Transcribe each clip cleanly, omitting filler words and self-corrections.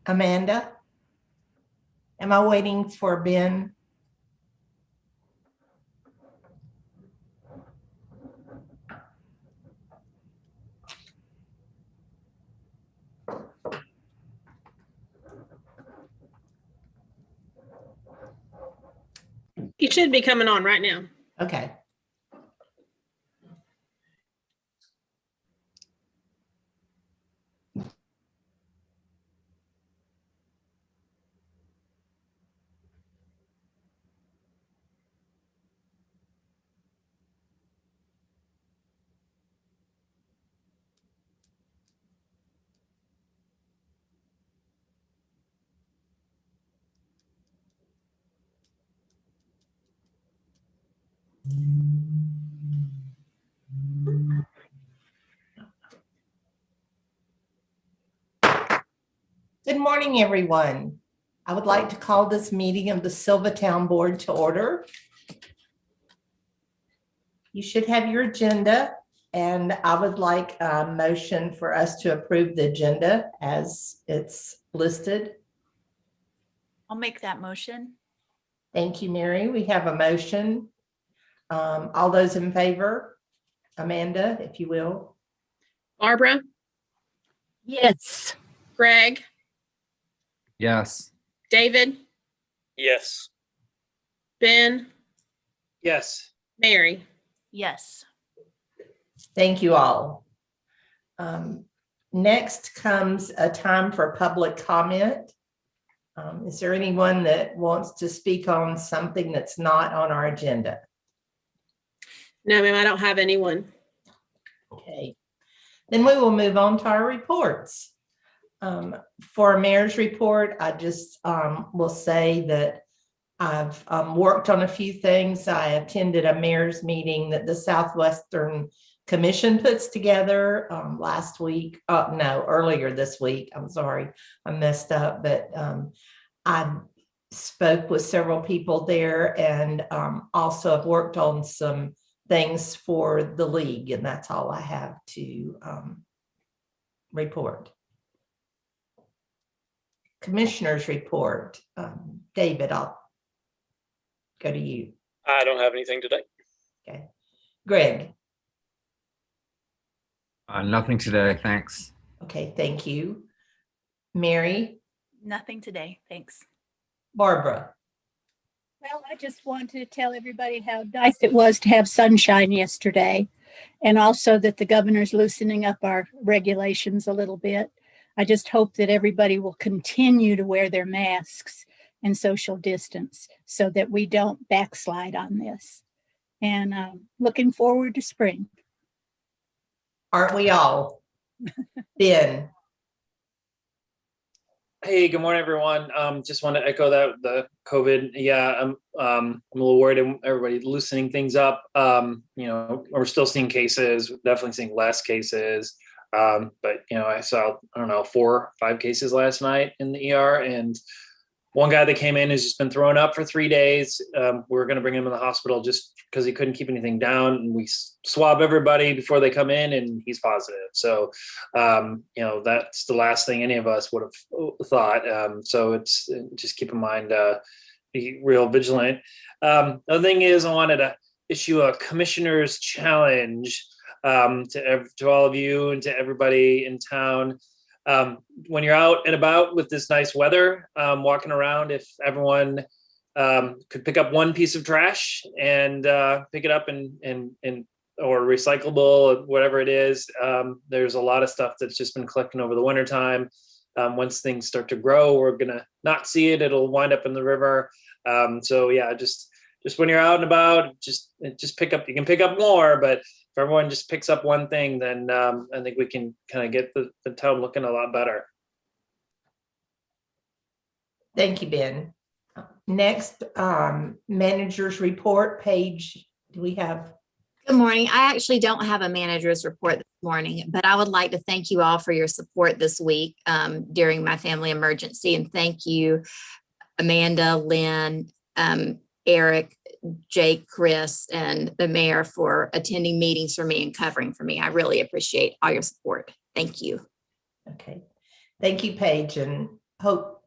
Amanda? Am I waiting for Ben? He should be coming on right now. Okay. Good morning, everyone. I would like to call this meeting of the Sylva Town Board to order. You should have your agenda, and I would like a motion for us to approve the agenda as it's listed. I'll make that motion. Thank you, Mary. We have a motion. All those in favor? Amanda, if you will. Barbara, Yes. Greg, Yes. David, Yes. Ben, Yes. Mary. Yes. Thank you all. Next comes a time for public comment. Is there anyone that wants to speak on something that's not on our agenda? No, ma'am, I don't have anyone. Okay, then we will move on to our reports. For a mayor's report, I just will say that I've worked on a few things. I attended a mayor's meeting that the Southwestern Commission puts together last week. No, earlier this week. I'm sorry, I messed up, but I spoke with several people there, and also have worked on some things for the league, and that's all I have to report. Commissioner's report. David, I'll go to you. I don't have anything today. Okay. Greg. Nothing today, thanks. Okay, thank you. Mary. Nothing today. Thanks. Barbara. Well, I just wanted to tell everybody how nice it was to have sunshine yesterday, and also that the governor's loosening up our regulations a little bit. I just hope that everybody will continue to wear their masks and social distance so that we don't backslide on this. And looking forward to spring. Aren't we all? Ben. Hey, good morning, everyone. Just want to echo that the COVID. Yeah, I'm a little worried. Everybody loosening things up. We're still seeing cases. Definitely seeing less cases. But I saw 4 or 5 cases last night in the ER, and one guy that came in has just been thrown up for 3 days. We're going to bring him in the hospital just because he couldn't keep anything down. And we swab everybody before they come in, and he's positive. So, that's the last thing any of us would have thought. So it's just keep in mind, be real vigilant. The other thing is, I wanted to issue a commissioner's challenge to all of you and to everybody in town. When you're out and about with this nice weather, walking around, if everyone could pick up one piece of trash and pick it up and or recyclable or whatever it is. There's a lot of stuff that's just been collecting over the winter time. Once things start to grow, we're gonna not see it. It'll wind up in the river. So yeah, just when you're out and about, just pick up. You can pick up more, but if everyone just picks up one thing, then I think we can kind of get the town looking a lot better. Thank you, Ben. Next, manager's report page. Do we have? Good morning. I actually don't have a manager's report this morning, but I would like to thank you all for your support this week during my family emergency. And thank you, Amanda, Lynn, Eric, Jake, Chris, and the mayor for attending meetings for me and covering for me. I really appreciate all your support. Thank you. Okay. Thank you, Paige. And hope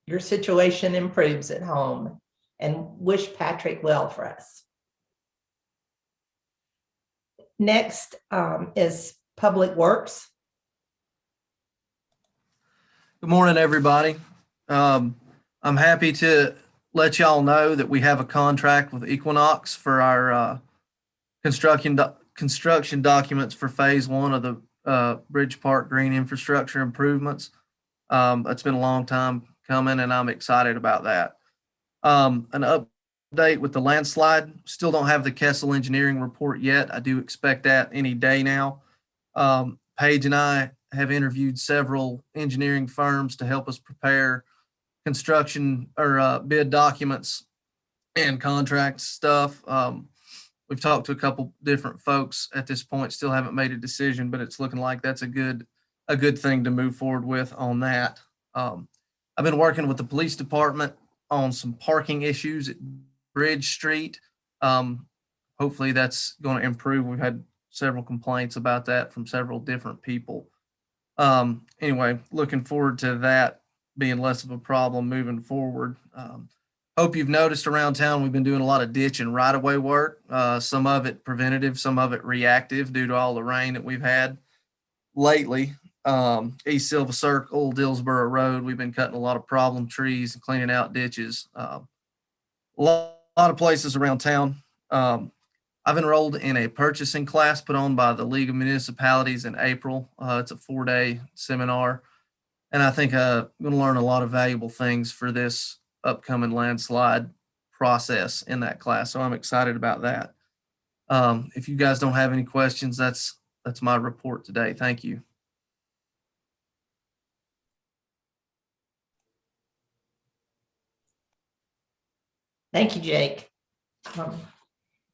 your situation improves at home and wish Patrick well for us. Next is Public Works. Good morning, everybody. I'm happy to let y'all know that we have a contract with Equinox for our construction documents for phase 1 of the Bridge Park Green Infrastructure improvements. It's been a long time coming, and I'm excited about that. An update with the landslide. Still don't have the Kessel engineering report yet. I do expect that any day now. Paige and I have interviewed several engineering firms to help us prepare construction or bid documents and contract stuff. We've talked to a couple different folks at this point, still haven't made a decision, but it's looking like that's a good thing to move forward with on that. I've been working with the police department on some parking issues at Bridge Street. Hopefully that's going to improve. We've had several complaints about that from several different people. Anyway, looking forward to that being less of a problem moving forward. Hope you've noticed around town we've been doing a lot of ditch and right-of-way work. Some of it preventative, some of it reactive due to all the rain that we've had lately. East Silva Circle, Dillsboro Road, we've been cutting a lot of problem trees and cleaning out ditches. A lot of places around town. I've enrolled in a purchasing class put on by the League of Municipalities in April. It's a 4-day seminar, and I think I'm going to learn a lot of valuable things for this upcoming landslide process in that class. So I'm excited about that. If you guys don't have any questions, that's my report today. Thank you. Thank you, Jake.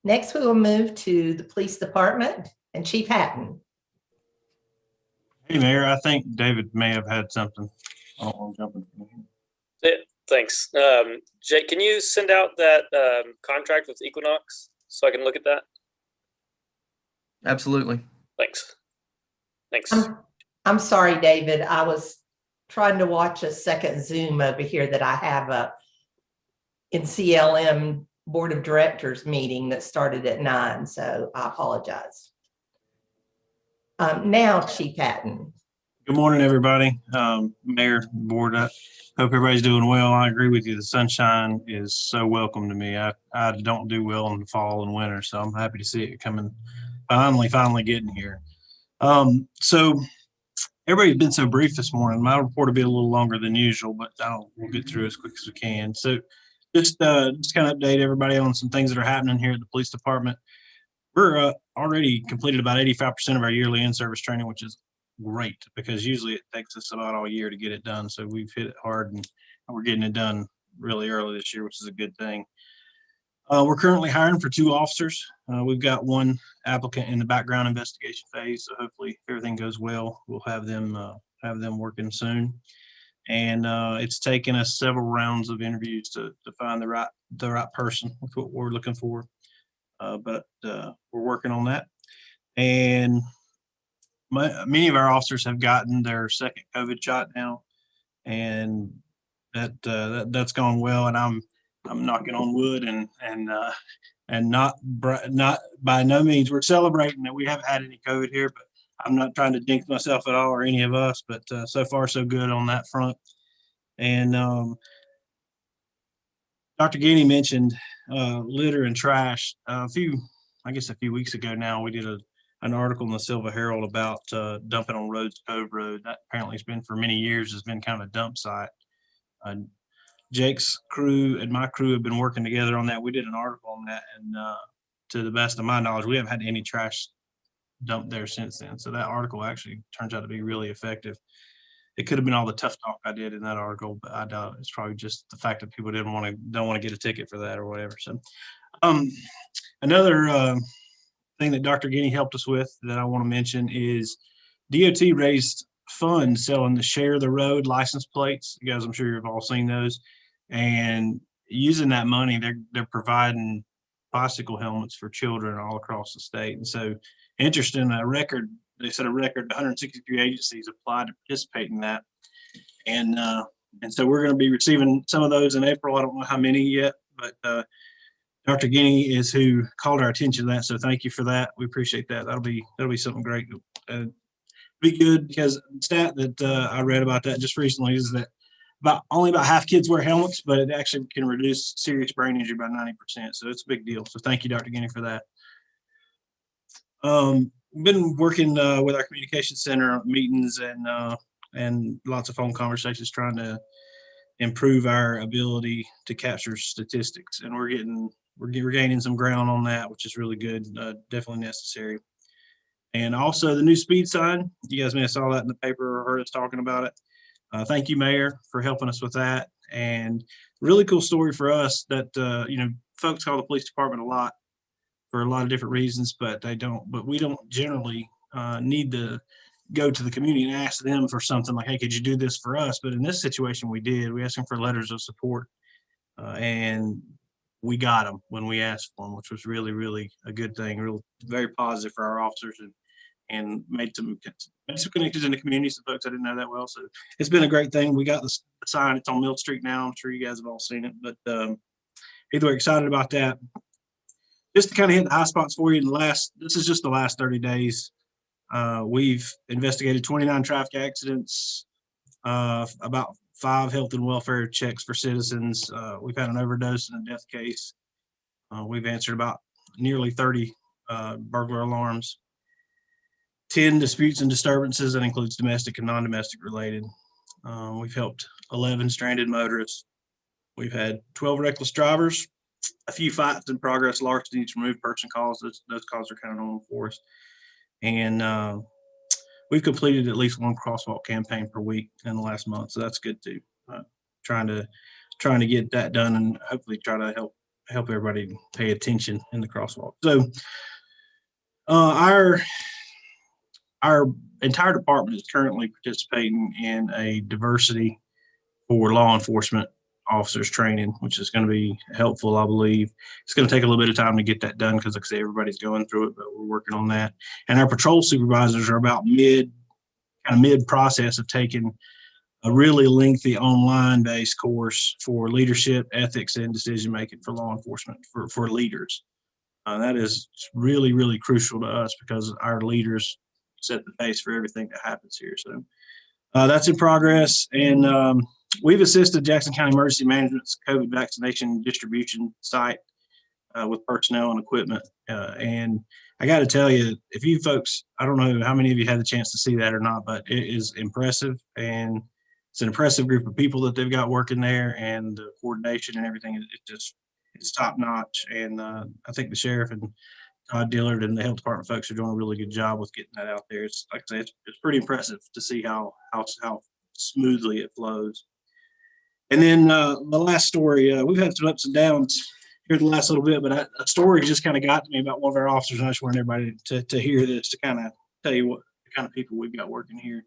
Next, we will move to the Police Department and Chief Hatton. Hey, Mayor, I think David may have had something. I don't want to jump in. Thanks. Jake, can you send out that contract with Equinox so I can look at that? Absolutely. Thanks. Thanks. I'm sorry, David. I was trying to watch a second Zoom over here that I have up in CLM Board of Directors meeting that started at 9, so I apologize. Now, Chief Hatton. Good morning, everybody. Mayor, Board, I hope everybody's doing well. I agree with you. The sunshine is so welcome to me. I don't do well in the fall and winter, so I'm happy to see it coming, finally getting here. So everybody's been so brief this morning. My report will be a little longer than usual, but we'll get through as quick as we can. So just kind of update everybody on some things that are happening here at the police department. We're already completed about 85% of our yearly in-service training, which is great because usually it takes us about all year to get it done. So we've hit it hard and we're getting it done really early this year, which is a good thing. We're currently hiring for 2 officers. We've got 1 applicant in the background investigation phase. So hopefully if everything goes well, we'll have them working soon. And it's taken us several rounds of interviews to find the right person with what we're looking for. But we're working on that. And many of our officers have gotten their second COVID shot now, and that's gone well. And I'm knocking on wood and not by no means we're celebrating that we haven't had any COVID here, but I'm not trying to jinx myself at all or any of us. But so far so good on that front. And Dr. Guinea mentioned litter and trash. A few weeks ago now, we did an article in the Silva Herald about dumping on Rhodes Cove Road. That apparently has been for many years, has been kind of a dump site. Jake's crew and my crew have been working together on that. We did an article on that, and to the best of my knowledge, we haven't had any trash dumped there since then. So that article actually turns out to be really effective. It could have been all the tough talk I did in that article, but I doubt it's probably just the fact that people don't want to get a ticket for that or whatever. So another thing that Dr. Guinea helped us with that I want to mention is DOT raised funds selling the Share the Road license plates. You guys, I'm sure you've all seen those. And using that money, they're providing bicycle helmets for children all across the state. And so, interesting, they said a record 163 agencies applied to participate in that. And And so we're going to be receiving some of those in April. I don't know how many yet, but Dr. Guinea is who called our attention to that. So thank you for that. We appreciate that. That'll be something great. Be good, because the stat that I read about that just recently is that only about half kids wear helmets, but it actually can reduce serious brain injury by 90%. So it's a big deal. So thank you, Dr. Guinea, for that. We've been working with our communication center meetings and lots of phone conversations trying to improve our ability to capture statistics. And we're gaining some ground on that, which is really good, definitely necessary. And also the new speed sign, you guys may have saw that in the paper or heard us talking about it. Thank you, Mayor, for helping us with that. And really cool story for us that, folks call the police department a lot for a lot of different reasons, but we don't generally need to go to the community and ask them for something like, hey, could you do this for us? But in this situation, we did. We asked them for letters of support, and we got them when we asked for them, which was really, really a good thing, very positive for our officers, and made some connections in the community, some folks I didn't know that well. So it's been a great thing. We got the sign. It's on Mill Street now. I'm sure you guys have all seen it, but either way, excited about that. Just to kind of hit the high spots for you, this is just the last 30 days. We've investigated 29 traffic accidents, about 5 health and welfare checks for citizens. We've had an overdose and a death case. We've answered about nearly 30 burglar alarms, 10 disputes and disturbances. That includes domestic and non-domestic related. We've helped 11 stranded motorists. We've had 12 reckless drivers, a few fights in progress, larcenies, removed person calls. Those calls are kind of normal for us. And we've completed at least one crosswalk campaign per week in the last month, so that's good too. Trying to get that done and hopefully try to help everybody pay attention in the crosswalk. So our entire department is currently participating in a diversity for law enforcement officers training, which is going to be helpful, I believe. It's going to take a little bit of time to get that done because, like I say, everybody's going through it, but we're working on that. And our patrol supervisors are about mid process of taking a really lengthy online-based course for leadership, ethics, and decision-making for law enforcement, for leaders. That is really, really crucial to us because our leaders set the pace for everything that happens here. So that's in progress. And we've assisted Jackson County Emergency Management's COVID vaccination distribution site with personnel and equipment. And I got to tell you, if you folks, I don't know how many of you had the chance to see that or not, but it is impressive. And it's an impressive group of people that they've got working there, and the coordination and everything, it's top notch. And I think the sheriff and Todd Dillard and the health department folks are doing a really good job with getting that out there. It's like I say, it's pretty impressive to see how smoothly it flows. And then the last story, we've had some ups and downs here the last little bit, but a story just kind of got to me about one of our officers, and I just want everybody to hear this, to kind of tell you what kind of people we've got working here.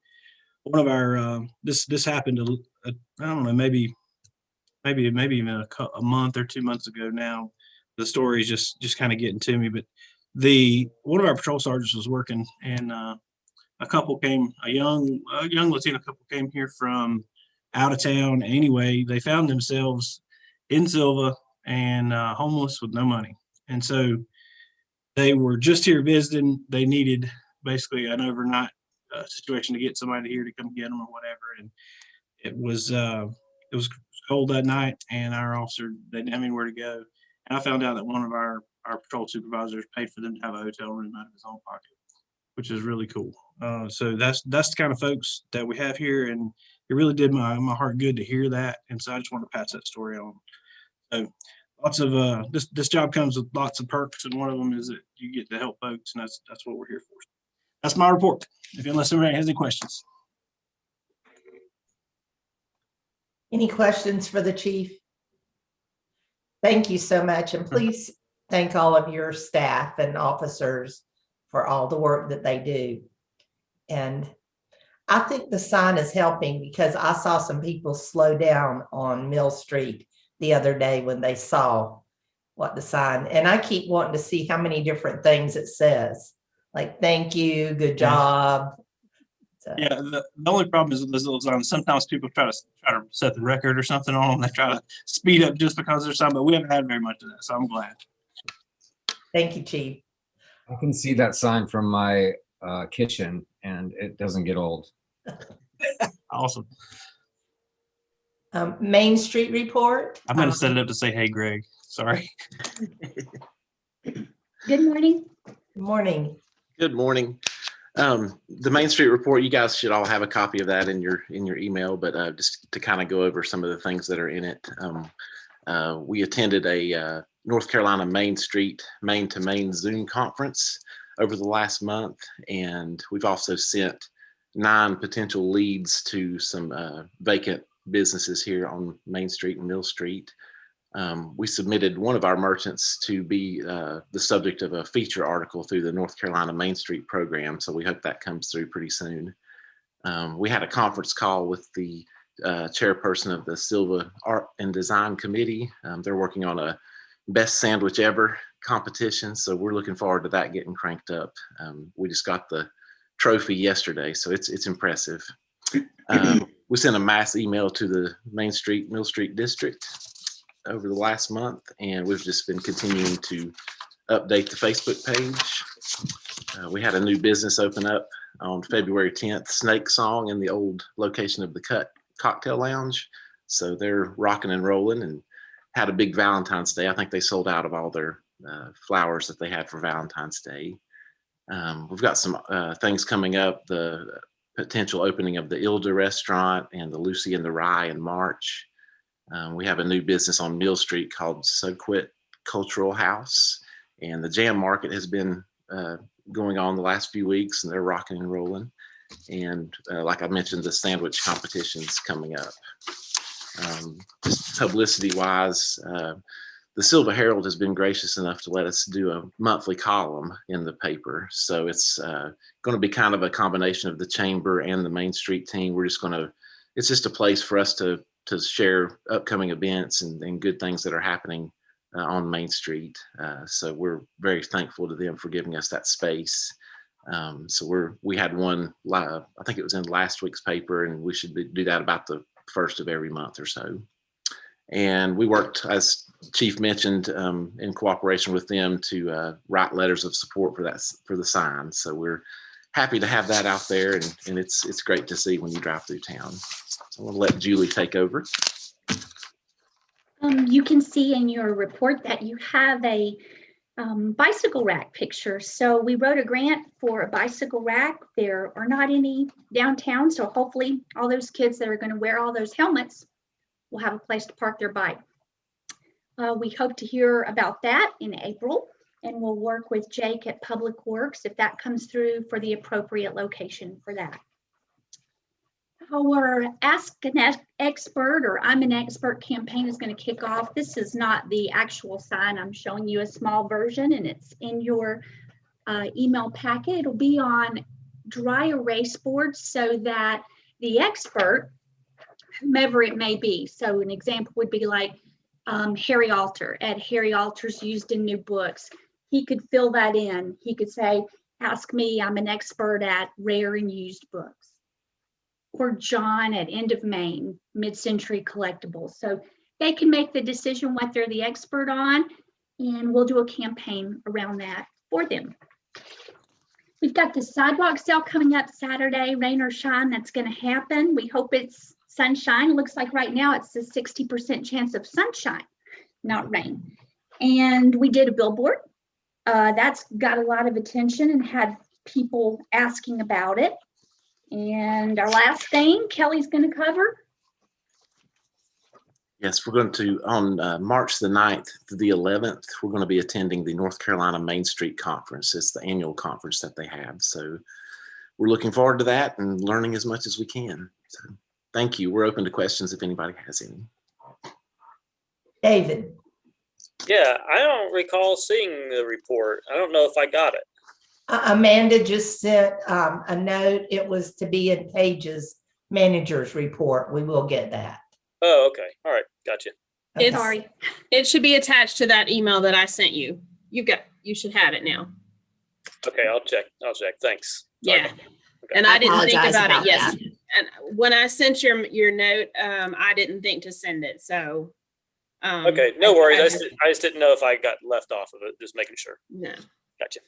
One of our this happened I don't know, maybe even a month or 2 months ago now. The story is just kind of getting to me, but one of our patrol sergeants was working, and a young Latino couple came here from out of town. Anyway, they found themselves in Sylva and homeless with no money. And so they were just here visiting. They needed basically an overnight situation to get somebody here to come get them or whatever. And it was cold that night, and our officer, they didn't have anywhere to go. And I found out that one of our patrol supervisors paid for them to have a hotel room out of his own pocket, which is really cool. So that's the kind of folks that we have here, and it really did my heart good to hear that. And so I just want to pass that story on. So lots of this job comes with lots of perks, and one of them is that you get to help folks, and that's what we're here for. That's my report. Unless somebody has any questions. Any questions for the chief? Thank you so much. And please thank all of your staff and officers for all the work that they do. And I think the sign is helping, because I saw some people slow down on Mill Street the other day when they saw what the sign, and I keep wanting to see how many different things it says, like thank you, good job. So, Yeah, the only problem is with those little signs. Sometimes people try to set the record or something on them. They try to speed up just because there's some, but we haven't had very much of that, so I'm glad. thank you, Chief. I can see that sign from my kitchen and it doesn't get old. Awesome. Main Street report. I'm gonna set it up to say, "Hey, Greg." Sorry. Good morning. Good morning. Good morning. The Main Street report, you guys should all have a copy of that in your email, but just to kind of go over some of the things that are in it. We attended a North Carolina Main Street Main to Main Zoom conference over the last month, and we've also sent 9 potential leads to some vacant businesses here on Main Street and Mill Street. We submitted one of our merchants to be the subject of a feature article through the North Carolina Main Street program, so we hope that comes through pretty soon. We had a conference call with the chairperson of the SYLVA Art and Design Committee. They're working on a best sandwich ever competition, so we're looking forward to that getting cranked up. We just got the trophy yesterday, so it's impressive. We sent a mass email to the Main Street, Mill Street district over the last month, and we've just been continuing to update the Facebook page. We had a new business open up on February 10th, Snake Song, in the old location of the Cut Cocktail Lounge. So they're rocking and rolling, and had a big Valentine's Day. I think they sold out of all their flowers that they had for Valentine's Day. We've got some things coming up, the potential opening of the Ilda restaurant and the Lucy and the Rye in March. We have a new business on Mill Street called Subquit Cultural House, and the jam market has been going on the last few weeks, and they're rocking and rolling. And like I mentioned, the sandwich competition's coming up. Just publicity wise, the Silva Herald has been gracious enough to let us do a monthly column in the paper. So it's going to be kind of a combination of the chamber and the Main Street team. We're just going to, it's just a place for us to share upcoming events and good things that are happening on Main Street. So we're very thankful to them for giving us that space. So we had one live, I think it was in last week's paper, and we should do that about the first of every month or so. And we worked, as Chief mentioned, in cooperation with them to write letters of support for the sign. So we're happy to have that out there, and it's great to see when you drive through town. So I'm gonna let Julie take over. You can see in your report that you have a bicycle rack picture. So we wrote a grant for a bicycle rack. There are not any downtown, so hopefully all those kids that are going to wear all those helmets will have a place to park their bike. We hope to hear about that in April, and we'll work with Jake at Public Works if that comes through for the appropriate location for that. Our Ask an Expert or I'm an Expert campaign is going to kick off. This is not the actual sign. I'm showing you a small version, and it's in your email packet. It'll be on dry erase boards so that the expert, whomever it may be, so an example would be like Harry Alter at Harry Alter's Used in New Books. He could fill that in. He could say, ask me, I'm an expert at rare and used books. Or John at End of Maine, Mid-Century Collectibles. So they can make the decision what they're the expert on, and we'll do a campaign around that for them. We've got the sidewalk sale coming up Saturday, rain or shine, that's going to happen. We hope it's sunshine. Looks like right now it's a 60% chance of sunshine, not rain. And we did a billboard. That's got a lot of attention and had people asking about it. And our last thing, Kelly's going to cover. Yes, we're going to, on March the 9th to the 11th, we're going to be attending the North Carolina Main Street Conference. It's the annual conference that they have. So we're looking forward to that and learning as much as we can. So thank you. We're open to questions if anybody has any. David. Yeah, I don't recall seeing the report. I don't know if I got it. Amanda just sent a note. It was to be in Paige's manager's report. We will get that. Oh, okay. All right. Gotcha. Okay. Sorry. It should be attached to that email that I sent you. You should have it now. Okay, I'll check. Thanks. Sorry. Yeah. And I I didn't think apologize about about it. Yes. that. And when I sent your note, I didn't think to send it. So. Okay, no worries. I just- I just didn't know if I got left off of it. Just making sure. No. Gotcha.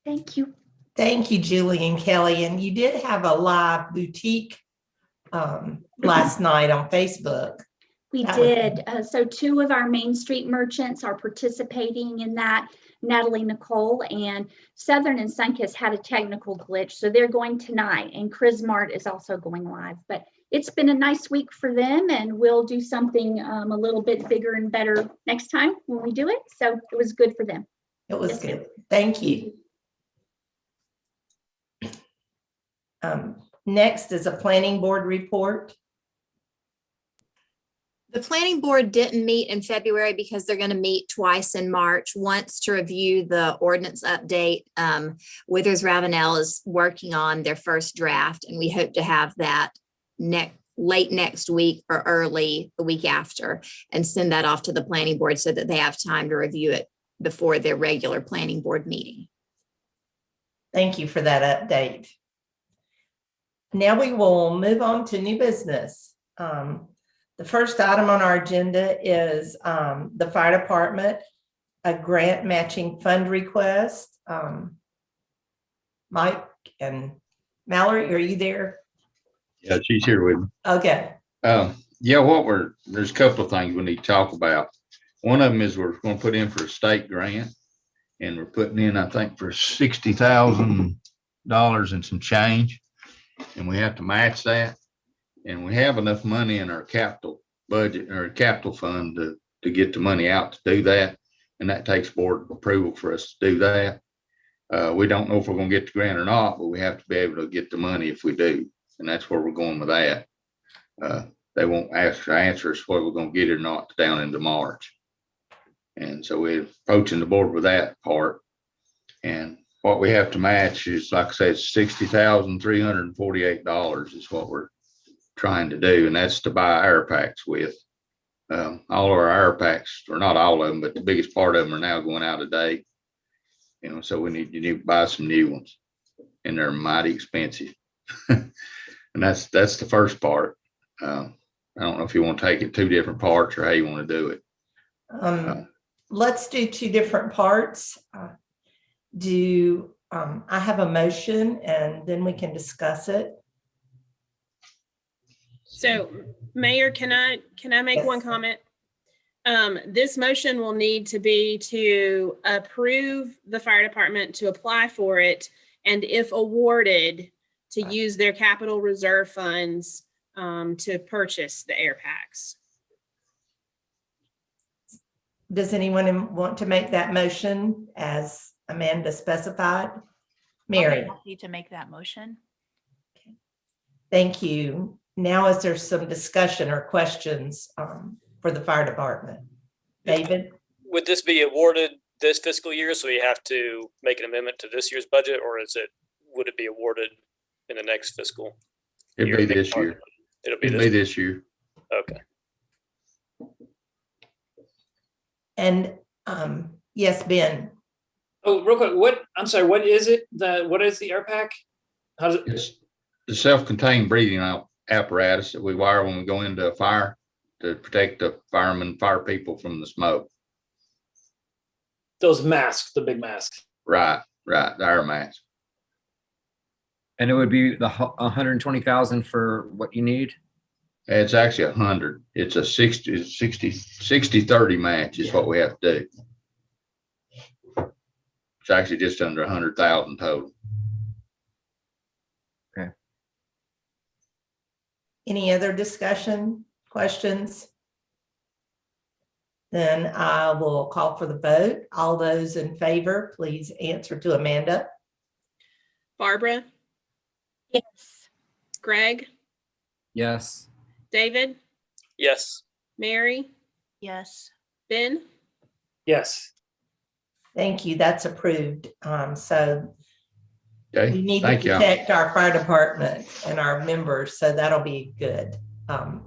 Thank you. Thank you, Julie and Kelly. And you did have a live boutique last night on Facebook. We That was- did. So 2 of our Main Street merchants are participating in that, Natalie Nicole, and Southern and Sunkist had a technical glitch. So they're going tonight, and Chrismart is also going live. But it's been a nice week for them, and we'll do something a little bit bigger and better next time when we do it. So it was good for them. It was Yes, ma'am. good. Thank you. Next is a planning board report. The planning board didn't meet in February because they're going to meet twice in March, once to review the ordinance update. Withers Ravenel is working on their first draft, and we hope to have that late next week or early the week after, and send that off to the planning board so that they have time to review it before their regular planning board meeting. Thank you for that update. Now we will move on to new business. The first item on our agenda is the fire department, a grant matching fund request. Mike and Mallory, are you there? Yeah, she's here with me. Okay. Yeah, there's a couple of things we need to talk about. One of them is we're going to put in for a state grant, and we're putting in, I think, for $60,000 and some change, and we have to match that. And we have enough money in our capital budget or capital fund to get the money out to do that. And that takes board approval for us to do that. We don't know if we're going to get the grant or not, but we have to be able to get the money if we do. And that's where we're going with that. They won't answer us whether we're going to get it or not down into March. And so we're approaching the board with that part. And what we have to match is, like I said, $60,348 is what we're trying to do, and that's to buy air packs with. All of our air packs, or not all of them, but the biggest part of them are now going out of date. So you need to buy some new ones, and they're mighty expensive. And that's the first part. I don't know if you want to take it 2 different parts or how you want to do it. Let's do 2 different parts. I have a motion, and then we can discuss it. So, Mayor, can I make Yes. one comment? This motion will need to be to approve the fire department to apply for it, and if awarded, to use their capital reserve funds to purchase the air packs. Does anyone want to make that motion as Amanda specified? Mary. I'll be happy to make that motion. Thank you. Now, is there some discussion or questions for the fire department? David? Would this be awarded this fiscal year, so we have to make an amendment to this year's budget, or would it be awarded in the next fiscal? It'll be this year. It'll be this year. Okay. And yes, Ben. Oh, real quick, what is it? What is the air pack? How does it? It's the self-contained breathing apparatus that we wire when we go into a fire to protect the firemen, fire people from the smoke. Those masks, the big masks. Right, the air mask. And it would be the 120,000 for what you need? It's actually 100. It's a 60-30 match is what we have to do. It's actually just under 100,000 total. Okay. Any other discussion, questions? Then I will call for the vote. All those in favor, please answer to Amanda. Barbara? Yes. Greg? Yes. David? Yes. Mary? Yes. Ben? Yes. Thank you. That's approved. So Okay, we need to thank you. protect our fire department and our members, so that'll be good.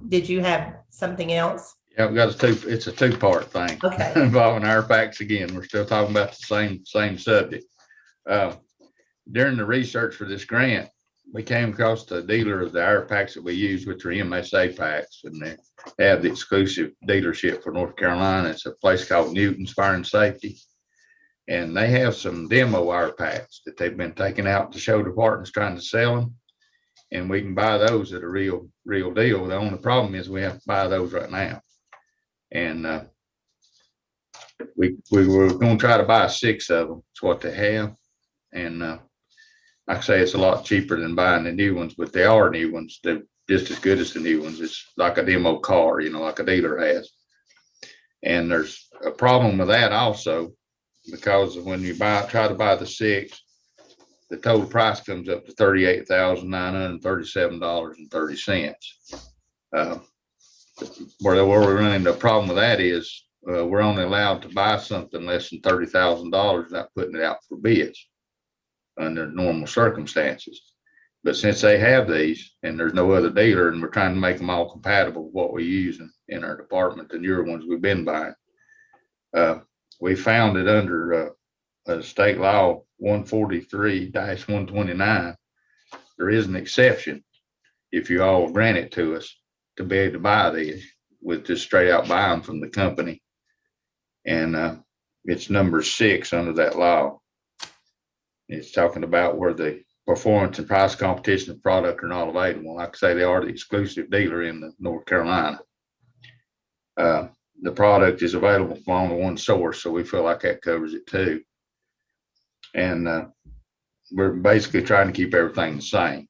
Did you have something else? Yeah, it's a 2-part thing. Okay. Involving air packs again. We're still talking about the same subject. during the research for this grant, we came across the dealer of the air packs that we use, which are MSA packs, and they have the exclusive dealership for North Carolina. It's a place called Newton's Fire and Safety. And they have some demo air packs that they've been taking out to show departments trying to sell them. And we can buy those at a real deal. The only problem is we have to buy those right now. And we were going to try to buy 6 of them. It's what they have. And like I say, it's a lot cheaper than buying the new ones, but they are new ones. They're just as good as the new ones. It's like a demo car, like a dealer has. And there's a problem with that also, because when you try to buy the 6, the total price comes up to $38,937.30. Where we're running into a problem with that is we're only allowed to buy something less than $30,000 without putting it out for bids under normal circumstances. But since they have these and there's no other dealer, and we're trying to make them all compatible with what we use in our department, the newer ones we've been buying, we found it under state law 143-129. There is an exception if you all grant it to us to be able to buy these with just straight out buy them from the company. And it's number 6 under that law. It's talking about where the performance and price competition of product are not available. Like I say, they are the exclusive dealer in the North Carolina. The product is available from only one source, so we feel like that covers it too. And we're basically trying to keep everything the same.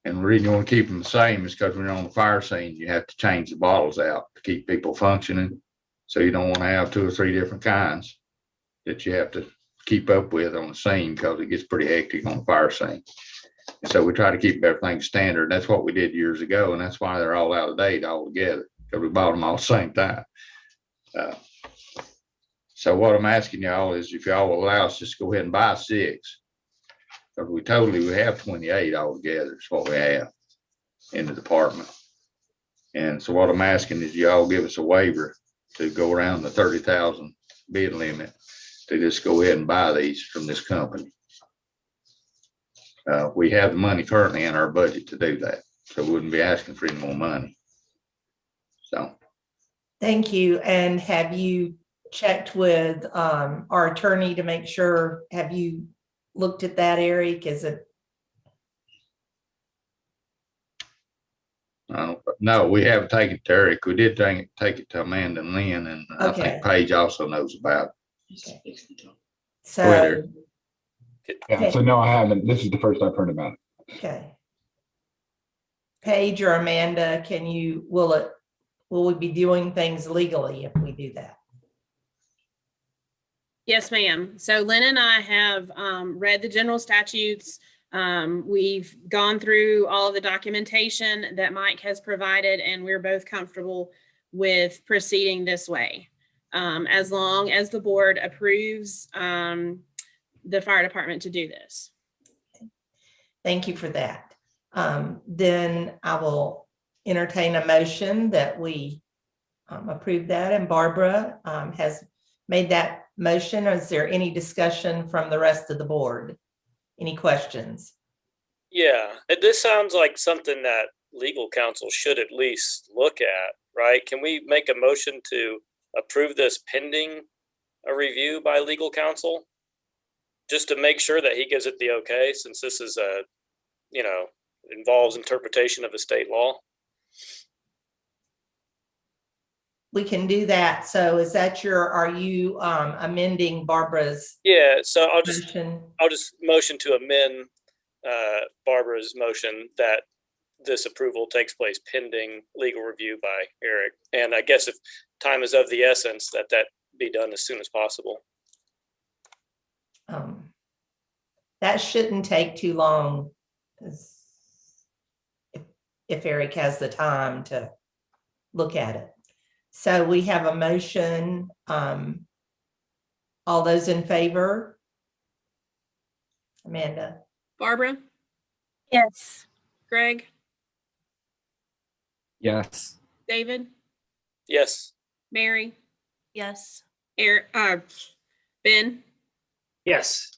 And the reason you want to keep them the same is because when you're on the fire scene, you have to change the bottles out to keep people functioning. So you don't want to have 2 or 3 different kinds that you have to keep up with on the scene, because it gets pretty hectic on the fire scene. And so we try to keep everything standard. That's what we did years ago, and that's why they're all out of date altogether, because we bought them all at the same time. So what I'm asking y'all is if y'all will allow us just go ahead and buy 6. Because we have 28 altogether is what we have in the department. And so what I'm asking is y'all give us a waiver to go around the 30,000 bid limit to just go ahead and buy these from this company. We have the money currently in our budget to do that, so we wouldn't be asking for any more money. So. Thank you. And have you checked with our attorney to make sure, have you looked at that, Eric? Is it? No, we haven't taken it to Eric. We did take it to Amanda and Lynn, and I Okay. think Paige also knows about it. Okay. Go ahead, Eric. Yeah, so no, I haven't. This is the first I've heard about it. Okay. Paige or Amanda, will we be doing things legally if we do that? Yes, ma'am. So Lynn and I have read the general statutes. We've gone through all of the documentation that Mike has provided, and we're both comfortable with proceeding this way. As long as the board approves the fire department to do this. Thank you for that. Then I will entertain a motion that we approve that. And Barbara has made that motion. Is there any discussion from the rest of the board? Any questions? Yeah, this sounds like something that legal counsel should at least look at, right? Can we make a motion to approve this pending a review by legal counsel? Just to make sure that he gives it the okay, since this is involves interpretation of the state law. We can do that. So is that are you amending Barbara's? Yeah, so I'll just motion to amend Barbara's motion that this approval takes place pending legal review by Eric. And I guess if time is of the essence, that be done as soon as possible. That shouldn't take too long if Eric has the time to look at it. So we have a motion. All those in favor? Amanda? Barbara? Yes. Greg? Yes. David? Yes. Mary? Yes. Eric? Ben? Yes.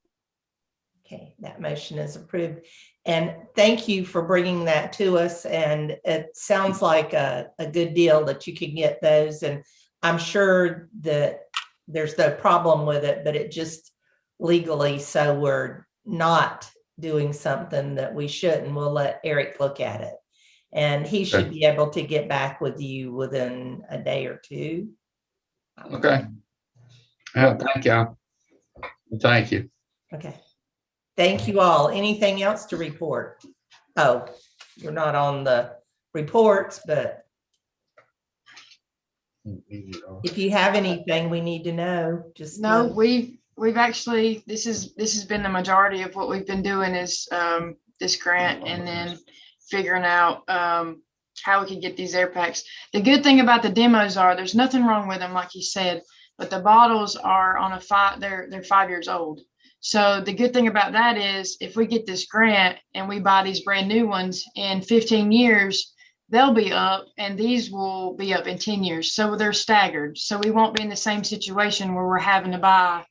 Okay, that motion is approved. And thank you for bringing that to us. And it sounds like a good deal that you can get those. And I'm sure that there's no problem with it, but it just legally, so we're not doing something that we shouldn't. We'll let Eric look at it. And he should be able to get back with you within a day or two. Okay. Yeah, thank y'all. Thank you. Okay. Thank you all. Anything else to report? Oh, you're not on the reports, but if you have anything we need to know, just No, we've actually, this has been the majority of what we've been doing is this grant and then figuring out how we can get these air packs. The good thing about the demos are there's nothing wrong with them, like you said, but the bottles are on they're 5 years old. So the good thing about that is if we get this grant and we buy these brand new ones in 15 years, they'll be up and these will be up in 10 years. So they're staggered. So we won't be in the same situation where we're having to buy,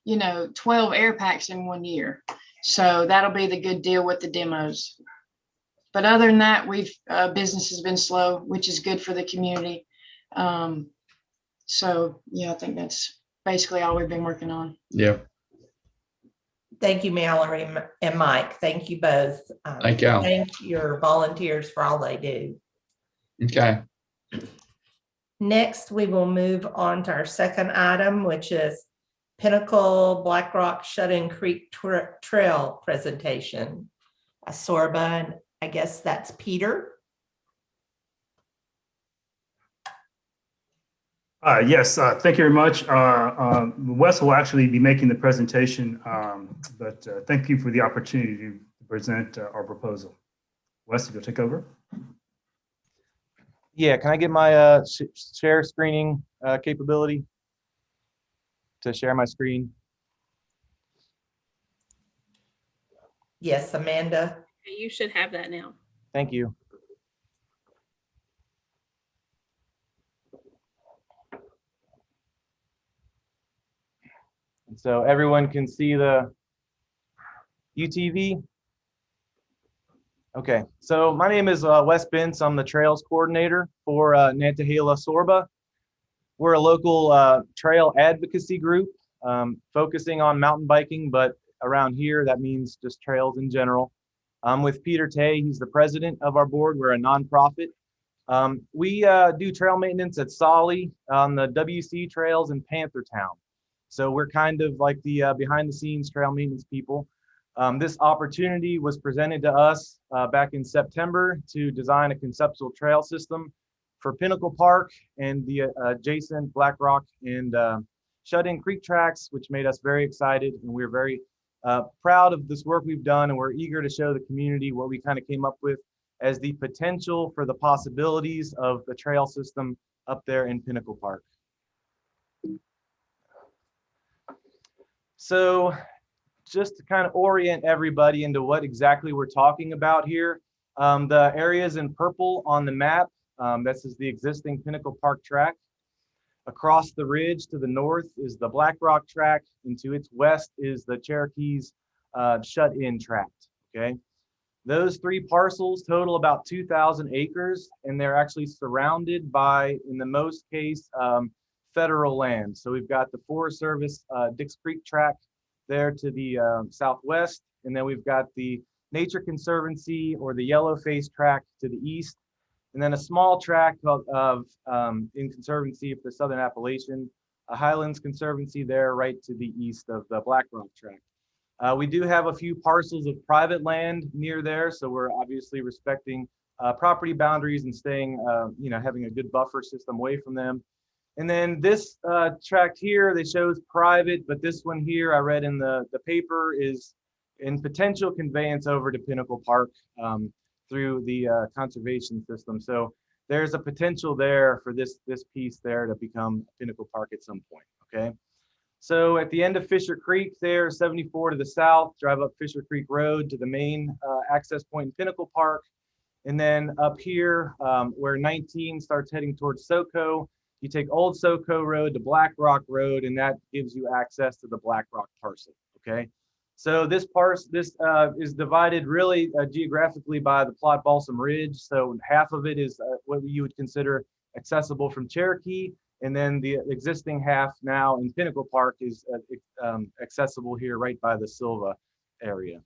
12 air packs in 1 year. So that'll be the good deal with the demos. But other than that, business has been slow, which is good for the community. So yeah, I think that's basically all we've been working on. Yep. thank you, Mallory and Mike. Thank you both. Thank y'all. Thank your volunteers for all they do. Okay. Next, we will move on to our second item, which is Pinnacle Black Rock Shut-in Creek Trail presentation. SYLVA, and I guess that's Peter. Yes, thank you very much. Wes will actually be making the presentation, but thank you for the opportunity to present our proposal. Wes, if you'll take over. Yeah, can I get my share screening capability to share my screen? Yes, Amanda. You should have that now. Thank you. And so everyone can see the UTV. Okay, so my name is Wes Bentz. I'm the trails coordinator for Nantahala SYLVA. We're a local trail advocacy group focusing on mountain biking, but around here, that means just trails in general. I'm with Peter Tay. He's the president of our board. We're a nonprofit. We do trail maintenance at Solly on the WC trails in Panthertown. So we're kind of like the behind the scenes trail maintenance people. This opportunity was presented to us back in September to design a conceptual trail system for Pinnacle Park and the adjacent Black Rock and Shut-in Creek tracks, which made us very excited. And we're very proud of this work we've done, and we're eager to show the community what we kind of came up with as the potential for the possibilities of the trail system up there in Pinnacle Park. So just to kind of orient everybody into what exactly we're talking about here, the areas in purple on the map, this is the existing Pinnacle Park track. Across the ridge to the north is the Black Rock track, and to its west is the Cherokee's Shut-in tract, okay? Those three parcels total about 2,000 acres, and they're actually surrounded by, in the most case, federal land. So we've got the Forest Service Dix Creek tract there to the southwest, and then we've got the Nature Conservancy or the Yellowface tract to the east, and then a small tract of in Conservancy for the Southern Appalachian, a Highlands Conservancy there right to the east of the Black Rock tract. We do have a few parcels of private land near there, so we're obviously respecting property boundaries and staying, having a good buffer system away from them. And then this tract here, they shows private, but this one here I read in the paper is in potential conveyance over to Pinnacle Park through the conservation system. So there's a potential there for this piece there to become Pinnacle Park at some point, okay? So at the end of Fisher Creek there, 74 to the south, drive up Fisher Creek Road to the main access point in Pinnacle Park. And then up here where 19 starts heading towards SoCo, you take Old SoCo Road to Black Rock Road, and that gives you access to the Black Rock parcel, okay? So this is divided really geographically by the Plot Balsam Ridge. So half of it is what you would consider accessible from Cherokee, and then the existing half now in Pinnacle Park is accessible here right by the Sylva area.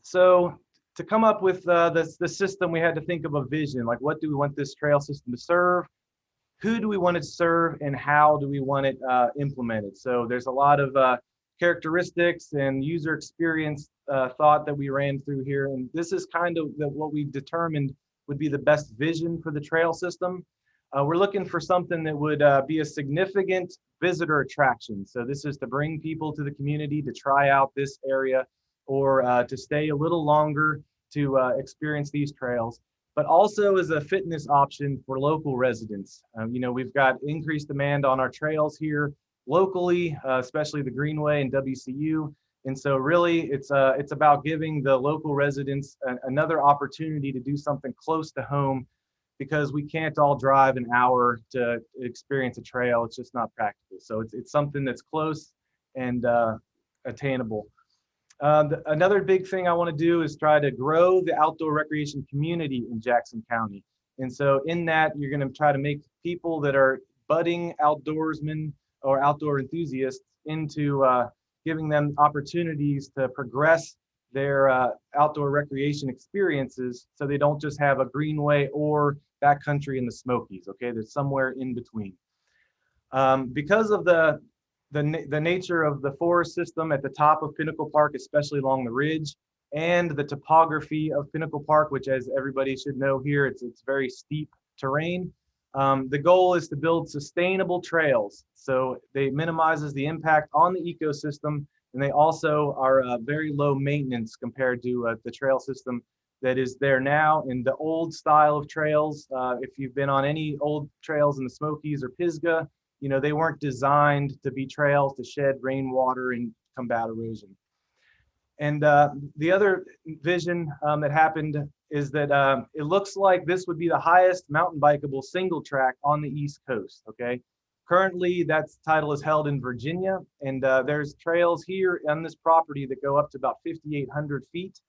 So to come up with the system, we had to think of a vision, like what do we want this trail system to serve? Who do we want it to serve, and how do we want it implemented? So there's a lot of characteristics and user experience thought that we ran through here. And this is kind of what we've determined would be the best vision for the trail system. We're looking for something that would be a significant visitor attraction. So this is to bring people to the community to try out this area, or to stay a little longer to experience these trails, but also as a fitness option for local residents. We've got increased demand on our trails here locally, especially the Greenway and WCU. And so really it's about giving the local residents another opportunity to do something close to home, because we can't all drive an hour to experience a trail. It's just not practical. So it's something that's close and attainable. Another big thing I want to do is try to grow the outdoor recreation community in Jackson County. And so in that, you're going to try to make people that are budding outdoorsmen or outdoor enthusiasts into giving them opportunities to progress their outdoor recreation experiences, so they don't just have a greenway or backcountry in the Smokies. Okay, there's somewhere in between. Because of the nature of the forest system at the top of Pinnacle Park, especially along the ridge, and the topography of Pinnacle Park, which, as everybody should know here, it's very steep terrain. The goal is to build sustainable trails, so they minimizes the impact on the ecosystem, and they also are very low maintenance compared to the trail system that is there now. In the old style of trails, if you've been on any old trails in the Smokies or Pisgah, they weren't designed to be trails to shed rainwater and combat erosion. And the other vision that happened is that it looks like this would be the highest mountain bikeable single track on the East Coast, okay? Currently, that title is held in Virginia, and there's trails here on this property that go up to about 5,800 feet.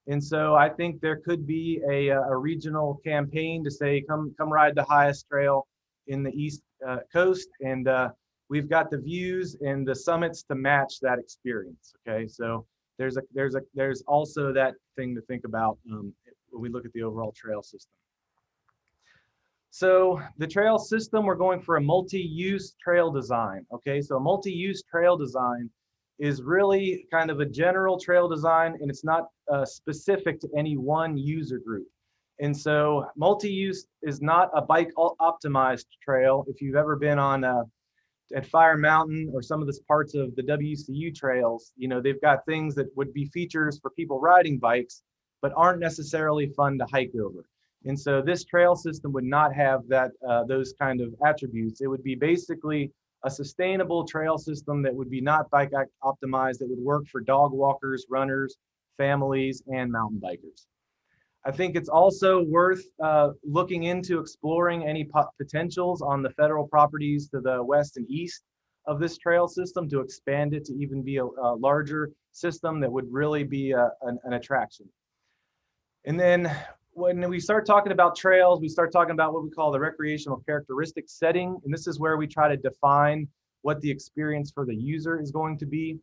And so I think there could be a regional campaign to say, come ride the highest trail in the East Coast, and we've got the views and the summits to match that experience. Okay, so there's also that thing to think about when we look at the overall trail system. So the trail system, we're going for a multi-use trail design. Okay, so a multi-use trail design is really kind of a general trail design, and it's not specific to any one user group. And so multi-use is not a bike optimized trail. If you've ever been on at Fire Mountain or some of the parts of the WCU trails, they've got things that would be features for people riding bikes, but aren't necessarily fun to hike over. And so this trail system would not have those kind of attributes. It would be basically a sustainable trail system that would be not bike optimized, that would work for dog walkers, runners, families, and mountain bikers. I think it's also worth looking into exploring any potentials on the federal properties to the west and east of this trail system to expand it to even be a larger system that would really be an attraction. And then when we start talking about trails, we start talking about what we call the recreational characteristic setting. And this is where we try to define what the experience for the user is going to be.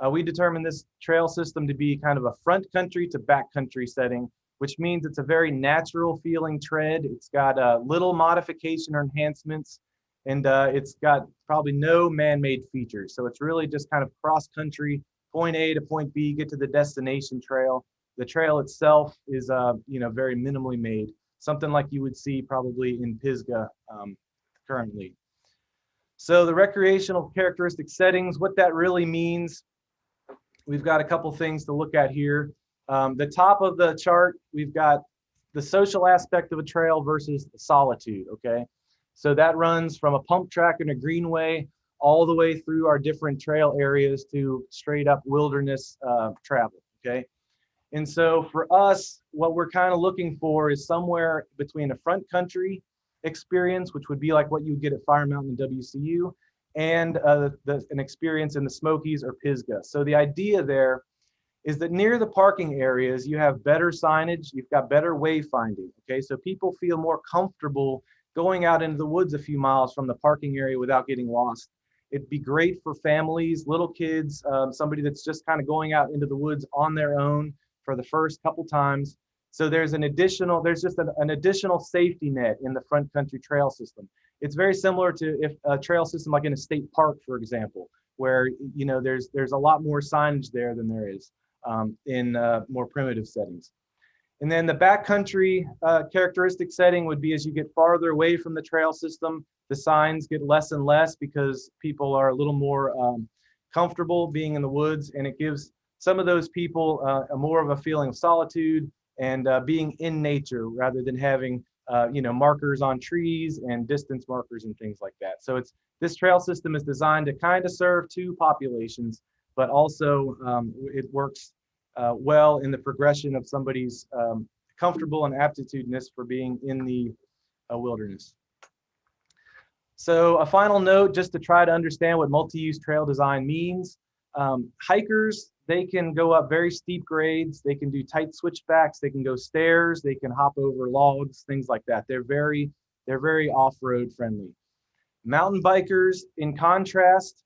We determine this trail system to be kind of a front country to back country setting, which means it's a very natural feeling tread. It's got little modification or enhancements, and it's got probably no man-made features. So it's really just kind of cross country, point A to point B, get to the destination trail. The trail itself is very minimally made, something like you would see probably in Pisgah currently. So the recreational characteristic settings, what that really means, we've got a couple things to look at here. The top of the chart, we've got the social aspect of a trail versus the solitude, okay? So that runs from a pump track and a greenway all the way through our different trail areas to straight up wilderness travel, okay? And so for us, what we're kind of looking for is somewhere between a front country experience, which would be like what you would get at Fire Mountain and WCU, and an experience in the Smokies or Pisgah. So the idea there is that near the parking areas, you have better signage, you've got better wayfinding, okay? So people feel more comfortable going out into the woods a few miles from the parking area without getting lost. It'd be great for families, little kids, somebody that's just kind of going out into the woods on their own for the first couple times. So there's just an additional safety net in the front country trail system. It's very similar to if a trail system like in a state park, for example, where there's a lot more signage there than there is in more primitive settings. And then the backcountry characteristic setting would be as you get farther away from the trail system, the signs get less and less because people are a little more comfortable being in the woods, and it gives some of those people a more of a feeling of solitude and being in nature rather than having markers on trees and distance markers and things like that. So this trail system is designed to kind of serve two populations, but also it works well in the progression of somebody's comfortable and aptitudeness for being in the wilderness. So a final note, just to try to understand what multi-use trail design means. Hikers, they can go up very steep grades, they can do tight switchbacks, they can go stairs, they can hop over logs, things like that. They're very off-road friendly. Mountain bikers, in contrast,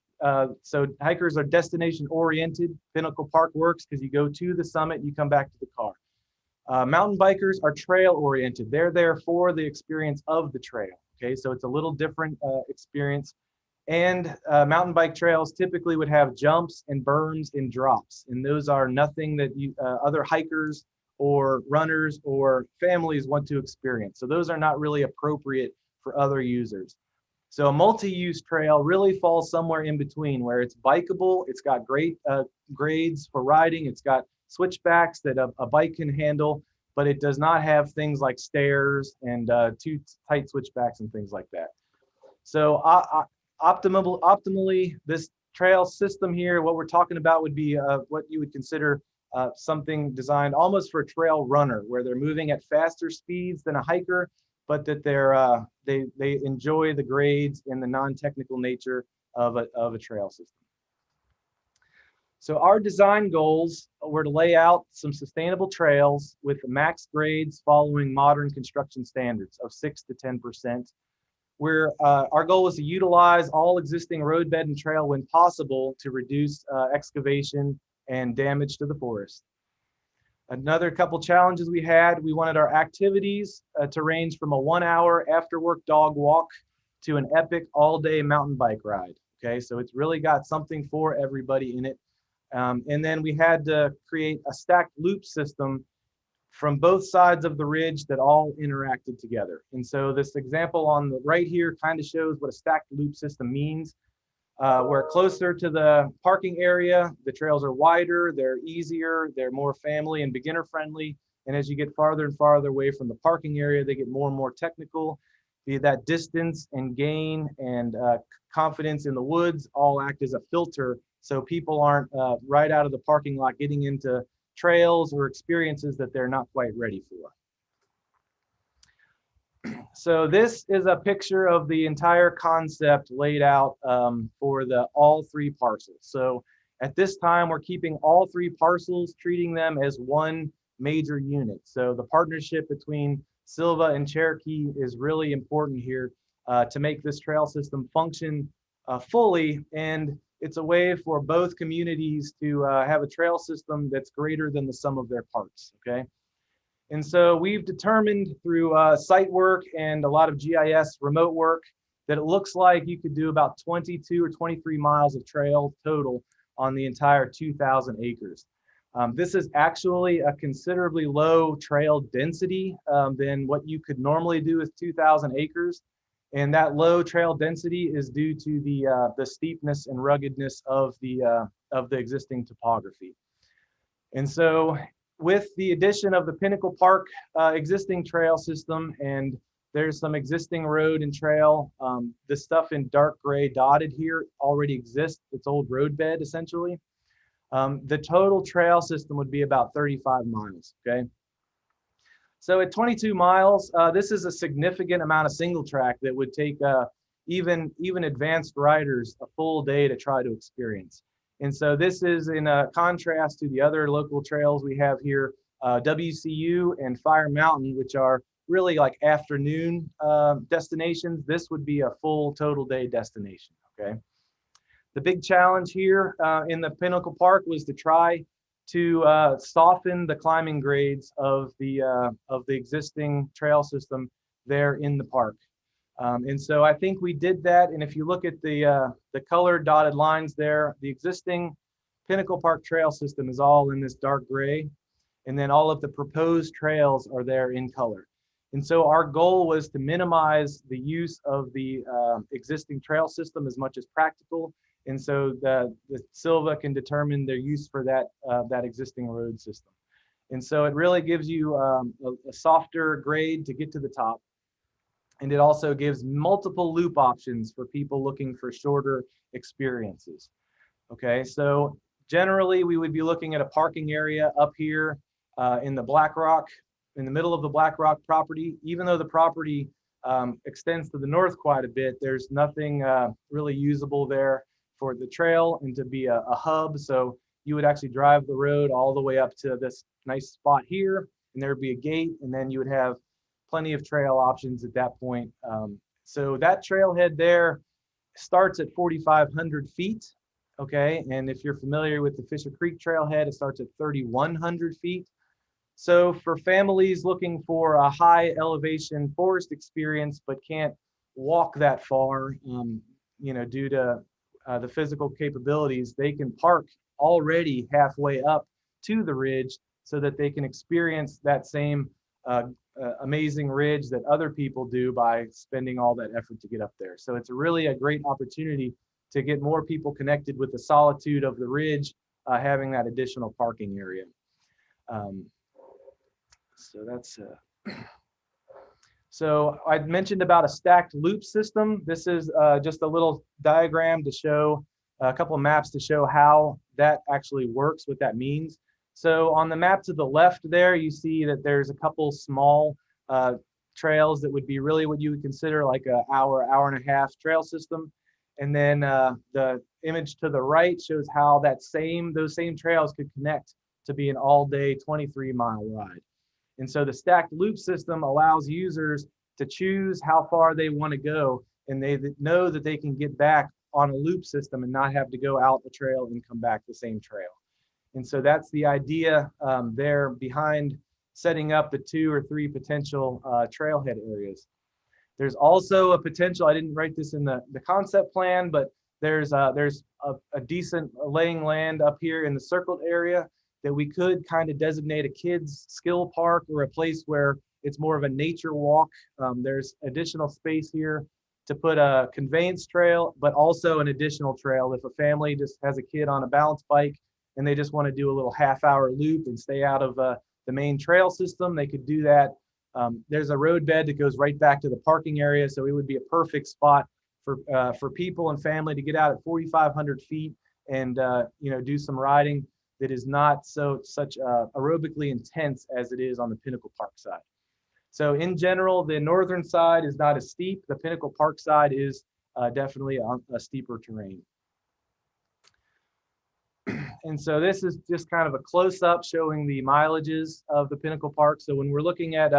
so hikers are destination oriented. Pinnacle Park works because you go to the summit, you come back to the car. Mountain bikers are trail oriented. They're there for the experience of the trail. Okay, so it's a little different experience. And mountain bike trails typically would have jumps and berms and drops. And those are nothing that other hikers or runners or families want to experience. So those are not really appropriate for other users. So a multi-use trail really falls somewhere in between where it's bikeable, it's got great grades for riding, it's got switchbacks that a bike can handle, but it does not have things like stairs and too tight switchbacks and things like that. So optimally, this trail system here, what we're talking about would be what you would consider something designed almost for a trail runner, where they're moving at faster speeds than a hiker, but that they enjoy the grades and the non-technical nature of a trail system. So our design goals were to lay out some sustainable trails with max grades following modern construction standards of 6 to 10%. Where our goal was to utilize all existing roadbed and trail when possible to reduce excavation and damage to the forest. Another couple challenges we had, we wanted our activities to range from a 1-hour after work dog walk to an epic all-day mountain bike ride. Okay, so it's really got something for everybody in it. And then we had to create a stacked loop system from both sides of the ridge that all interacted together. And so this example on the right here kind of shows what a stacked loop system means. Where closer to the parking area, the trails are wider, they're easier, they're more family and beginner friendly. And as you get farther and farther away from the parking area, they get more and more technical. Be that distance and gain and confidence in the woods all act as a filter, so people aren't right out of the parking lot getting into trails or experiences that they're not quite ready for. So this is a picture of the entire concept laid out for all 3 parcels. So at this time, we're keeping all 3 parcels, treating them as one major unit. So the partnership between SYLVA and Cherokee is really important here to make this trail system function fully. And it's a way for both communities to have a trail system that's greater than the sum of their parts, okay? And so we've determined through site work and a lot of GIS remote work that it looks like you could do about 22 or 23 miles of trail total on the entire 2,000 acres. This is actually a considerably low trail density than what you could normally do with 2,000 acres. And that low trail density is due to the steepness and ruggedness of the existing topography. And so with the addition of the Pinnacle Park existing trail system, and there's some existing road and trail, the stuff in dark gray dotted here already exists. It's old roadbed essentially. The total trail system would be about 35 miles, okay? So at 22 miles, this is a significant amount of single track that would take even advanced riders a full day to try to experience. And so this is in a contrast to the other local trails we have here, WCU and Fire Mountain, which are really like afternoon destinations. This would be a full total day destination, okay? The big challenge here in the Pinnacle Park was to try to soften the climbing grades of the existing trail system there in the park. And so I think we did that. And if you look at the colored dotted lines there, the existing Pinnacle Park trail system is all in this dark gray. And then all of the proposed trails are there in color. And so our goal was to minimize the use of the existing trail system as much as practical. And so the SYLVA can determine their use for that existing road system. And so it really gives you a softer grade to get to the top. And it also gives multiple loop options for people looking for shorter experiences. Okay, so generally we would be looking at a parking area up here in the Black Rock, in the middle of the Black Rock property. Even though the property extends to the north quite a bit, there's nothing really usable there for the trail and to be a hub. So you would actually drive the road all the way up to this nice spot here, and there'd be a gate, and then you would have plenty of trail options at that point. So that trailhead there starts at 4,500 feet, okay? And if you're familiar with the Fisher Creek trailhead, it starts at 3,100 feet. So for families looking for a high elevation forest experience, but can't walk that far, due to the physical capabilities, they can park already halfway up to the ridge so that they can experience that same amazing ridge that other people do by spending all that effort to get up there. So it's really a great opportunity to get more people connected with the solitude of the ridge, having that additional parking area. So I mentioned about a stacked loop system. This is just a little diagram to show a couple of maps to show how that actually works, what that means. So on the map to the left there, you see that there's a couple small trails that would be really what you would consider like an hour, hour and a half trail system. And then the image to the right shows how those same trails could connect to be an all-day 23-mile ride. And so the stacked loop system allows users to choose how far they want to go, and they know that they can get back on a loop system and not have to go out the trail and come back the same trail. And so that's the idea there behind setting up the 2 or 3 potential trailhead areas. There's also a potential, I didn't write this in the concept plan, but there's a decent laying land up here in the circled area that we could kind of designate a kids skill park or a place where it's more of a nature walk. There's additional space here to put a conveyance trail, but also an additional trail. If a family just has a kid on a balance bike and they just want to do a little half-hour loop and stay out of the main trail system, they could do that. There's a road bed that goes right back to the parking area, so it would be a perfect spot for people and family to get out at 4,500 feet and do some riding that is not such aerobically intense as it is on the Pinnacle Park side. So in general, the northern side is not as steep. The Pinnacle Park side is definitely a steeper terrain. And so this is just kind of a close-up showing the mileages of the Pinnacle Park. So when we're looking at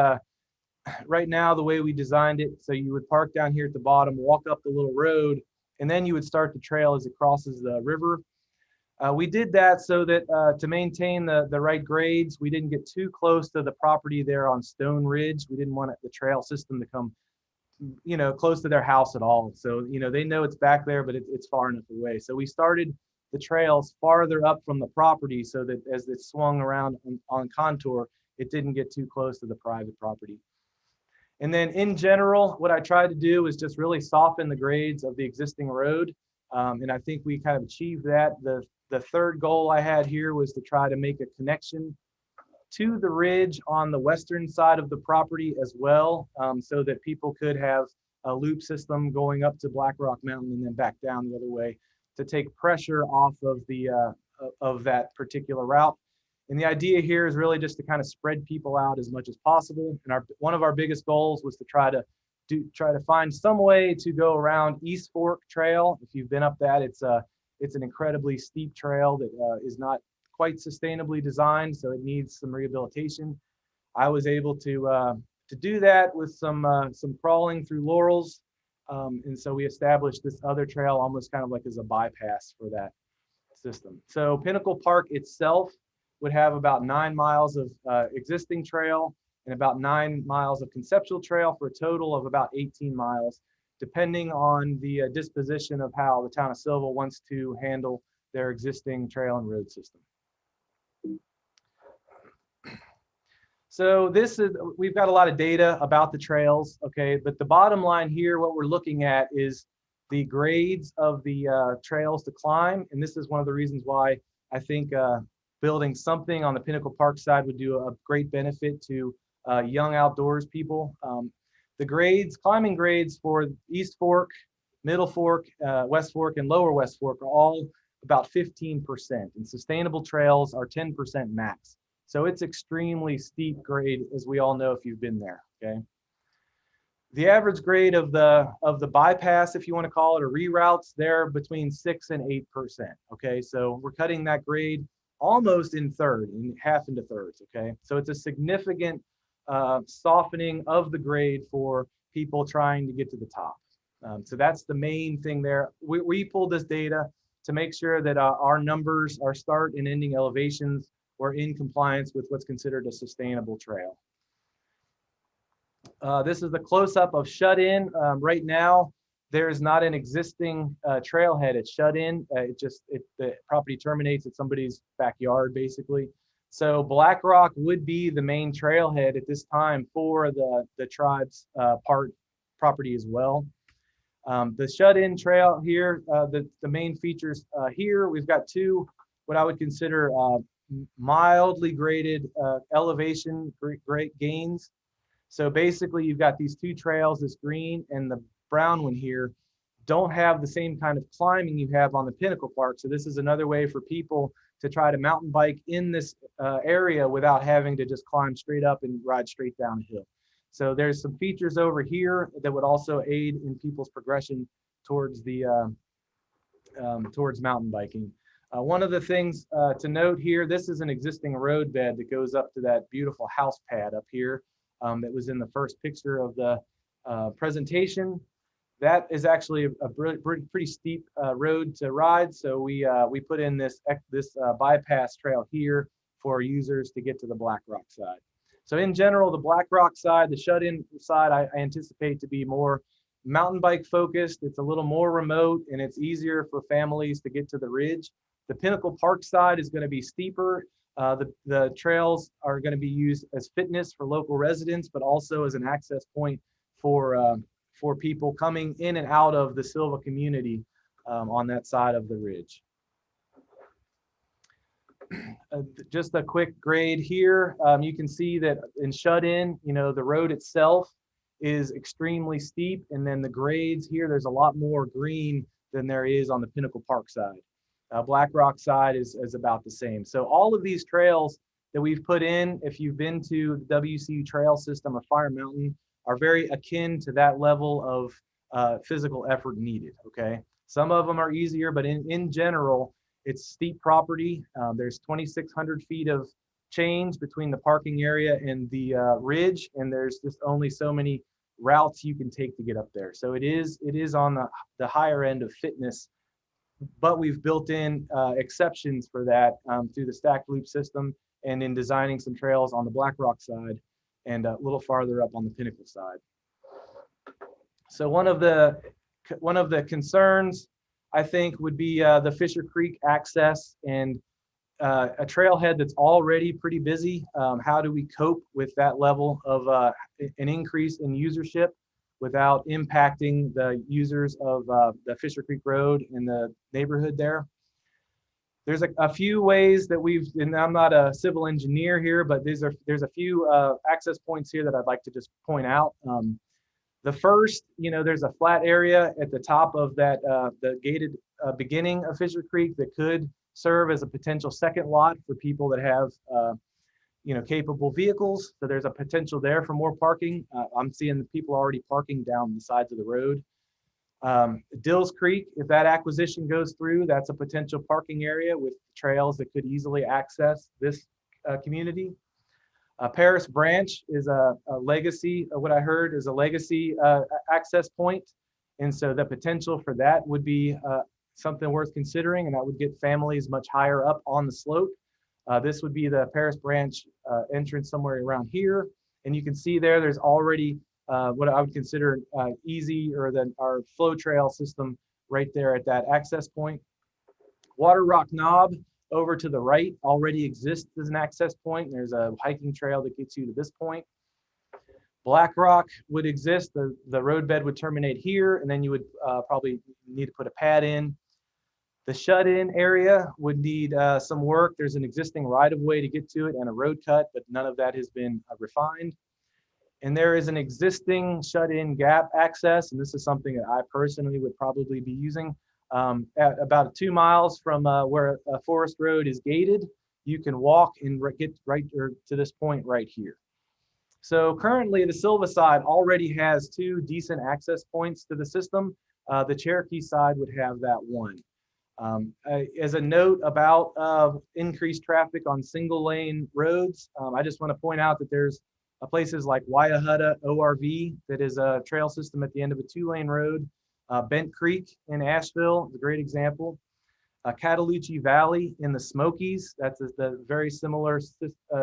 right now, the way we designed it, so you would park down here at the bottom, walk up the little road, and then you would start the trail as it crosses the river. We did that so that to maintain the right grades, we didn't get too close to the property there on Stone Ridge. We didn't want the trail system to come, close to their house at all. So, they know it's back there, but it's far enough away. So we started the trails farther up from the property so that as it swung around on contour, it didn't get too close to the private property. And then in general, what I tried to do is just really soften the grades of the existing road. And I think we kind of achieved that. The third goal I had here was to try to make a connection to the ridge on the western side of the property as well, so that people could have a loop system going up to Black Rock Mountain and then back down the other way to take pressure off of of that particular route. And the idea here is really just to kind of spread people out as much as possible. And one of our biggest goals was to try to try to find some way to go around East Fork Trail. If you've been up that, it's an incredibly steep trail that is not quite sustainably designed, so it needs some rehabilitation. I was able to do that with some crawling through laurels, and so we established this other trail almost kind of like as a bypass for that system. So Pinnacle Park itself would have about 9 miles of existing trail and about 9 miles of conceptual trail for a total of about 18 miles, depending on the disposition of how the town of Sylva wants to handle their existing trail and road system. So we've got a lot of data about the trails, okay, but the bottom line here, what we're looking at is the grades of the trails to climb, and this is one of the reasons why I think building something on the Pinnacle Park side would do a great benefit to young outdoors people. The climbing grades for East Fork, Middle Fork, West Fork, and Lower West Fork are all about 15%, and sustainable trails are 10% max. So it's extremely steep grade, as we all know if you've been there, okay? The average grade of the bypass, if you want to call it, or reroutes, they're between 6 and 8%, okay? So we're cutting that grade almost in half into thirds, okay? So it's a significant softening of the grade for people trying to get to the top. So that's the main thing there. We pulled this data to make sure that our numbers, our start and ending elevations, were in compliance with what's considered a sustainable trail. This is the close-up of shut-in. Right now, there is not an existing trailhead. It's shut in. The property terminates at somebody's backyard, basically. So Black Rock would be the main trailhead at this time for the tribe's property as well. The shut-in trail here, the main features here, we've got two, what I would consider mildly graded elevation great gains. So basically you've got these two trails, this green and the brown one here, don't have the same kind of climbing you have on the Pinnacle Park. So this is another way for people to try to mountain bike in this area without having to just climb straight up and ride straight down a hill. So there's some features over here that would also aid in people's progression towards towards mountain biking. One of the things to note here, this is an existing road bed that goes up to that beautiful house pad up here that was in the first picture of the presentation. That is actually a pretty steep road to ride. So we put in this bypass trail here for users to get to the Black Rock side. So in general, the Black Rock side, the shut-in side, I anticipate to be more mountain bike focused. It's a little more remote and it's easier for families to get to the ridge. The Pinnacle Park side is going to be steeper. The trails are going to be used as fitness for local residents, but also as an access point for people coming in and out of the Sylva community on that side of the ridge. Just a quick grade here. You can see that in shut-in, the road itself is extremely steep, and then the grades here, there's a lot more green than there is on the Pinnacle Park side. Black Rock side is about the same. So all of these trails that we've put in, if you've been to the WCU trail system or Fire Mountain, are very akin to that level of physical effort needed, okay? Some of them are easier, but in general, it's steep property. There's 2,600 feet of change between the parking area and the ridge, and there's just only so many routes you can take to get up there. So it is on the higher end of fitness, but we've built in exceptions for that through the stacked loop system and in designing some trails on the Black Rock side and a little farther up on the Pinnacle side. So one of the concerns, I think, would be the Fisher Creek access and a trailhead that's already pretty busy. How do we cope with that level of an increase in usership without impacting the users of the Fisher Creek Road and the neighborhood there? There's a few ways that and I'm not a civil engineer here, but there's a few access points here that I'd like to just point out. The first, there's a flat area at the top of that, the gated beginning of Fisher Creek that could serve as a potential second lot for people that have, capable vehicles. So there's a potential there for more parking. I'm seeing the people already parking down the sides of the road. Dills Creek, if that acquisition goes through, that's a potential parking area with trails that could easily access this community. Paris Branch is a legacy, what I heard is a legacy access point. And so the potential for that would be something worth considering, and that would get families much higher up on the slope. This would be the Paris Branch entrance somewhere around here. And you can see there's already what I would consider easy, or our flow trail system right there at that access point. Water Rock Knob over to the right already exists as an access point. There's a hiking trail that gets you to this point. Black Rock would exist. The roadbed would terminate here, and then you would probably need to put a pad in. The shut-in area would need some work. There's an existing right-of-way to get to it and a road cut, but none of that has been refined. And there is an existing shut-in gap access, and this is something that I personally would probably be using. At about 2 miles from where Forest Road is gated, you can walk and get right to this point right here. So currently the SYLVA side already has 2 decent access points to the system. The Cherokee side would have that one. As a note about increased traffic on single lane roads, I just want to point out that there's places like Waiahutta ORV that is a trail system at the end of a 2-lane road. Bent Creek in Asheville is a great example. Cataloochee Valley in the Smokies, that's the very similar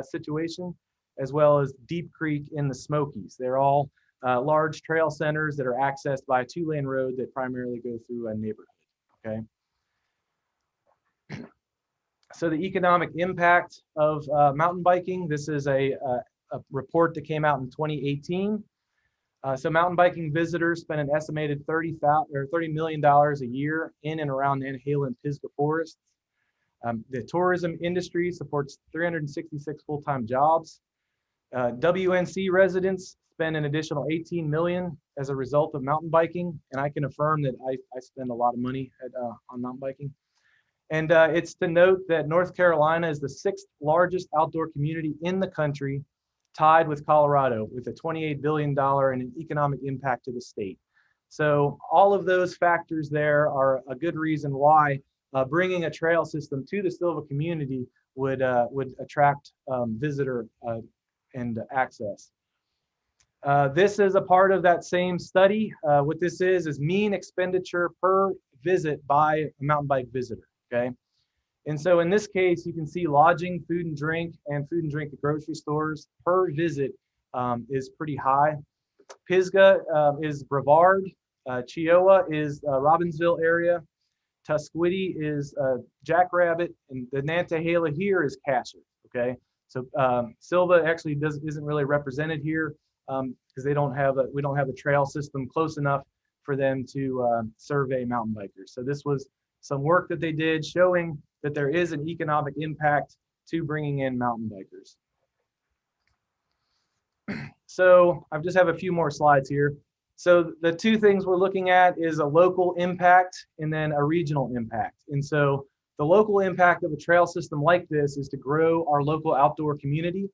situation, as well as Deep Creek in the Smokies. They're all large trail centers that are accessed by a 2-lane road that primarily go through a neighborhood, okay? So the economic impact of mountain biking, this is a report that came out in 2018. So mountain biking visitors spend an estimated $30 million a year in and around Nantahala and Pisgah forests. The tourism industry supports 366 full-time jobs. WNC residents spend an additional $18 million as a result of mountain biking, and I can affirm that I spend a lot of money on mountain biking. And it's to note that North Carolina is the 6th largest outdoor community in the country, tied with Colorado, with a $28 billion and an economic impact to the state. So all of those factors there are a good reason why bringing a trail system to the SYLVA community would attract visitor and access. This is a part of that same study. What this is mean expenditure per visit by a mountain bike visitor, okay? And so in this case, you can see lodging, food and drink at grocery stores per visit is pretty high. Pisgah is Brevard. Chiowa is Robbinsville area. Tusquity is Jackrabbit, and the Nantahala here is Casher, okay? So SYLVA actually isn't really represented here because we don't have a trail system close enough for them to survey mountain bikers. So this was some work that they did showing that there is an economic impact to bringing in mountain bikers. So I just have a few more slides here. So the 2 things we're looking at is a local impact and then a regional impact. And so the local impact of a trail system like this is to grow our local outdoor community.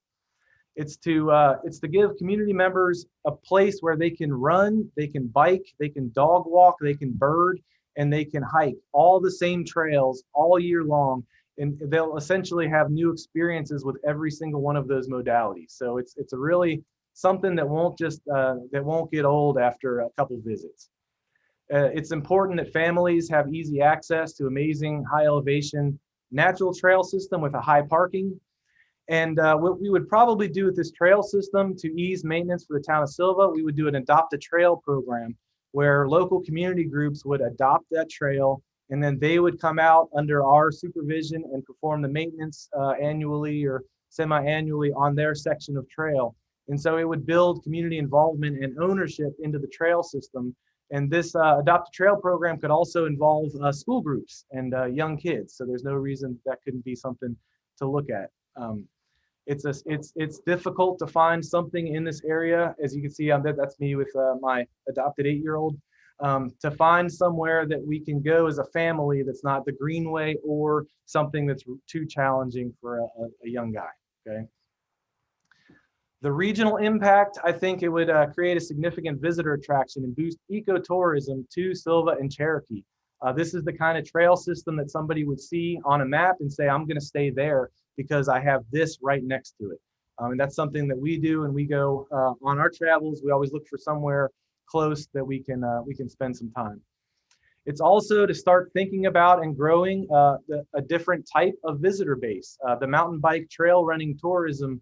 It's to give community members a place where they can run, they can bike, they can dog walk, they can bird, and they can hike all the same trails all year long, and they'll essentially have new experiences with every single one of those modalities. So it's a really something that won't get old after a couple visits. It's important that families have easy access to amazing high elevation natural trail system with a high parking. And what we would probably do with this trail system to ease maintenance for the town of SYLVA, we would do an Adopt a Trail program where local community groups would adopt that trail, and then they would come out under our supervision and perform the maintenance annually or semi-annually on their section of trail. And so it would build community involvement and ownership into the trail system. And this Adopt a Trail program could also involve school groups and young kids. So there's no reason that couldn't be something to look at. It's difficult to find something in this area. As you can see, that's me with my adopted 8-year-old. To find somewhere that we can go as a family that's not the Greenway or something that's too challenging for a young guy, okay? The regional impact, I think it would create a significant visitor attraction and boost ecotourism to Sylva and Cherokee. This is the kind of trail system that somebody would see on a map and say, I'm going to stay there because I have this right next to it. And that's something that we do, and we go on our travels. We always look for somewhere close that we can spend some time. It's also to start thinking about and growing a different type of visitor base, the mountain bike trail running tourism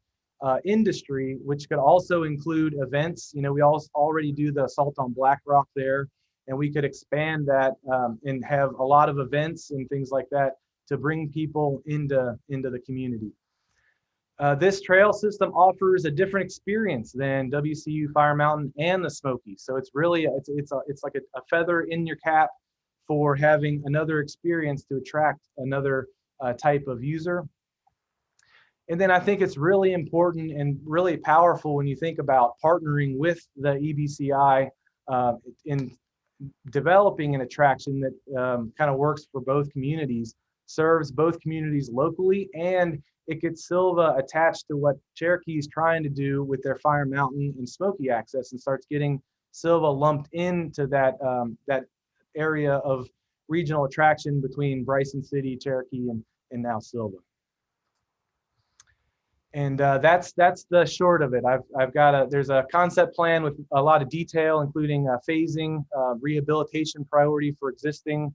industry, which could also include events. You know, we already do the Assault on Black Rock there, and we could expand that and have a lot of events and things like that to bring people into the community. This trail system offers a different experience than WCU Fire Mountain and the Smokies. So it's really, it's like a feather in your cap for having another experience to attract another type of user. And then I think it's really important and really powerful when you think about partnering with the EBCI in developing an attraction that kind of works for both communities, serves both communities locally, and it gets Sylva attached to what Cherokee is trying to do with their Fire Mountain and Smoky access, and starts getting Sylva lumped into that that area of regional attraction between Bryson City, Cherokee, and now Sylva. And that's the short of it. I've got there's a concept plan with a lot of detail, including phasing, rehabilitation priority for existing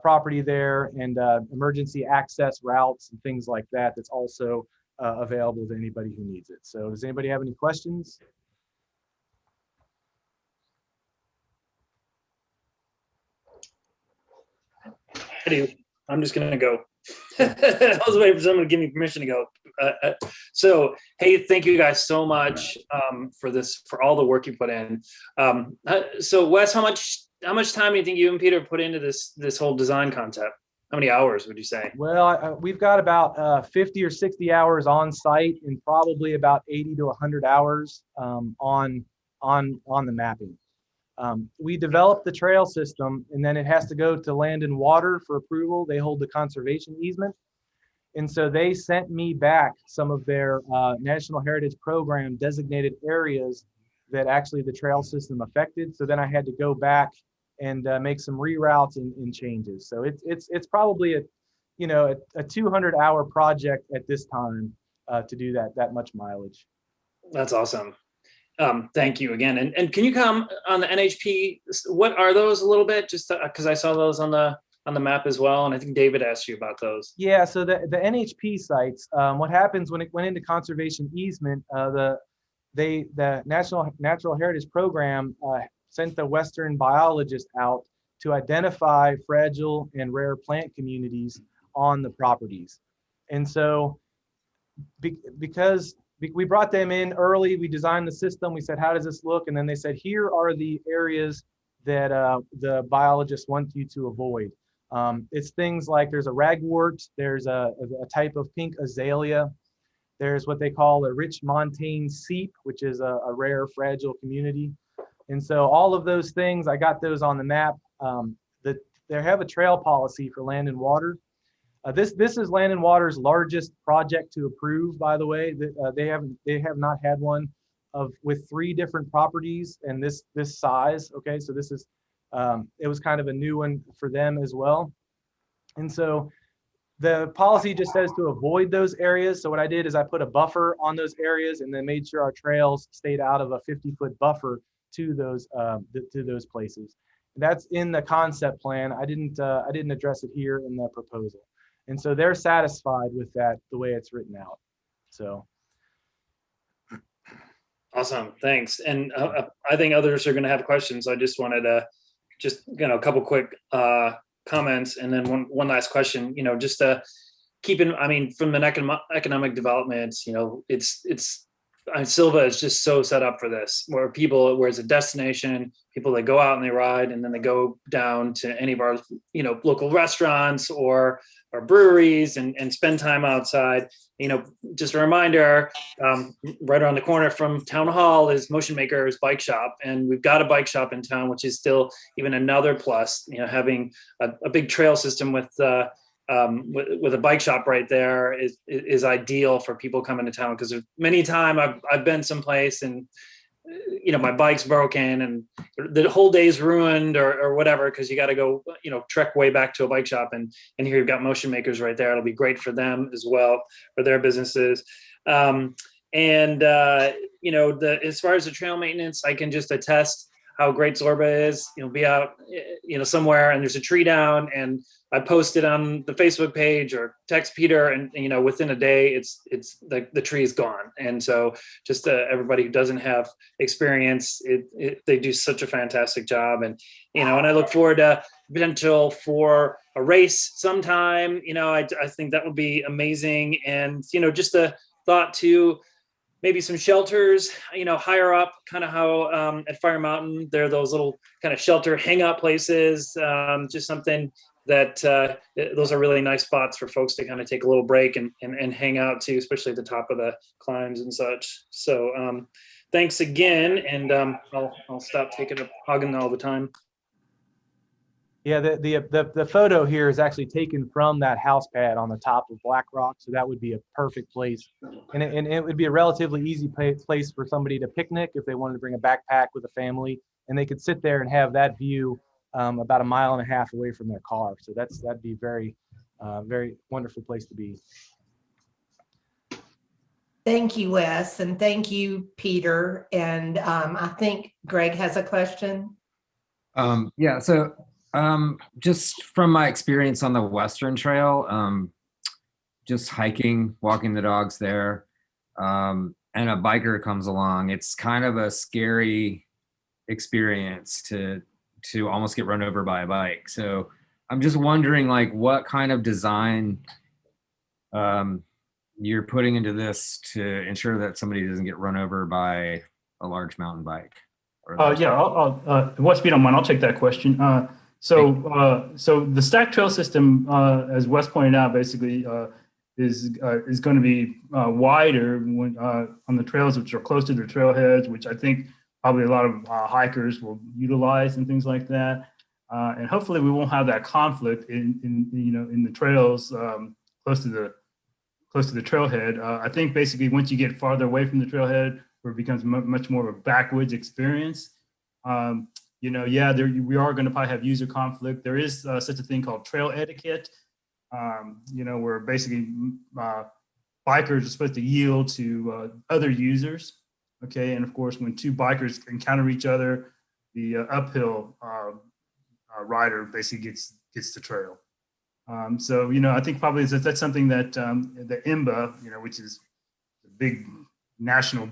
property there, and emergency access routes and things like that. That's also available to anybody who needs it. So does anybody have any questions? I do. I'm just gonna go. I was waiting for someone to give me permission to go. So, hey, thank you guys so much for all the work you put in. So, Wes, how much time do you think you and Peter put into this whole design concept? How many hours would you say? Well, we've got about 50 or 60 hours on site, and probably about 80 to 100 hours on the mapping. We developed the trail system, and then it has to go to Land and Water for approval. They hold the conservation easement. And so they sent me back some of their National Heritage Program designated areas that actually the trail system affected. So then I had to go back and make some reroutes and changes. So it's probably a 200-hour project at this time to do that much mileage. That's awesome. Thank you again. And can you come on the NHP? What are those a little bit? Just because I saw those on the map as well, and I think David asked you about those. Yeah. So the NHP sites. What happens when it went into conservation easement? The National Natural Heritage Program sent the Western biologist out to identify fragile and rare plant communities on the properties, and so because we brought them in early, we designed the system, we said, how does this look? And then they said, here are the areas that the biologists want you to avoid. It's things like there's a ragwort, there's a type of pink azalea, there's what they call a rich montane seep, which is a rare fragile community. And so all of those things, I got those on the map. They have a trail policy for Land and Water. This is Land and Water's largest project to approve, by the way. They have not had one with 3 different properties and this size. Okay, so this is it was kind of a new one for them as well. And so the policy just says to avoid those areas. So what I did is I put a buffer on those areas and then made sure our trails stayed out of a 50-foot buffer to those places. That's in the concept plan. I didn't address it here in the proposal. And so they're satisfied with that, the way it's written out. So. Awesome, thanks. And I think others are going to have questions. I just wanted to a couple quick comments, and then one last question. Just to keep in, from an economic development, Sylva is just so set up for this, where it's a destination, people that go out and they ride, and then they go down to any of our, local restaurants or breweries and spend time outside. Just a reminder, right around the corner from Town Hall is Motion Maker's Bike Shop, and we've got a bike shop in town, which is still even another plus. Having a big trail system with with a bike shop right there is ideal for people coming to town, because many time I've been someplace and my bike's broken and the whole day's ruined or whatever, because you got to go trek way back to a bike shop, and here you've got motion makers right there. It'll be great for them as well, for their businesses. As far as the trail maintenance, I can just attest how great SYLVA is. Be out somewhere and there's a tree down, and I post it on the Facebook page or text Peter, and within a day it's the tree is gone. And so just everybody who doesn't have experience, they do such a fantastic job. And and I look forward to potential for a race sometime. I think that would be amazing. And just a thought to maybe some shelters, higher up, kind of how at Fire Mountain, there are those little kind of shelter hangout places, just something that those are really nice spots for folks to kind of take a little break and hang out to, especially at the top of the climbs and such. So thanks again. And I'll stop hogging all the time. Yeah, the photo here is actually taken from that house pad on the top of Black Rock, so that would be a perfect place, and it would be a relatively easy place for somebody to picnic if they wanted to bring a backpack with a family, and they could sit there and have that view about 1.5 miles away from their car. So that'd be very wonderful place to be. Thank you, Wes, and thank you, Peter. And I think Greg has a question. Yeah, so just from my experience on the Western Trail, just hiking, walking the dogs there, and a biker comes along, it's kind of a scary experience to almost get run over by a bike. So I'm just wondering, like, what kind of design you're putting into this to ensure that somebody doesn't get run over by a large mountain bike? Yeah, I'll Wes, if you don't mind, I'll take that question. So the stacked trail system, as Wes pointed out, basically is going to be wider when, on the trails which are close to the trailheads, which I think probably a lot of hikers will utilize and things like that. And hopefully we won't have that conflict in the trails close to the trailhead. I think basically once you get farther away from the trailhead, where it becomes much more of a backwoods experience. We are going to probably have user conflict. There is such a thing called trail etiquette, where basically bikers are supposed to yield to other users. Okay, and of course, when two bikers encounter each other, the uphill rider basically gets the trail. I think probably that's something that the IMBA, which is the big national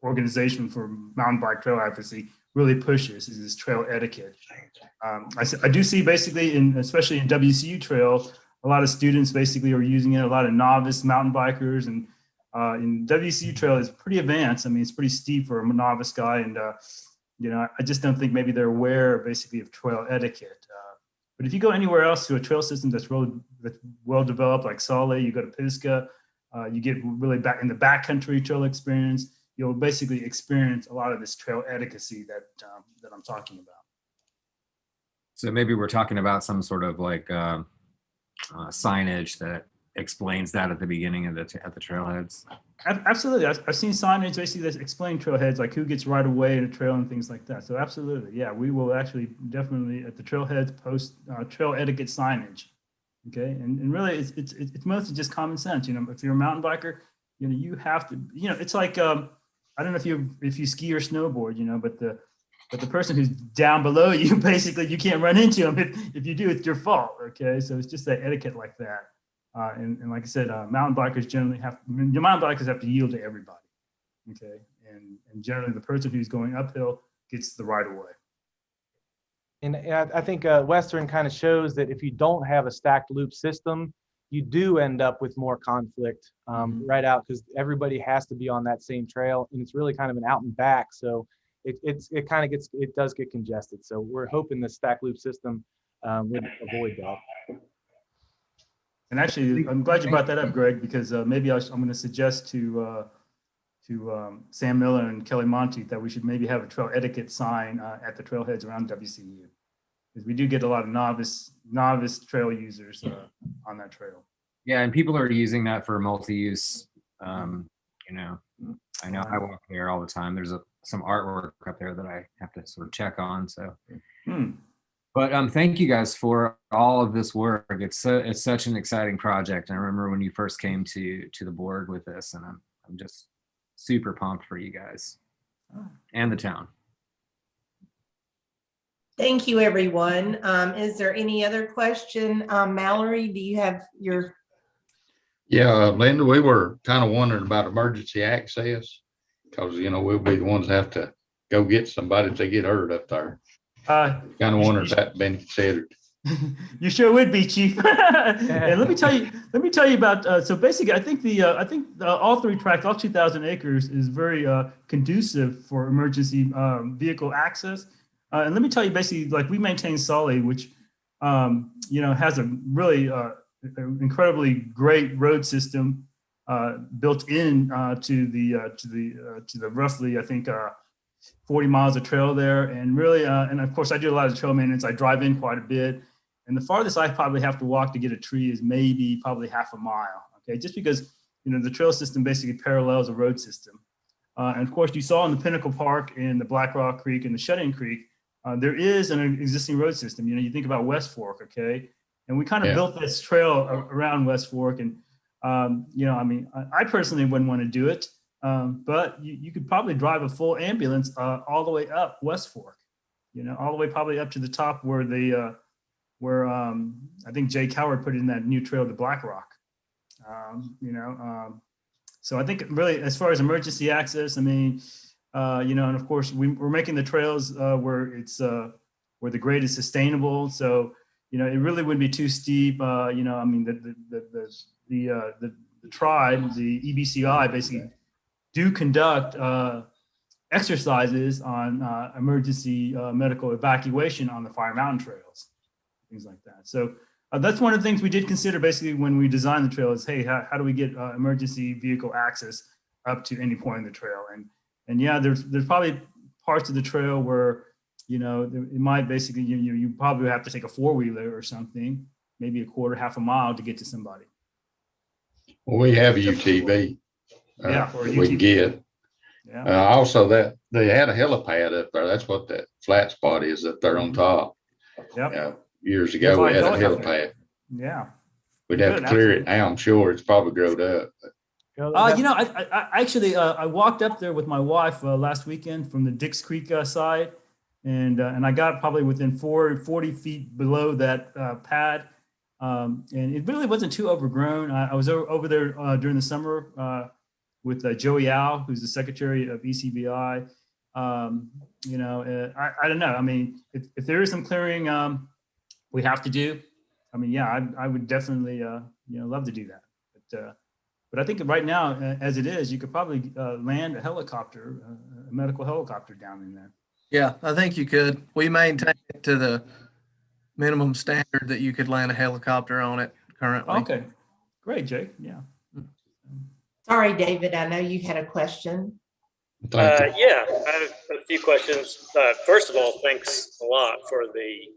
organization for mountain bike trail advocacy, really pushes, is this trail etiquette. I do see basically, especially in WCU trail, a lot of students basically are using it, a lot of novice mountain bikers, and in WCU trail is pretty advanced. I mean, it's pretty steep for a novice guy, and I just don't think maybe they're aware basically of trail etiquette. But if you go anywhere else to a trail system that's well developed, like Salt, you go to Pisgah, you get really back in the backcountry trail experience. You'll basically experience a lot of this trail etiquette that I'm talking about. So maybe we're talking about some sort of like signage that explains that at the beginning of at the trailheads. Absolutely, I've seen signage basically that explain trailheads, like who gets right away in a trail and things like that. So absolutely, yeah, we will actually definitely at the trailheads post trail etiquette signage. Okay, and really it's mostly just common sense. If you're a mountain biker, you have to. It's like I don't know if you ski or snowboard, but the person who's down below you, basically you can't run into them. If you do, it's your fault. Okay, so it's just that etiquette like that. And like I said, mountain bikers generally mountain bikers have to yield to everybody. Okay, and generally the person who's going uphill gets the right of way. And I think Western kind of shows that if you don't have a stacked loop system, you do end up with more conflict right out, because everybody has to be on that same trail, and it's really kind of an out and back. So it does get congested. So we're hoping the stacked loop system would avoid that. And actually, I'm glad you brought that up, Greg, because maybe I'm going to suggest to Sam Miller and Kelly Monte that we should maybe have a trail etiquette sign at the trailheads around WCU, because we do get a lot of novice novice trail users on that trail. Yeah, and people are using that for multi-use. You know, I know I walk there all the time. There's some artwork up there that I have to sort of check on. So, but thank you guys for all of this work. It's such an exciting project. I remember when you first came to the board with this, and I'm just super pumped for you guys and the town. Thank you, everyone. Is there any other question? Mallory, do you have your? Yeah, Linda, we were kind of wondering about emergency access because, you know, we'll be the ones that have to go get somebody if they get hurt up there. Kind of wondering if that's been considered. You sure would be, Chief. And let me tell you about. So basically, I think all 3 tracts, all 2,000 acres, is very conducive for emergency vehicle access. And let me tell you, basically, like we maintain Sully, which you know, has a really incredibly great road system built in to the roughly, I think, 40 miles of trail there, and really, and of course, I do a lot of trail maintenance. I drive in quite a bit, and the farthest I probably have to walk to get a tree is probably half a mile. Okay, just because, you know, the trail system basically parallels a road system, and of course, you saw in the Pinnacle Park and the Black Rock Creek and the Shut-in Creek, there is an existing road system. You know, you think about West Fork, okay, and we kind of built this trail around West Fork, and you know, I mean, I personally wouldn't want to do it. But you could probably drive a full ambulance all the way up West Fork, you know, all the way probably up to the top where I think Jay Coward put in that new trail to Black Rock. You know, so I think really as far as emergency access, I mean, you know, and of course we're making the trails where where the grade is sustainable. So, you know, it really wouldn't be too steep. You know, I mean, the tribe, the EBCI, basically do conduct exercises on emergency medical evacuation on the Fire Mountain trails, things like that. So that's one of the things we did consider basically when we designed the trail is, hey, how do we get emergency vehicle access up to any point in the trail? And yeah, there's probably parts of the trail where, you know, it might basically, you probably have to take a 4-wheeler or something, maybe half a mile to get to somebody. Well, we have a UTV. Yeah, we can get. Yeah. Also, that they had a helipad up there. That's what that flat spot is up there on top. Yep. Years ago, we had a helipad. Yeah. We'd have to clear it now. I'm sure it's probably grown up. You know, I actually I walked up there with my wife last weekend from the Dix Creek side, and I got probably within 40 feet below that pad. And it really wasn't too overgrown. I was over there during the summer with Joey Al, who's the secretary of ECBI. You know, I don't know. I mean, if there is some clearing we have to do, I mean, yeah, I would definitely, you know, love to do that. But I think right now, as it is, you could probably land a helicopter, a medical helicopter down in there. Yeah, I think you could. We maintain it to the minimum standard that you could land a helicopter on it currently. Okay, great, Jake. Yeah. Sorry, David, I know you had a question. Yeah, I have a few questions. First of all, thanks a lot for the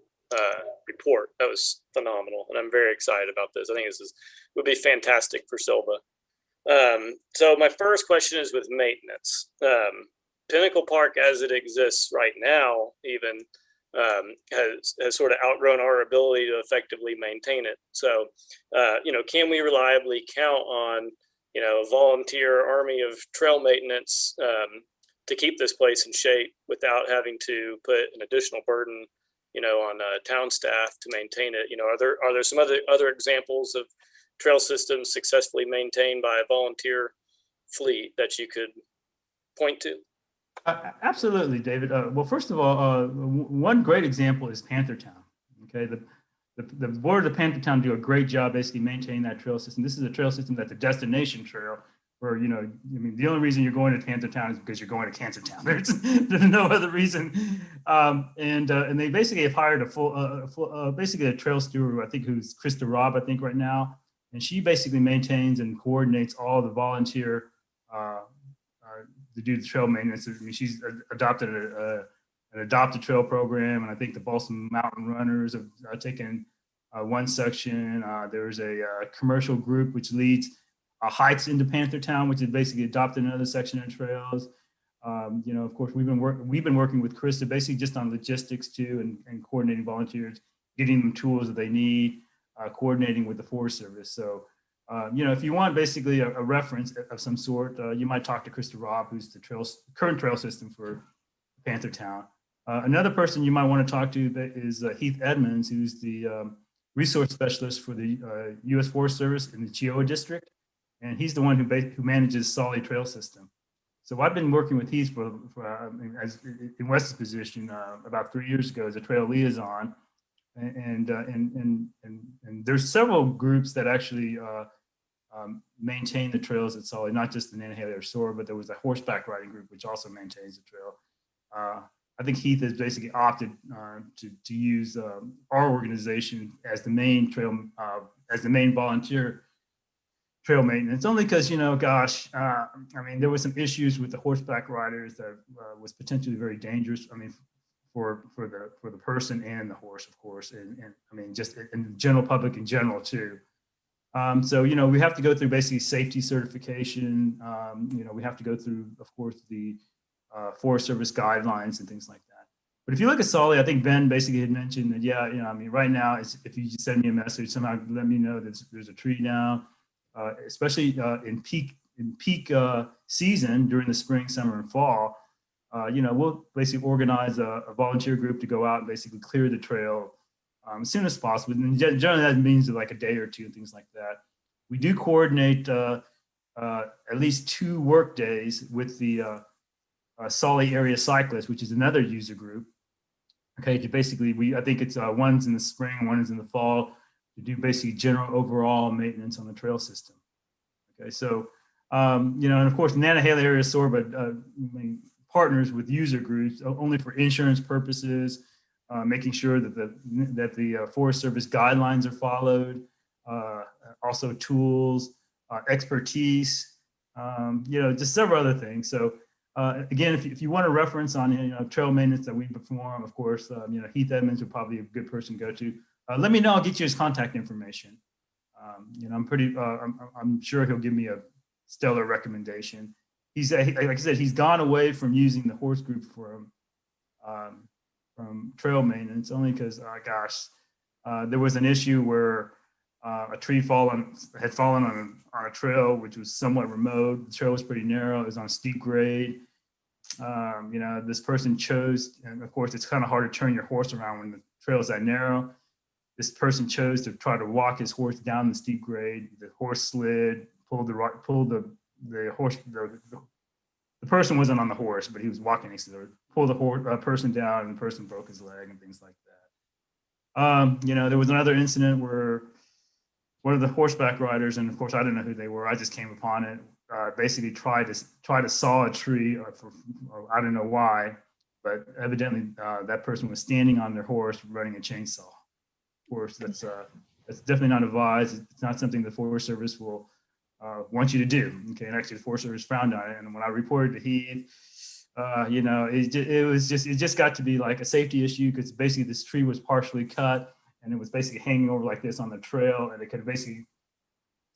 report. That was phenomenal, and I'm very excited about this. I think this would be fantastic for SYLVA. So my first question is with maintenance. Pinnacle Park, as it exists right now, even has sort of outgrown our ability to effectively maintain it. So, you know, can we reliably count on, you know, a volunteer army of trail maintenance to keep this place in shape without having to put an additional burden, you know, on town staff to maintain it? You know, are there some other examples of trail systems successfully maintained by a volunteer fleet that you could point to? Absolutely, David. Well, first of all, one great example is Panthertown. Okay, the board of the Panthertown do a great job basically maintaining that trail system. This is a trail system that's a destination trail where, you know, I mean, the only reason you're going to Panthertown is because you're going to Cancertown. There's no other reason. And they basically have hired basically a trail steward, I think, who's Krista Robb, I think, right now. And she basically maintains and coordinates all the volunteer to do the trail maintenance. I mean, she's adopted an adopted trail program, and I think the Balsam Mountain Runners have taken one section. There's a commercial group which leads hikes into Panthertown, which is basically adopted another section of trails. Of course, we've been working with Krista basically just on logistics too, and coordinating volunteers, getting them tools that they need, coordinating with the Forest Service. So, if you want basically a reference of some sort, you might talk to Krista Robb, who's the current trail system for Panthertown. Another person you might want to talk to is Heath Edmonds, who's the resource specialist for the U.S. Forest Service in the Cheoah district, and he's the one who manages Solly Trail System. So I've been working with Heath in Wes's position about 3 years ago as a trail liaison, and there's several groups that actually maintain the trails at Solly, not just the Nantahala or SOAR, but there was a horseback riding group which also maintains the trail. I think Heath has basically opted to use our organization as the main as the main volunteer trail maintenance, only because, there was some issues with the horseback riders that was potentially very dangerous. For the person and the horse, of course, and just in the general public in general too. So we have to go through basically safety certification. We have to go through, of course, the Forest Service guidelines and things like that. But if you look at Solly, I think Ben basically had mentioned that, right now, if you just send me a message, somehow let me know that there's a tree down, especially in peak season during the spring, summer, and fall. We'll basically organize a volunteer group to go out and basically clear the trail as soon as possible. And generally that means like a day or two and things like that. We do coordinate at least 2 work days with the Solly Area Cyclists, which is another user group. Okay, to basically, I think it's one's in the spring, one is in the fall, to do basically general overall maintenance on the trail system. Okay, so, and of course, Nantahala Area SOAR, but partners with user groups only for insurance purposes, making sure that the Forest Service guidelines are followed, also tools, expertise, just several other things. So again, if you want a reference on trail maintenance that we perform, of course, Heath Edmonds would probably be a good person to go to. Let me know. I'll get you his contact information. I'm sure he'll give me a stellar recommendation. He's like I said, he's gone away from using the horse group from trail maintenance only because, there was an issue where a tree had fallen on a trail which was somewhat remote. The trail was pretty narrow. It was on a steep grade. This person chose, and of course, it's kind of hard to turn your horse around when the trail is that narrow. This person chose to try to walk his horse down the steep grade. The horse slid, the person wasn't on the horse, but he was walking next to the pulled the person down, and the person broke his leg and things like that. There was another incident where one of the horseback riders, and of course I didn't know who they were, I just came upon it, basically tried to saw a tree, or I don't know why, but evidently that person was standing on their horse running a chainsaw. Of course, that's definitely not advised. It's not something the Forest Service will want you to do. Okay, and actually the Forest Service frowned on it. And when I reported to Heath, it just got to be like a safety issue, because basically this tree was partially cut and it was basically hanging over like this on the trail, and it could have basically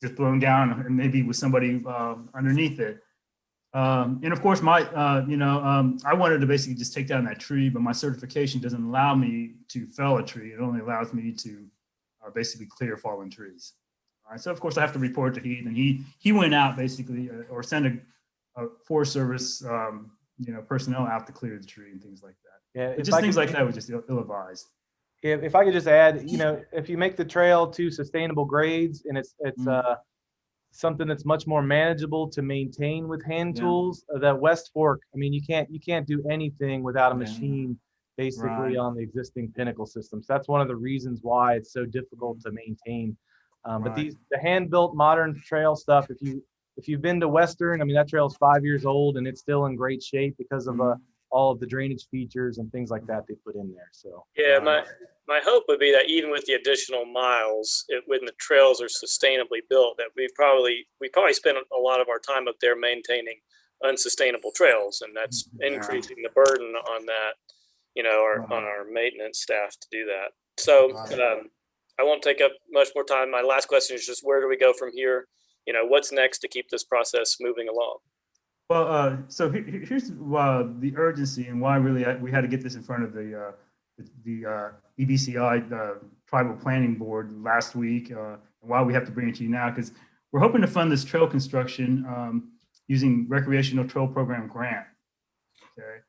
just blown down, and maybe with somebody underneath it. And of course, I wanted to basically just take down that tree, but my certification doesn't allow me to fell a tree. It only allows me to basically clear fallen trees. All right, so of course I have to report to Heath, and he went out basically, or send a Forest Service, personnel out to clear the tree and things like that. Yeah, just things like that were just ill-advised. If I could just add, if you make the trail to sustainable grades, and it's something that's much more manageable to maintain with hand tools, that West Fork, you can't do anything without a machine basically on the existing Pinnacle system. So that's one of the reasons why it's so difficult to maintain. But the hand-built modern trail stuff, if you've been to Western, that trail is 5 years old and it's still in great shape because of all of the drainage features and things like that they put in there. So yeah, my hope would be that even with the additional miles, when the trails are sustainably built, that we probably spend a lot of our time up there maintaining unsustainable trails, and that's increasing the burden on that, on our maintenance staff to do that. So I won't take up much more time. My last question is just where do we go from here? What's next to keep this process moving along? Well, so here's the urgency and why really we had to get this in front of the EBCI Tribal Planning Board last week, and why we have to bring it to you now, because we're hoping to fund this trail construction using Recreational Trail Program grant. Okay,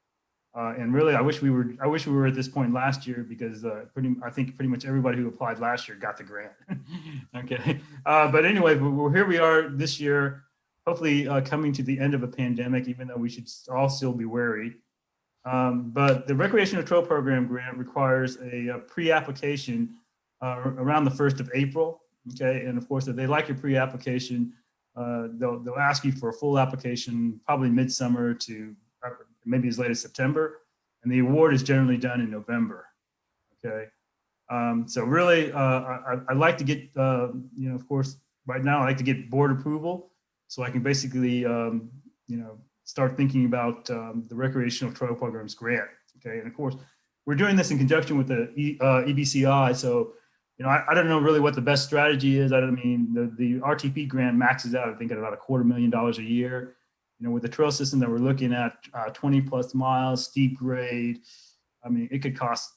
and really, I wish we were at this point last year, because I think pretty much everybody who applied last year got the grant. Okay, but anyway, here we are this year, hopefully coming to the end of a pandemic, even though we should all still be wary. But the Recreational Trail Program grant requires a pre-application around the 1st of April. Okay, and of course, if they like your pre-application, they'll ask you for a full application, probably midsummer to maybe as late as September, and the award is generally done in November. Okay, so really, I'd like to get, of course, right now I like to get board approval, so I can basically, start thinking about the Recreational Trail Programs grant. Okay, and of course, we're doing this in conjunction with the EBCI. So, I don't know really what the best strategy is. The RTP grant maxes out, I think, at about $250,000 a year. With the trail system that we're looking at, 20 plus miles, steep grade, it could cost,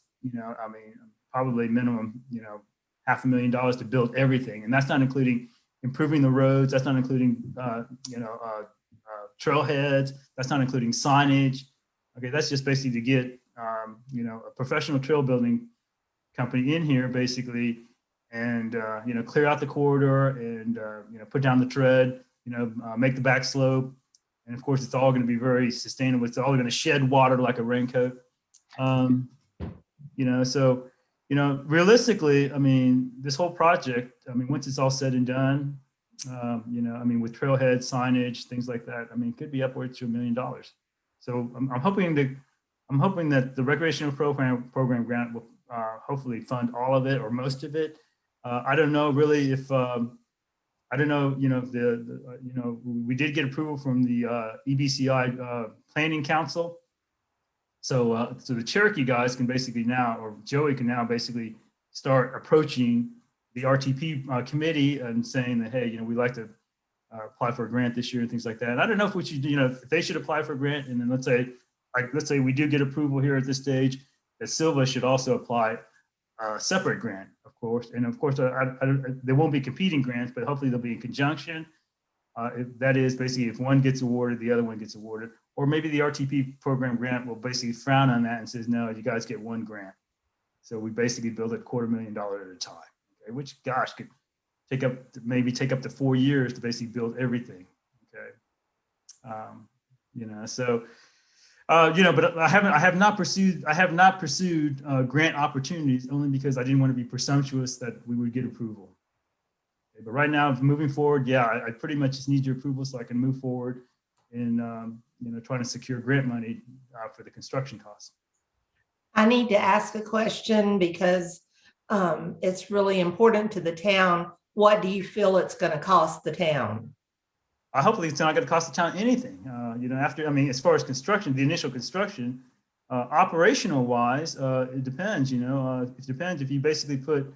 probably minimum, $500,000 to build everything. And that's not including improving the roads. That's not including, trailheads. That's not including signage. Okay, that's just basically to get, a professional trail building company in here, basically, and, clear out the corridor and, put down the tread, make the back slope. And of course, it's all going to be very sustainable. It's all going to shed water like a raincoat. Realistically, this whole project, once it's all said and done, with trailhead signage, things like that, it could be upwards to $1 million. So I'm hoping that the Recreational Program grant will hopefully fund all of it or most of it. I don't know really if we did get approval from the EBCI Planning Council. So the Cherokee guys can basically now, or Joey can now basically start approaching the RTP committee and saying that, hey, we'd like to apply for a grant this year and things like that. And I don't know if we should, if they should apply for a grant, and then let's say we do get approval here at this stage, that SYLVA should also apply a separate grant, of course. And of course, there won't be competing grants, but hopefully they'll be in conjunction. That is basically if one gets awarded, the other one gets awarded. Or maybe the RTP program grant will basically frown on that and says, no, you guys get one grant. So we basically build it $250,000 at a time, okay? Which, gosh, could take up to 4 years to basically build everything, okay? But I have not pursued grant opportunities, only because I didn't want to be presumptuous that we would get approval. Okay, but right now, moving forward, I pretty much just need your approval so I can move forward in trying to secure grant money for the construction costs. I need to ask a question because it's really important to the town. What do you feel it's going to cost the town? Hopefully it's not going to cost the town anything. As far as construction, the initial construction, operational wise, it depends. It depends if you basically put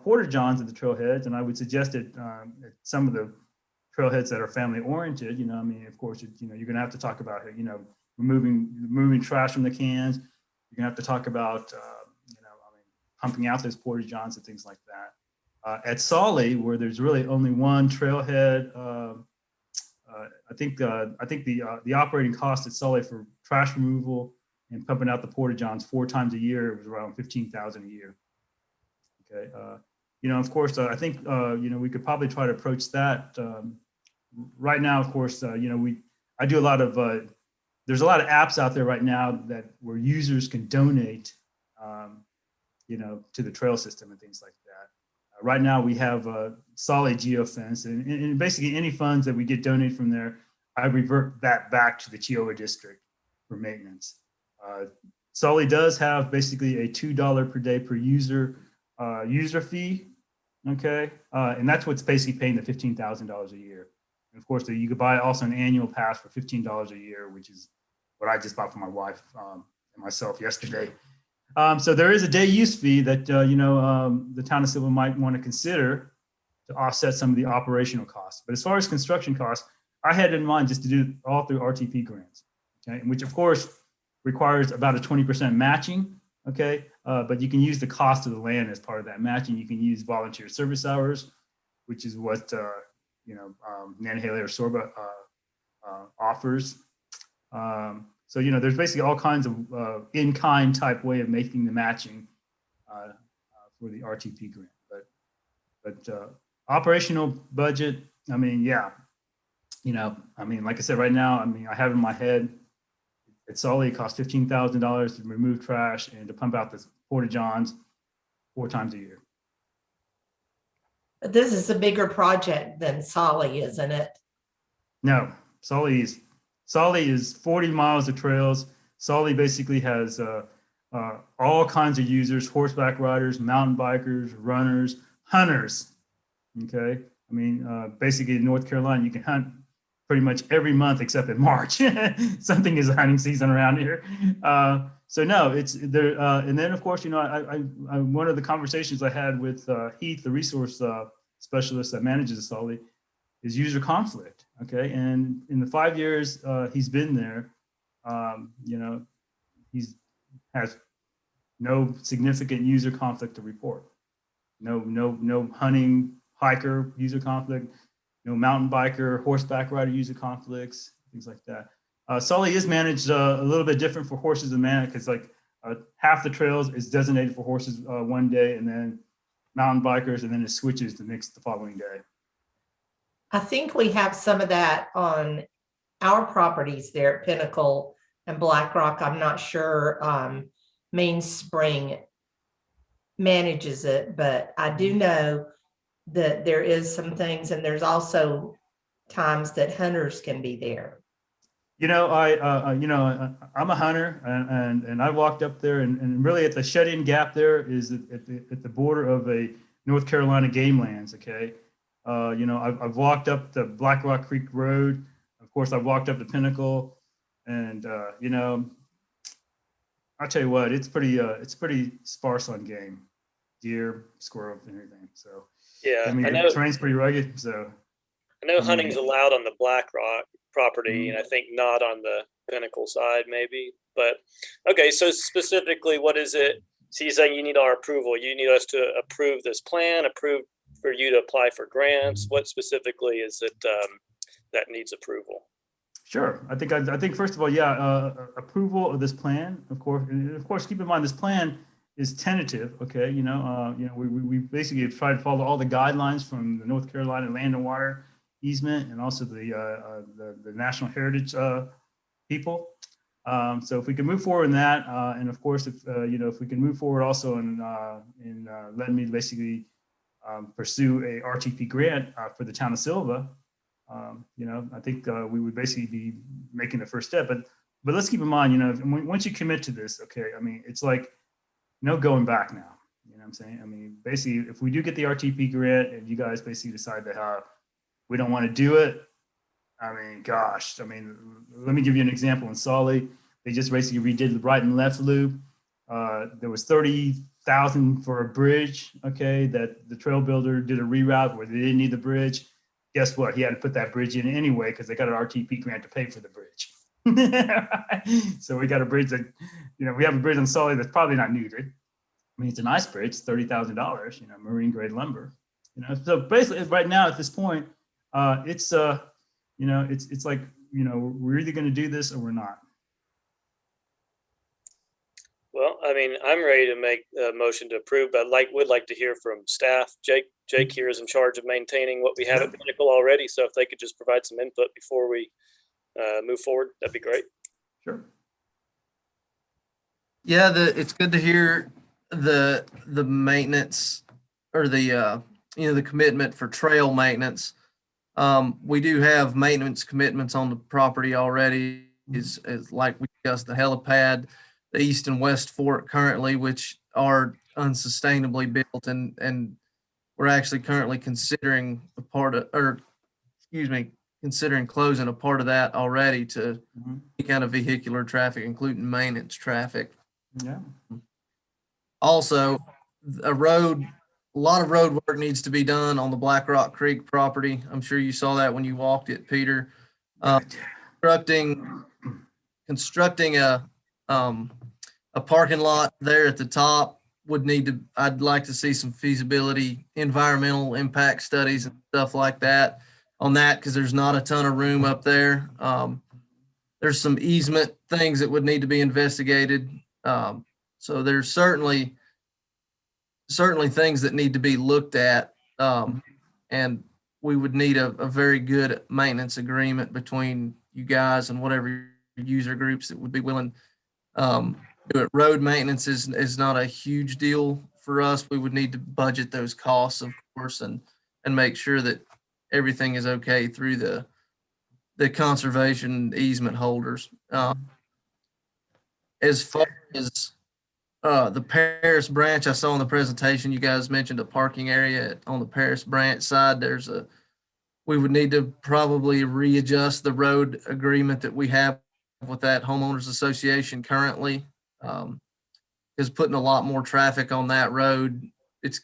porta johns at the trailheads, and I would suggest it at some of the trailheads that are family oriented. Of course, you're going to have to talk about removing trash from the cans. You're going to have to talk about pumping out those porta johns and things like that. At Solly, where there's really only one trailhead. I think the operating cost at Sully for trash removal and pumping out the porta johns 4 times a year was around $15,000 a year. Okay, of course, I think we could probably try to approach that. Right now, of course, I do a lot of. There's a lot of apps out there right now where users can donate, to the trail system and things like that. Right now, we have a solid geofence, and basically any funds that we get donated from there, I revert that back to the Cheowa district for maintenance. Sully does have basically a $2 per day per user fee, okay? And that's what's basically paying the $15,000 a year. And of course, you could buy also an annual pass for $15 a year, which is what I just bought for my wife and myself yesterday. So there is a day use fee that, the town of Sylva might want to consider to offset some of the operational costs. But as far as construction costs, I had in mind just to do all through RTP grants, okay, which of course requires about a 20% matching, okay? But you can use the cost of the land as part of that matching. You can use volunteer service hours, which is what, Nantahala or Sorba offers. So, there's basically all kinds of in-kind type way of making the matching for the RTP grant. But operational budget, I mean, yeah, like I said, right now, I have in my head, it's only costs $15,000 to remove trash and to pump out the porta johns 4 times a year. But this is a bigger project than Solly, isn't it? No, Solly is 40 miles of trails. Solly basically has all kinds of users: horseback riders, mountain bikers, runners, hunters. Okay, basically in North Carolina, you can hunt pretty much every month except in March. Something is a hunting season around here. So no, it's there. And then of course, one of the conversations I had with Heath, the resource specialist that manages Solly, is user conflict. Okay, and in the 5 years he's been there, he's has no significant user conflict to report. No hunting hiker user conflict, no mountain biker, horseback rider user conflicts, things like that. Solly is managed a little bit different for horses and man, because half the trails is designated for horses one day, and then mountain bikers, and then it switches the following day. I think we have some of that on our properties there at Pinnacle and Black Rock. I'm not sure Mainspring manages it, but I do know that there is some things, and there's also times that hunters can be there. I'm a hunter, and I walked up there, and really at the shut-in gap there is at the border of a North Carolina game lands. Okay, I've walked up the Black Rock Creek Road. Of course, I've walked up the Pinnacle, and I'll tell you what, it's pretty sparse on game, deer, squirrel, and everything. So yeah, I the know terrain's pretty rugged. So I know hunting's allowed on the Black Rock property, and I think not on the Pinnacle side, maybe. But okay, so specifically, what is it? So you're saying you need our approval. You need us to approve this plan, approve for you to apply for grants. What specifically is it that needs approval? Sure. I think first of all, approval of this plan, of course. And of course, keep in mind this plan is tentative. Okay, we basically have tried to follow all the guidelines from the North Carolina Land and Water easement, and also the National Heritage people. So if we can move forward in that, and of course, if we can move forward also in letting me basically pursue a RTP grant for the town of Sylva. I think we would basically be making the first step. But let's keep in mind, once you commit to this, okay, it's like no going back now. You know what I'm saying? Basically, if we do get the RTP grant and you guys basically decide that we don't want to do it, gosh, let me give you an example. In Solly, they just basically redid the right and left loop. There was $30,000 for a bridge, okay, that the trail builder did a reroute where they didn't need the bridge. Guess what? He had to put that bridge in anyway because they got an RTP grant to pay for the bridge. So we got a bridge that, we have a bridge on Solly that's probably not needed. It's a nice bridge, $30,000, marine grade lumber. So basically right now at this point, it's like, we're either going to do this or we're not. Well, I'm ready to make a motion to approve, but would like to hear from staff. Jake here is in charge of maintaining what we have at Pinnacle already. So if they could just provide some input before we move forward, that'd be great. Sure. Yeah, it's good to hear the maintenance or the commitment for trail maintenance. We do have maintenance commitments on the property already. Is like we discussed, the helipad, the east and west fork currently, which are unsustainably built, and we're actually currently considering considering closing a part of that already to any kind of vehicular traffic, including maintenance traffic. Yeah. Also, a lot of road work needs to be done on the Black Rock Creek property. I'm sure you saw that when you walked it, Peter. Constructing a parking lot there at the top would need to, I'd like to see some feasibility, environmental impact studies and stuff like that on that, because there's not a ton of room up there. There's some easement things that would need to be investigated. So there's certainly things that need to be looked at. And we would need a very good maintenance agreement between you guys and whatever user groups that would be willing to do it. Road maintenance is not a huge deal for us. We would need to budget those costs, of course, and make sure that everything is okay through the conservation easement holders. As far as the Paris branch, I saw in the presentation, you guys mentioned a parking area on the Paris branch side. We would need to probably readjust the road agreement that we have with that homeowners association currently. Is putting a lot more traffic on that road. It's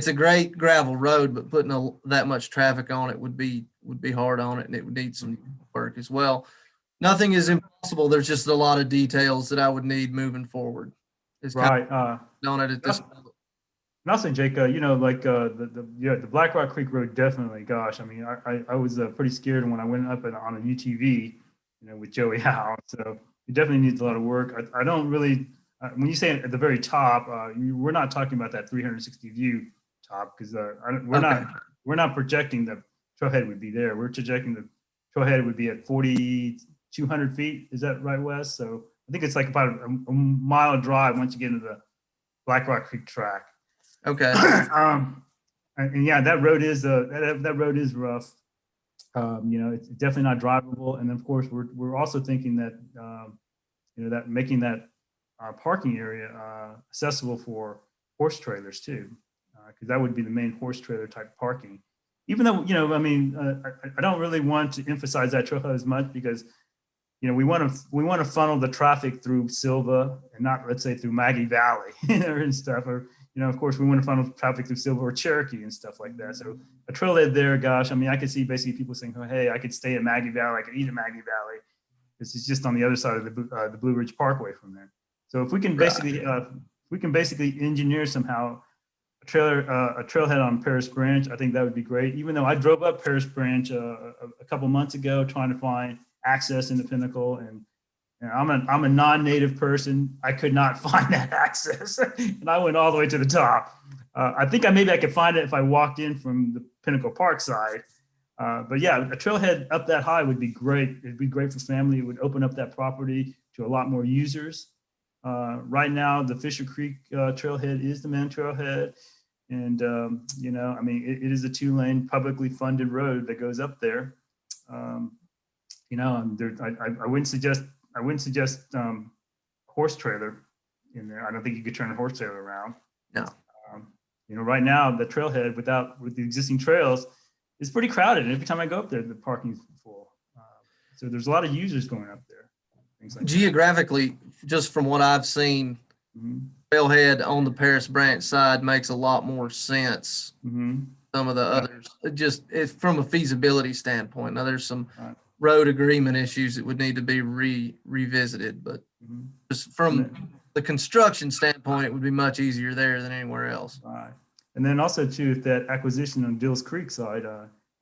a great gravel road, but putting that much traffic on it would be hard on it, and it would need some work as well. Nothing is impossible. There's just a lot of details that I would need moving forward. It's Right. on it at this. And also, Jake, like the Black Rock Creek Road, definitely. Gosh, I mean, I was pretty scared when I went up on a UTV, with Joey Howe. So it definitely needs a lot of work. I don't really, when you say at the very top, we're not talking about that 360 view top, because we're not projecting the trailhead would be there. We're projecting the trailhead would be at 4,200 feet. Is that right, Wes? So I think it's like about a mile drive once you get into the Black Rock Creek track. Okay. And yeah, that road is that road is rough. It's definitely not drivable. And then of course we're also thinking that that making that parking area accessible for horse trailers too, because that would be the main horse trailer type parking. Even though I don't really want to emphasize that trailhead as much, because we want to funnel the traffic through Sylva and not, let's say, through Maggie Valley and stuff. Or of course, we want to funnel traffic through Sylva or Cherokee and stuff like that. So a trailhead there, gosh, I could see basically people saying, "Oh, hey, I could stay at Maggie Valley. I could eat at Maggie Valley." This is just on the other side of the Blue Ridge Parkway from there. So if we can basically engineer somehow a trailhead on Paris Branch, I think that would be great. Even though I drove up Paris Branch a couple months ago trying to find access in the Pinnacle, and I'm a non-native person. I could not find that access, and I went all the way to the top. I think maybe I could find it if I walked in from the Pinnacle Park side. But yeah, a trailhead up that high would be great. It'd be great for family. It would open up that property to a lot more users. Right now, the Fisher Creek trailhead is the main trailhead. And, it is a 2-lane publicly funded road that goes up there. I wouldn't suggest horse trailer in there. I don't think you could turn a horse trailer around. No. Right now the trailhead with the existing trails is pretty crowded. And every time I go up there, the parking's full. So there's a lot of users going up there. Things like Geographically, just from what I've seen, trailhead on the Paris Branch side makes a lot more sense. Some of the others, it's from a feasibility standpoint. Now there's some road agreement issues that would need to be revisited, but just from the construction standpoint, it would be much easier there than anywhere else. Right. And then also too, if that acquisition on Dills Creek side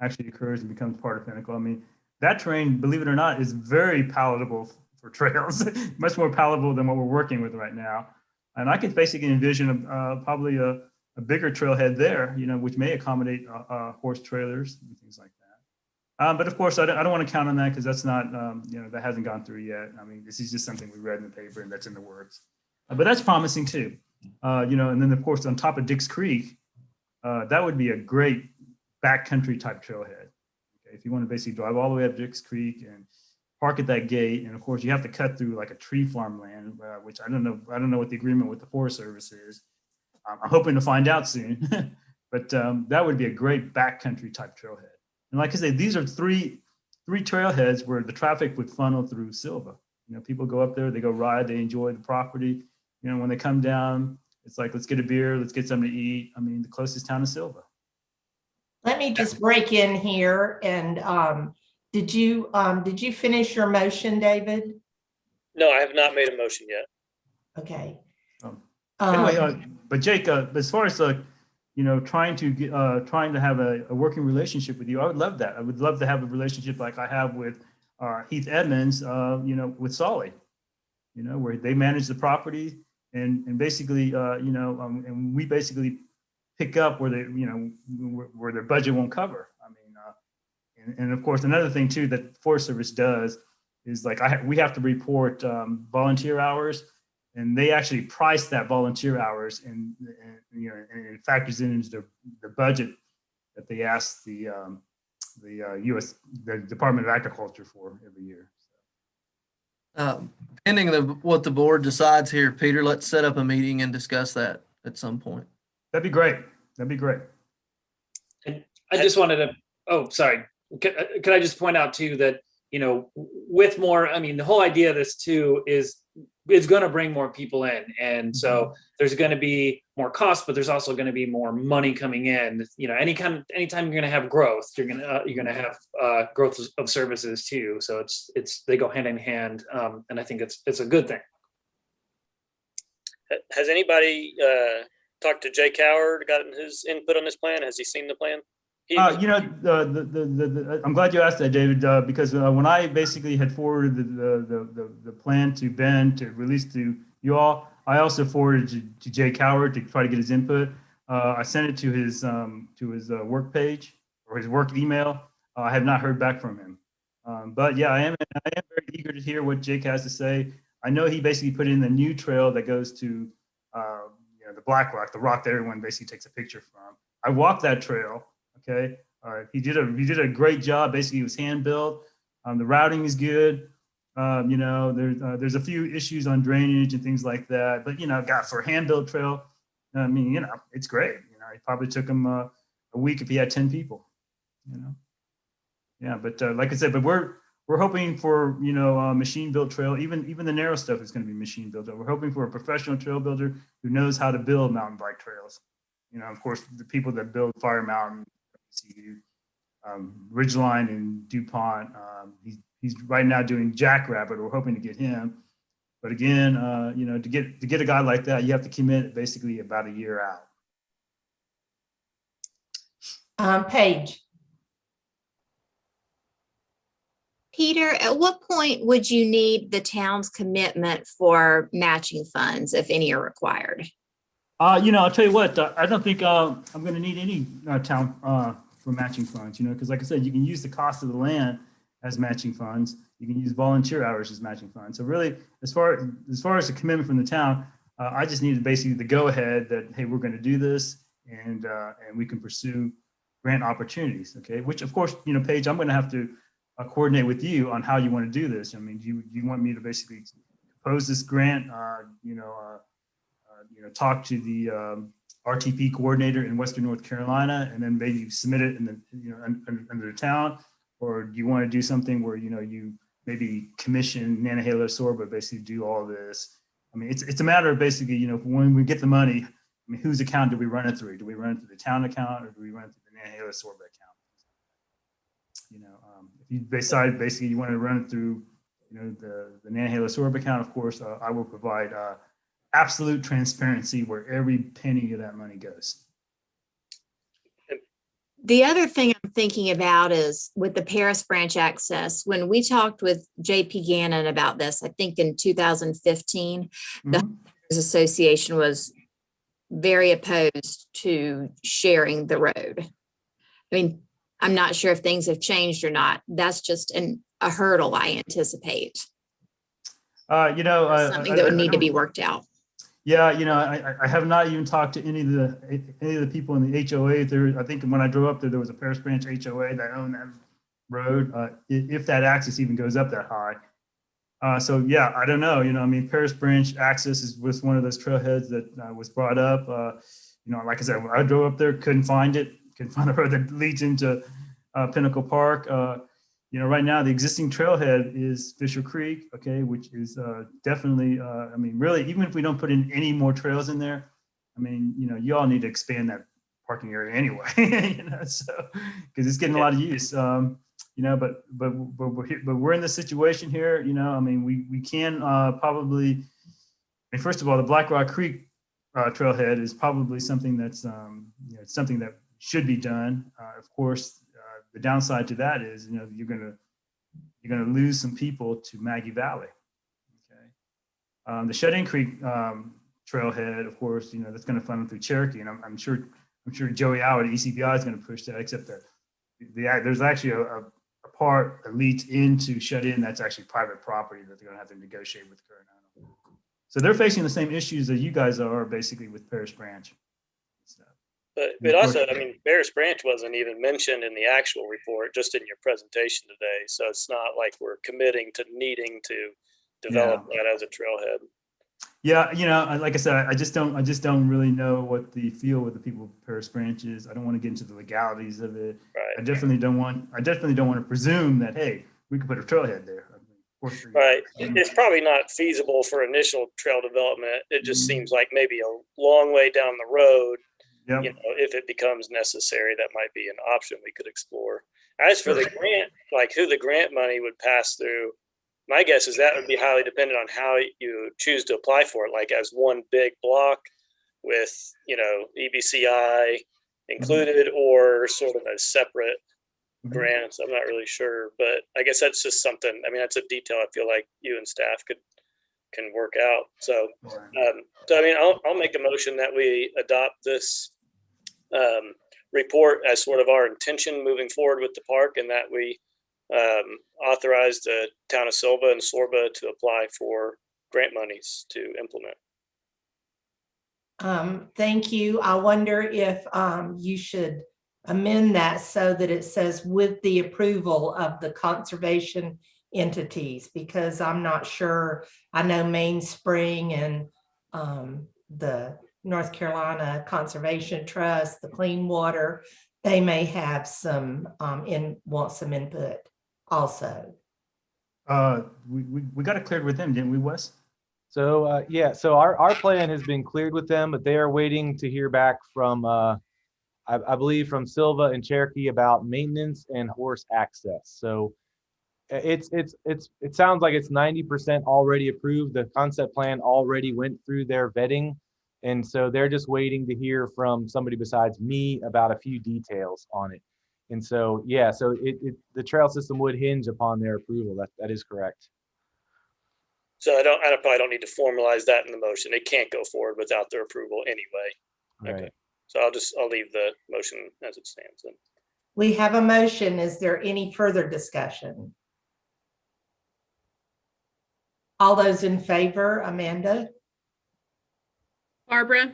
actually occurs and becomes part of Pinnacle, that terrain, believe it or not, is very palatable for trails, much more palatable than what we're working with right now. And I could basically envision probably a bigger trailhead there, which may accommodate horse trailers and things like that. But of course, I don't want to count on that, because that's not, that hasn't gone through yet. This is just something we read in the paper and that's in the works. But that's promising too. And then of course, on top of Dix Creek, that would be a great backcountry type trailhead. Okay? If you want to basically drive all the way up Dix Creek and park at that gate, and of course you have to cut through like a tree farmland, which I don't know what the agreement with the Forest Service is. I'm hoping to find out soon, but that would be a great backcountry type trailhead. And like I say, these are three trailheads where the traffic would funnel through Sylva. People go up there, they go ride, they enjoy the property. When they come down, it's like, let's get a beer, let's get something to eat. I mean, the closest town is Sylva. Let me just break in here and did you finish your motion, David? No, I have not made a motion yet. Okay. Anyway, but Jake, as far as trying to have a working relationship with you, I would love that. I would love to have a relationship like I have with Heath Edmonds, with Solly, where they manage the property and basically, and we basically pick up where they, where their budget won't cover. I mean, and of course, another thing too that Forest Service does is like we have to report volunteer hours, and they actually price that volunteer hours, and it factors into the budget that they ask the Department of Agriculture for every year. Pending what the board decides here, Peter, let's set up a meeting and discuss that at some point. That'd be great. That'd be great. I just wanted to, oh, sorry. Could I just point out too that, with more, I mean, the whole idea of this too is it's going to bring more people in. And so there's going to be more cost, but there's also going to be more money coming in. Anytime you're going to have growth, you're going to have growth of services too. So they go hand in hand. And I think it's a good thing. Has anybody talked to Jay Coward, gotten his input on this plan? Has he seen the plan? I'm glad you asked that, David, because when I basically had forwarded the plan to Ben to release to you all, I also forwarded to Jay Coward to try to get his input. I sent it to his work page or his work email. I have not heard back from him, but yeah, I am very eager to hear what Jake has to say. I know he basically put in the new trail that goes to the Black Rock, the rock that everyone basically takes a picture from. I walked that trail. Okay, he did a great job. Basically, it was hand built. The routing is good. There's a few issues on drainage and things like that. But for a hand built trail, I mean, it's great. It probably took him a week if he had 10 people. Yeah, but like I said, but we're hoping for machine built trail. Even the narrow stuff is going to be machine built. We're hoping for a professional trail builder who knows how to build mountain bike trails. Of course, the people that build Fire Mountain, Ridgeline and DuPont. He's right now doing Jackrabbit. We're hoping to get him, but again, to get a guy like that, you have to commit basically about a year out. Paige. Peter, at what point would you need the town's commitment for matching funds, if any are required? I'll tell you what, I don't think I'm going to need any town for matching funds, because like I said, you can use the cost of the land as matching funds. You can use volunteer hours as matching funds. So really, as far as the commitment from the town, I just needed basically the go ahead that, hey, we're going to do this, and we can pursue grant opportunities. Okay, which of course, Paige, I'm going to have to coordinate with you on how you want to do this. I mean, do you want me to basically propose this grant? Talk to the RTP coordinator in Western North Carolina, and then maybe submit it in the under the town, or do you want to do something where you maybe commission Nantahala Sorba basically do all this? I mean, it's a matter of basically when we get the money, I mean, whose account do we run it through? Do we run it through the town account, or do we run it through the Nantahala Sorba account? If you decide basically you want to run it through the Nantahala Sorba account, of course, I will provide absolute transparency where every penny of that money goes. The other thing I'm thinking about is with the Paris branch access. When we talked with JP Gannon about this, I think in 2015, the Homeowners Association was very opposed to sharing the road. I mean, I'm not sure if things have changed or not. That's just a hurdle I anticipate. Something that would need to be worked out. Yeah, I have not even talked to any of the people in the HOA. I think when I drove up there was a Paris Branch HOA that owned that road. If that access even goes up that high, so yeah, I don't know. I mean, Paris Branch access was one of those trailheads that was brought up. Like I said, when I drove up there, couldn't find the road that leads into Pinnacle Park. Right now the existing trailhead is Fisher Creek, okay, which is definitely, I mean, really, even if we don't put in any more trails in there, I mean, you all need to expand that parking area anyway, so, because it's getting a lot of use. But we're in this situation here, I mean, we can probably, I mean, first of all, the Black Rock Creek trailhead is probably something that's, something that should be done. Of course, the downside to that is, you're gonna lose some people to Maggie Valley. Okay. The Shut-in Creek trailhead, of course, that's gonna funnel through Cherokee, and I'm sure Joey Howard, ECBI, is gonna push that, except that there's actually a part that leads into Shut-in that's actually private property that they're gonna have to negotiate with Coronado. So they're facing the same issues that you guys are basically with Paris Branch. But also, I mean, Paris Branch wasn't even mentioned in the actual report, just in your presentation today. So it's not like we're committing to needing to develop that as a trailhead. Yeah, like I said, I just don't really know what the feel with the people of Paris Branch is. I don't want to get into the legalities of it. Right. I definitely don't want to presume that, hey, we could put a trailhead there. Right. It's probably not feasible for initial trail development. It just seems like maybe a long way down the road. Yep. If it becomes necessary, that might be an option we could explore. As for the grant, like who the grant money would pass through, my guess is that would be highly dependent on how you choose to apply for it, like as one big block with, EBCI included or sort of a separate grants. I'm not really sure, but I guess that's just something, I mean, that's a detail I feel like you and staff can work out. So, I mean, I'll make a motion that we adopt this report as sort of our intention moving forward with the park, and that we authorize the town of Sylva and SYLVA to apply for grant monies to implement. Thank you. I wonder if you should amend that so that it says with the approval of the conservation entities, because I'm not sure. I know Mainspring and the North Carolina Conservation Trust, the Clean Water, they may have some want some input also. We got it cleared with them, didn't we, Wes? So so our plan has been cleared with them, but they are waiting to hear back from I believe from SYLVA and Cherokee about maintenance and horse access. So it sounds like it's 90% already approved. The concept plan already went through their vetting, and so they're just waiting to hear from somebody besides me about a few details on it. And so so the trail system would hinge upon their approval. That is correct. So I probably don't need to formalize that in the motion. It can't go forward without their approval anyway. Right. Okay. So I'll leave the motion as it stands then. We have a motion. Is there any further discussion? All those in favor, Amanda? Barbara,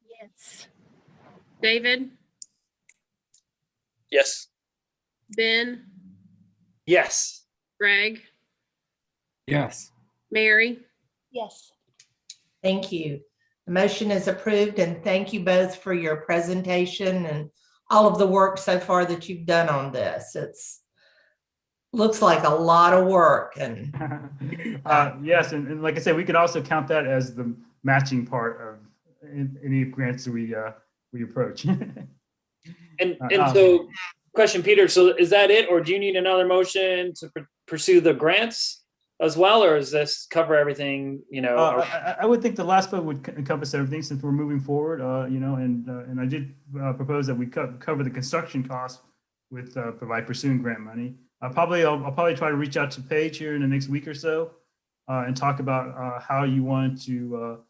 Yes. David, Yes. Ben, Yes. Greg, Yes. Mary. Yes. Thank you. The motion is approved, and thank you both for your presentation and all of the work so far that you've done on this. It's looks like a lot of work. And yes, and like I said, we could also count that as the matching part of any grants that we approach. And so, question, Peter. So is that it, or do you need another motion to pursue the grants as well, or does this cover everything? I would think the last vote would encompass everything since we're moving forward. And I did propose that we cover the construction costs with by pursuing grant money. I'll probably try to reach out to Paige here in the next week or so and talk about how you want to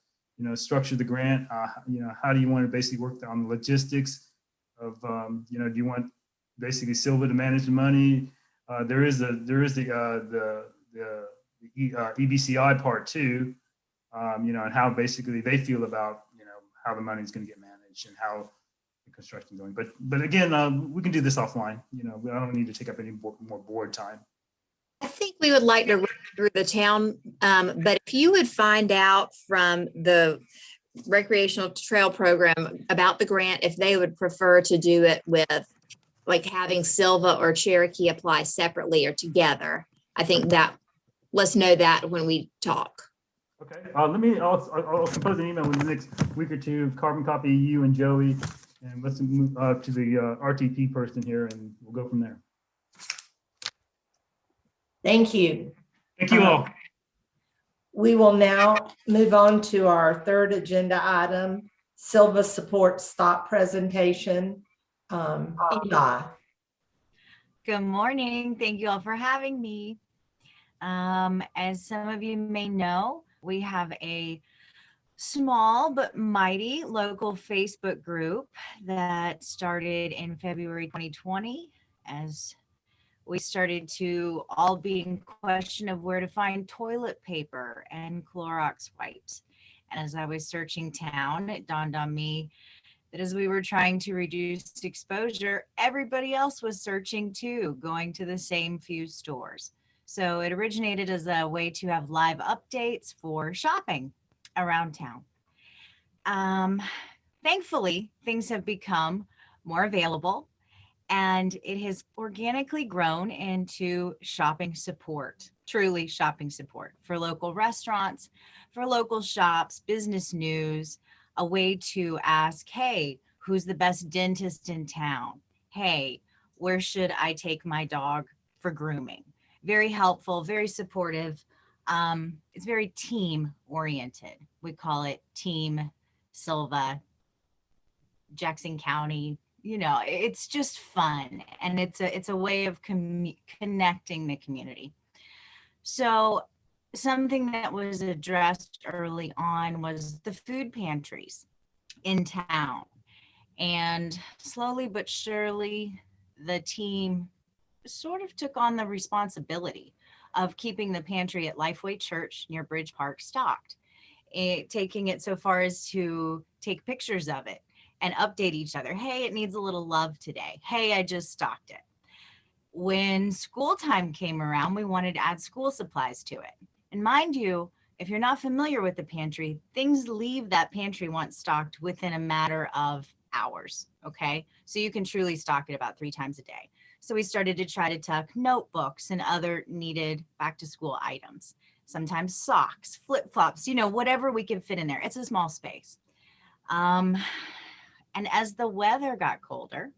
structure the grant. How do you want to basically work on the logistics of do you want basically SYLVA to manage the money? There is the EBCI part too, and how basically they feel about how the money is going to get managed and how the construction is going. But again, we can do this offline. I don't need to take up any more board time. I think we would like to run through the town, but if you would find out from the recreational trail program about the grant, if they would prefer to do it with like having SYLVA or Cherokee apply separately or together, I think that let's know that when we talk. Okay, I'll compose an email in the next week or two, carbon copy you and Joey, and let's move to the RTP person here, and we'll go from there. Thank you. Thank you all. We will now move on to our third agenda item, SYLVA support stock presentation. Eli. Good morning. Thank you all for having me. As some of you may know, we have a small but mighty local Facebook group that started in February 2020 as we started to all be in question of where to find toilet paper and Clorox wipes. And as I was searching town, it dawned on me that as we were trying to reduce exposure, everybody else was searching too, going to the same few stores. So it originated as a way to have live updates for shopping around town. Thankfully, things have become more available, and it has organically grown into shopping support, truly shopping support for local restaurants, for local shops, business news, a way to ask, hey, who's the best dentist in town? Hey, where should I take my dog for grooming? Very helpful, very supportive. It's very team oriented. We call it Team SYLVA, Jackson County. You know, it's just fun, and it's a way of connecting the community. So something that was addressed early on was the food pantries in town, and slowly but surely the team sort of took on the responsibility of keeping the pantry at Lifeway Church near Bridge Park stocked, taking it so far as to take pictures of it and update each other. Hey, it needs a little love today. Hey, I just stocked it. When school time came around, we wanted to add school supplies to it. And mind you, if you're not familiar with the pantry, things leave that pantry once stocked within a matter of hours, okay? So you can truly stock it about 3 times a day. So we started to try to tuck notebooks and other needed back to school items, sometimes socks, flip-flops, you know, whatever we can fit in there. It's a small space. And as the weather got colder,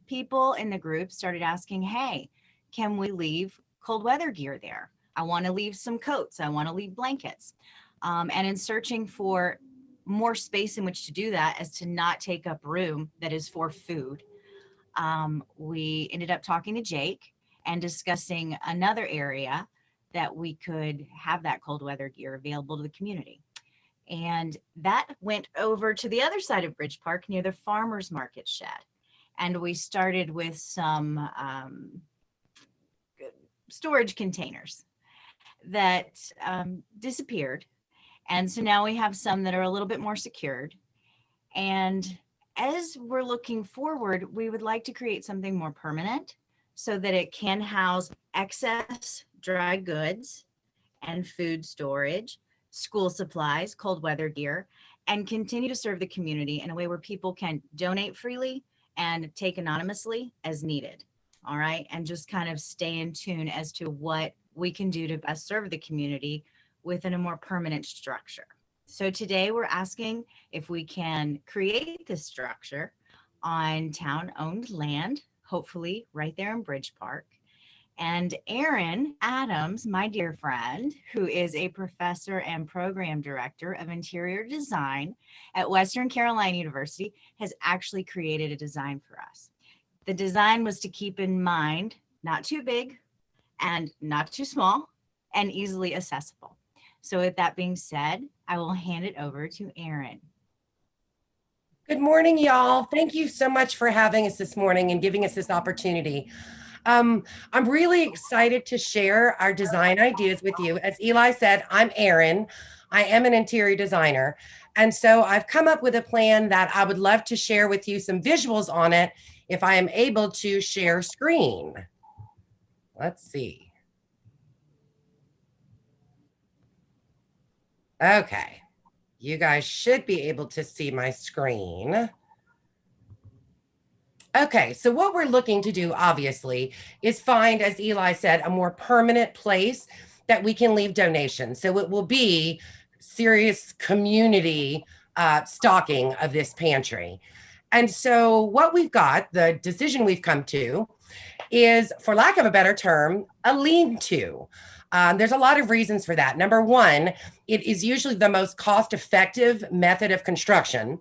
people in the group started asking, hey, can we leave cold weather gear there? I want to leave some coats. I want to leave blankets. And in searching for more space in which to do that as to not take up room that is for food, we ended up talking to Jake and discussing another area that we could have that cold weather gear available to the community. And that went over to the other side of Bridge Park near the farmer's market shed. And we started with some storage containers that disappeared. And so now we have some that are a little bit more secured. And as we're looking forward, we would like to create something more permanent so that it can house excess dry goods and food storage, school supplies, cold weather gear, and continue to serve the community in a way where people can donate freely and take anonymously as needed. All right. And just kind of stay in tune as to what we can do to best serve the community within a more permanent structure. So today we're asking if we can create this structure on town-owned land, hopefully right there in Bridge Park. And Aaron Adams, my dear friend, who is a professor and program director of interior design at Western Carolina University, has actually created a design for us. The design was to keep in mind, not too big and not too small and easily accessible. So with that being said, I will hand it over to Aaron. Good morning, y'all. Thank you so much for having us this morning and giving us this opportunity. I'm really excited to share our design ideas with you. As Eli said, I'm Erin. I am an interior designer. And so I've come up with a plan that I would love to share with you some visuals on it if I am able to share screen. Let's see. Okay, you guys should be able to see my screen. Okay, so what we're looking to do, obviously, is find, as Eli said, a more permanent place that we can leave donations. So it will be serious community stocking of this pantry. And so what we've got, the decision we've come to, is, for lack of a better term, a lean-to. There's a lot of reasons for that. Number one, it is usually the most cost-effective method of construction.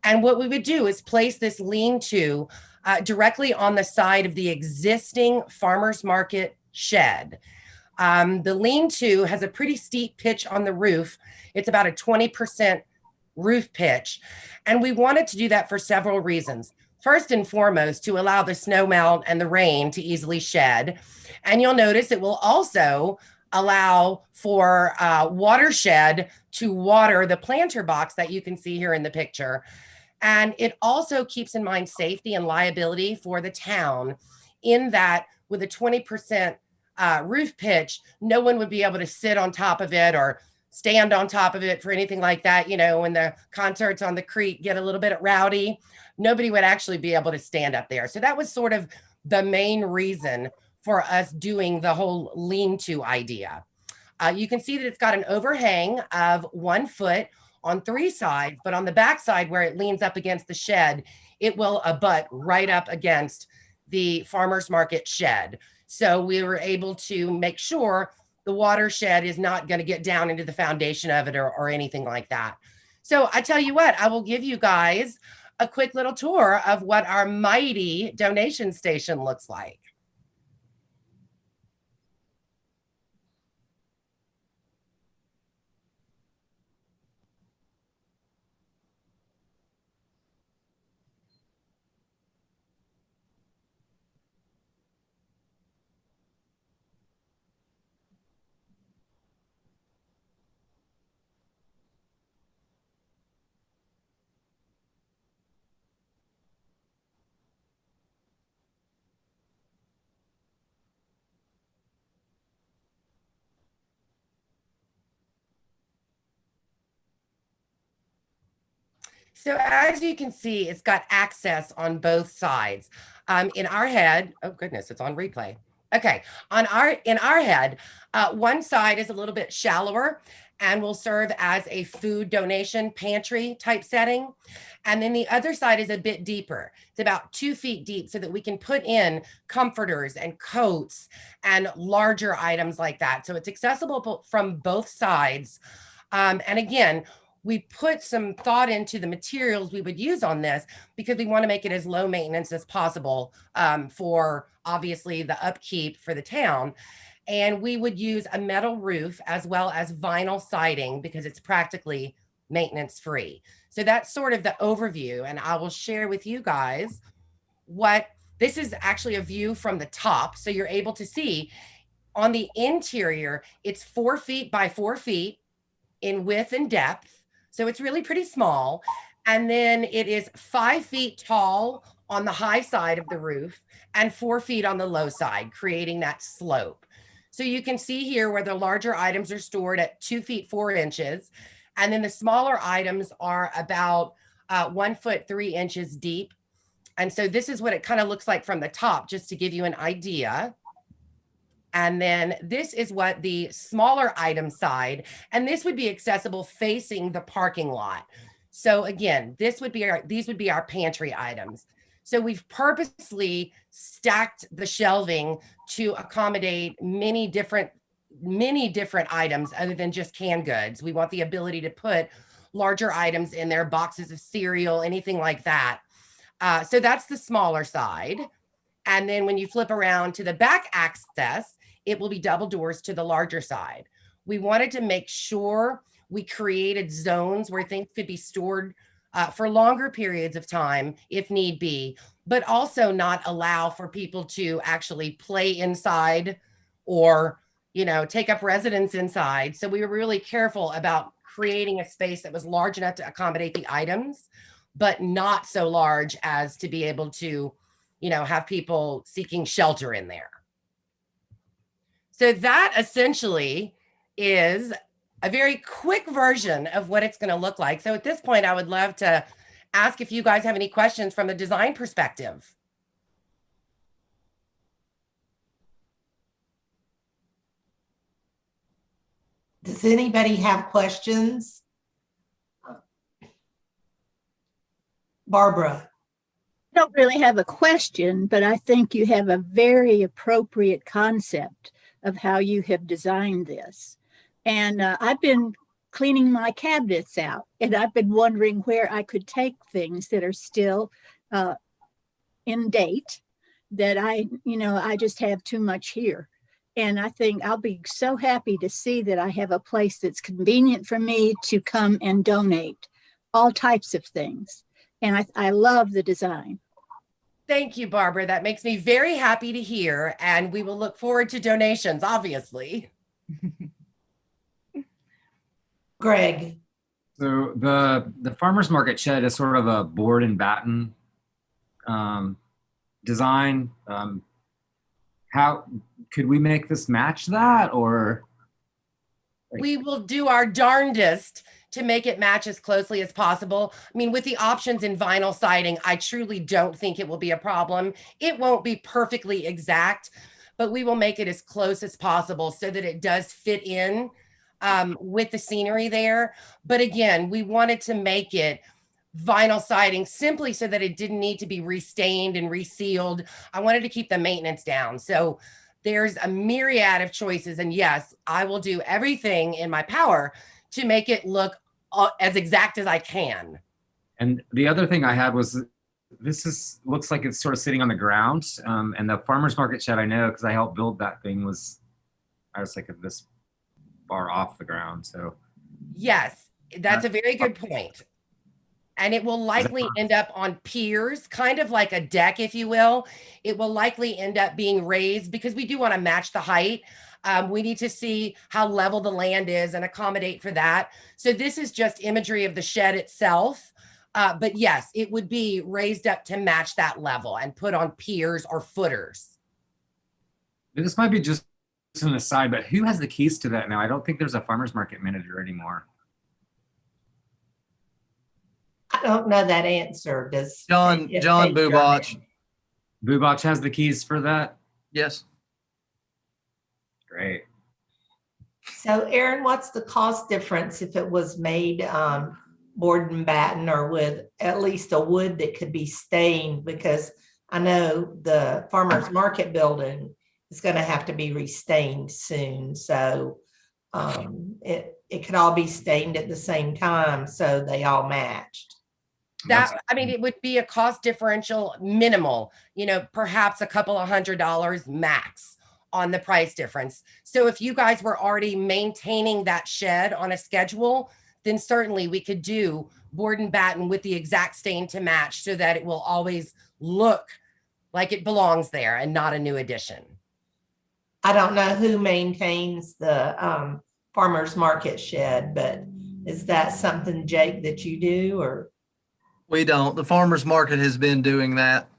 And what we would do is place this lean-to directly on the side of the existing farmer's market shed. The lean-to has a pretty steep pitch on the roof. It's about a 20% roof pitch. And we wanted to do that for several reasons. First and foremost, to allow the snow melt and the rain to easily shed. And you'll notice it will also allow for watershed to water the planter box that you can see here in the picture. And it also keeps in mind safety and liability for the town, in that with a 20% roof pitch, no one would be able to sit on top of it or stand on top of it for anything like that. You know, when the concerts on the creek get a little bit rowdy, nobody would actually be able to stand up there. So that was sort of the main reason for us doing the whole lean-to idea. You can see that it's got an overhang of 1 foot on 3 sides, but on the back side where it leans up against the shed, it will abut right up against the farmer's market shed. So we were able to make sure the watershed is not going to get down into the foundation of it or anything like that. So I tell you what, I will give you guys a quick little tour of what our mighty donation station looks like. So as you can see, it's got access on both sides. In our head, oh goodness, it's on replay. Okay, in our head, one side is a little bit shallower and will serve as a food donation pantry type setting. And then the other side is a bit deeper. It's about 2 feet deep so that we can put in comforters and coats and larger items like that. So it's accessible from both sides. And again, we put some thought into the materials we would use on this because we want to make it as low maintenance as possible for obviously the upkeep for the town. And we would use a metal roof as well as vinyl siding because it's practically maintenance free. So that's sort of the overview. And I will share with you guys what this is actually a view from the top. So you're able to see on the interior, it's 4 feet by 4 feet in width and depth. So it's really pretty small. And then it is 5 feet tall on the high side of the roof and 4 feet on the low side, creating that slope. So you can see here where the larger items are stored at 2 feet 4 inches. And then the smaller items are about 1 foot 3 inches deep. And so this is what it kind of looks like from the top, just to give you an idea. And then this is what the smaller item side, and this would be accessible facing the parking lot. So again, these would be our pantry items. So we've purposely stacked the shelving to accommodate many different items other than just canned goods. We want the ability to put larger items in there, boxes of cereal, anything like that. So that's the smaller side. And then when you flip around to the back access, it will be double doors to the larger side. We wanted to make sure we created zones where things could be stored for longer periods of time if need be, but also not allow for people to actually play inside or, you know, take up residence inside. So we were really careful about creating a space that was large enough to accommodate the items, but not so large as to be able to, you know, have people seeking shelter in there. So that essentially is a very quick version of what it's going to look like. So at this point, I would love to ask if you guys have any questions from the design perspective. Does anybody have questions? Barbara? I don't really have a question, but I think you have a very appropriate concept of how you have designed this. And I've been cleaning my cabinets out, and I've been wondering where I could take things that are still in date that I just have too much here. And I think I'll be so happy to see that I have a place that's convenient for me to come and donate all types of things. And I love the design. Thank you, Barbara. That makes me very happy to hear. And we will look forward to donations, obviously. Greg? So the farmer's market shed is sort of a board and batten design. How could we make this match that, or? We will do our darndest to make it match as closely as possible. I mean, with the options in vinyl siding, I truly don't think it will be a problem. It won't be perfectly exact, but we will make it as close as possible so that it does fit in with the scenery there. But again, we wanted to make it vinyl siding simply so that it didn't need to be restained and resealed. I wanted to keep the maintenance down. So there's a myriad of choices. And yes, I will do everything in my power to make it look as exact as I can. And the other thing I had was, looks like it's sort of sitting on the ground. And the farmer's market shed, I know, because I helped build that thing, I was like this far off the ground. So yes, that's a very good point. And it will likely end up on piers, kind of like a deck, if you will. It will likely end up being raised because we do want to match the height. We need to see how level the land is and accommodate for that. So this is just imagery of the shed itself. But yes, it would be raised up to match that level and put on piers or footers. this might be just an aside, but who has the keys to that now? I don't think there's a farmer's market manager anymore. I don't know that answer. Does John Bubach. Bubach has the keys for that? Yes. Great. So Aaron, what's the cost difference if it was made board and batten or with at least a wood that could be stained? Because I know the farmer's market building is going to have to be restained soon. So it could all be stained at the same time, so they all matched. I mean, it would be a cost differential minimal, perhaps a couple of $100 max on the price difference. So if you guys were already maintaining that shed on a schedule, then certainly we could do board and batten with the exact stain to match so that it will always look like it belongs there and not a new addition. I don't know who maintains the farmer's market shed, but is that something, Jake, that you do, or? We don't. The farmer's market has been doing that.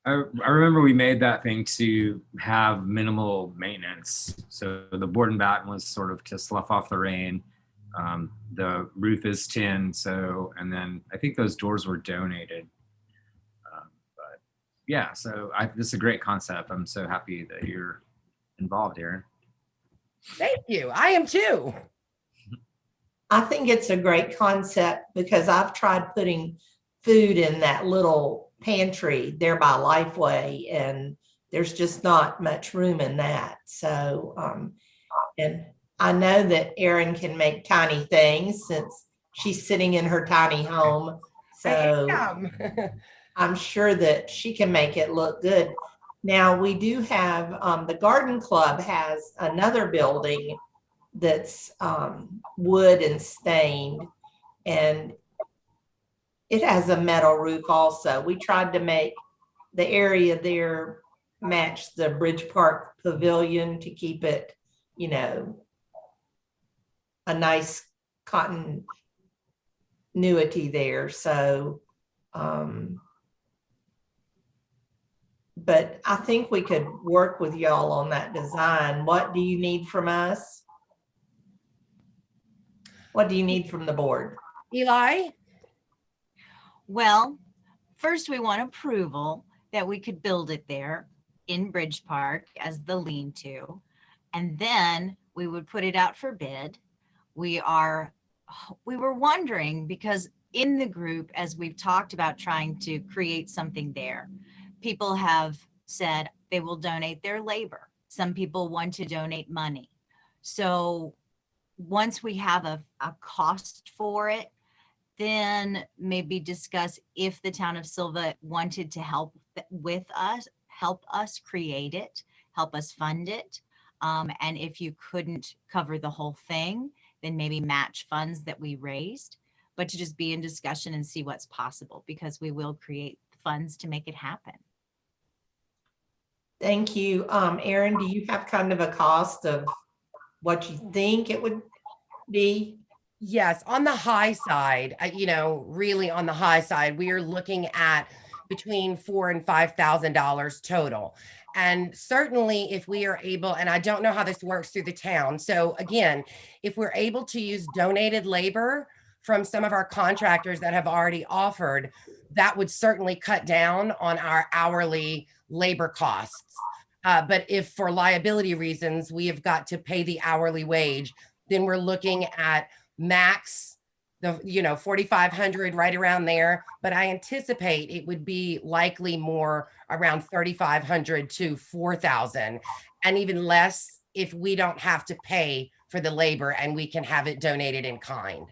I remember we made that thing to have minimal maintenance. So the board and batten was sort of to slough off the rain. The roof is tin. And then I think those doors were donated. But yeah, so this is a great concept. I'm so happy that you're involved, Aaron. Thank you. I am too. I think it's a great concept because I've tried putting food in that little pantry there by Lifeway, and there's just not much room in that. So, and I know that Erin can make tiny things since she's sitting in her tiny home. So I'm sure that she can make it look good. Now we do have, the garden club has another building that's wood and stained, and it has a metal roof also. We tried to make the area there match the Bridge Park Pavilion to keep it, a nice continuity there. So, but I think we could work with y'all on that design. What do you need from us? What do you need from the board? Eli? Well, first we want approval that we could build it there in Bridge Park as the lean-to. And then we would put it out for bid. We were wondering, because in the group, as we've talked about trying to create something there, people have said they will donate their labor. Some people want to donate money. So once we have a cost for it, then maybe discuss if the town of Sylva wanted to help us create it, help us fund it. And if you couldn't cover the whole thing, then maybe match funds that we raised, but to just be in discussion and see what's possible, because we will create funds to make it happen. Thank you. Erin, do you have kind of a cost of what you think it would be? Yes, on the high side, really on the high side, we are looking at between $4,000 and $5,000 total. And certainly if we are able, and I don't know how this works through the town. So again, if we're able to use donated labor from some of our contractors that have already offered, that would certainly cut down on our hourly labor costs. But if for liability reasons, we have got to pay the hourly wage, then we're looking at max, 4,500, right around there. But I anticipate it would be likely more around 3,500 to 4,000, and even less if we don't have to pay for the labor and we can have it donated in kind.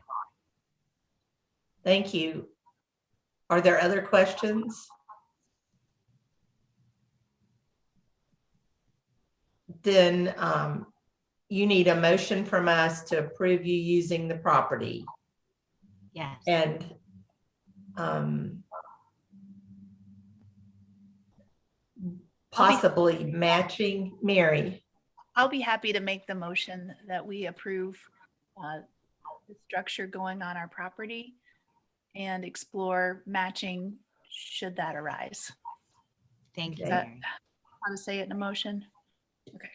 Thank you. Are there other questions? Then you need a motion from us to approve you using the property. Yes. And possibly matching. Mary. I'll be happy to make the motion that we approve the structure going on our property and explore matching should that arise. Thank you. Is that how to say it in a motion? Okay.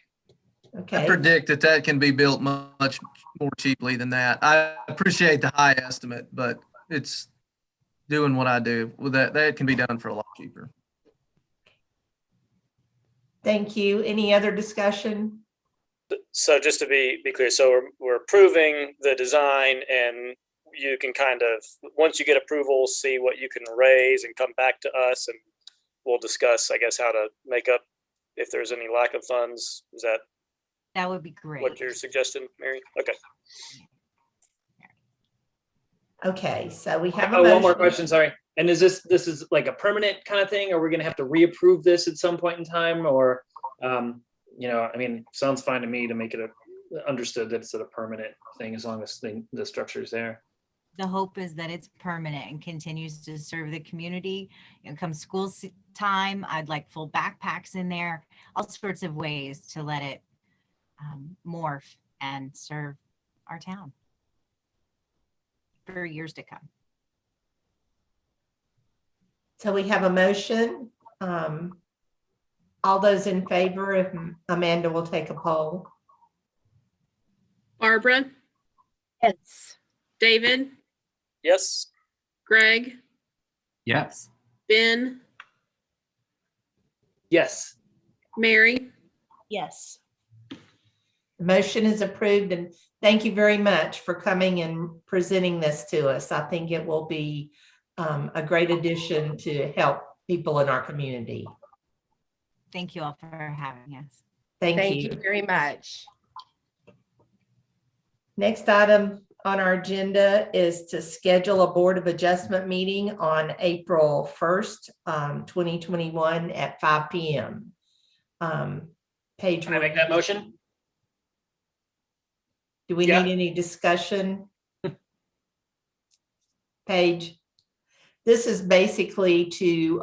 Okay. I predict that can be built much more cheaply than that. I appreciate the high estimate, but it's doing what I do. Well, that can be done for a lot cheaper. Thank you. Any other discussion? So just to be clear, so we're approving the design, and you can kind of, once you get approval, see what you can raise and come back to us, and we'll discuss, I guess, how to make up if there's any lack of funds. Is that would be great. What you're suggesting, Mary? Okay. Okay, so we have one more question, sorry. And is this is like a permanent kind of thing? Or we're gonna have to reapprove this at some point in time? Or, sounds fine to me to make it understood that it's a permanent thing as long as the structure is there. The hope is that it's permanent and continues to serve the community. Come school time, I'd like full backpacks in there, all sorts of ways to let it morph and serve our town for years to come. So we have a motion. All those in favor, if Amanda will take a poll. Barbara? Yes. David? Yes. Greg? Yes. Ben? Yes. Mary? Yes. The motion is approved, and thank you very much for coming and presenting this to us. I think it will be a great addition to help people in our community. Thank you all for having us. Thank you you very much. Next item on our agenda is to schedule a Board of Adjustment meeting on April 1st, 2021 at 5 p.m. Paige, Can I make that motion? Do we need any discussion? Paige, this is basically to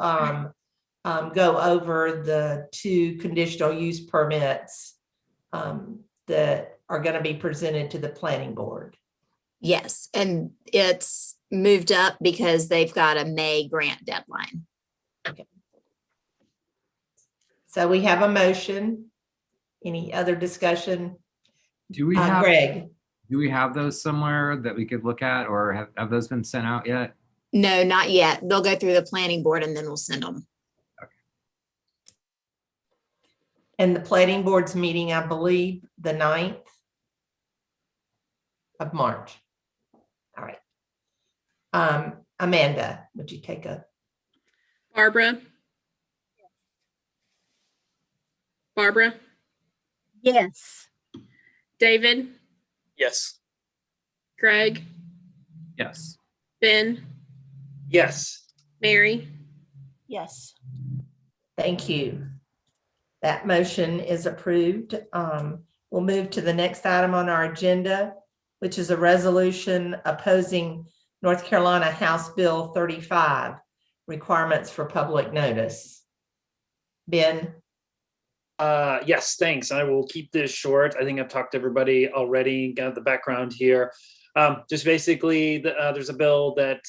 go over the 2 conditional use permits that are going to be presented to the planning board. Yes, and it's moved up because they've got a May grant deadline. Okay. So we have a motion. Any other discussion? Do we have Greg? Do we have those somewhere that we could look at, or have those been sent out yet? No, not yet. They'll go through the planning board and then we'll send them. And the planning board's meeting, I believe, the 9th. of March. All right. Amanda, would you take a? Barbara? Barbara? Yes. David? Yes. Greg? Yes. Ben? Yes. Mary? Yes. Thank you. That motion is approved. We'll move to the next item on our agenda, which is a resolution opposing North Carolina House Bill 35, requirements for public notice. Ben? Yes, thanks. I will keep this short. I think I've talked to everybody already, got the background here. Just basically, there's a bill that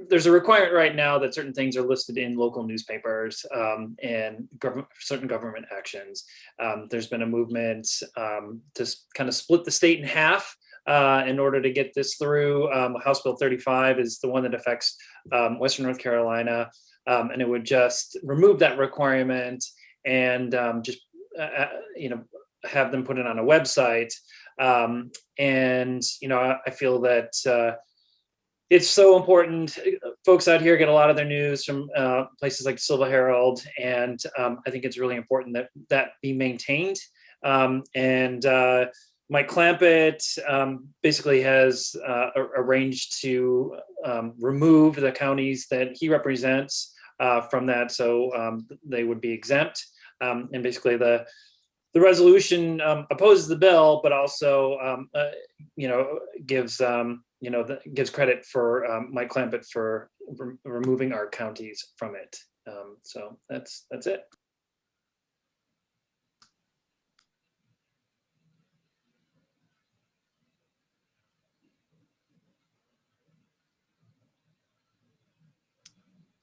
there's a requirement right now that certain things are listed in local newspapers and certain government actions. There's been a movement to kind of split the state in half in order to get this through. House Bill 35 is the one that affects Western North Carolina, and it would just remove that requirement and just have them put it on a website. And I feel that it's so important. Folks out here get a lot of their news from places like SYLVA-Herald, and I think it's really important that that be maintained. And Mike Clampett basically has arranged to remove the counties that he represents from that, so they would be exempt. And basically the resolution opposes the bill, but also gives gives credit for Mike Clampett for removing our counties from it. So that's it.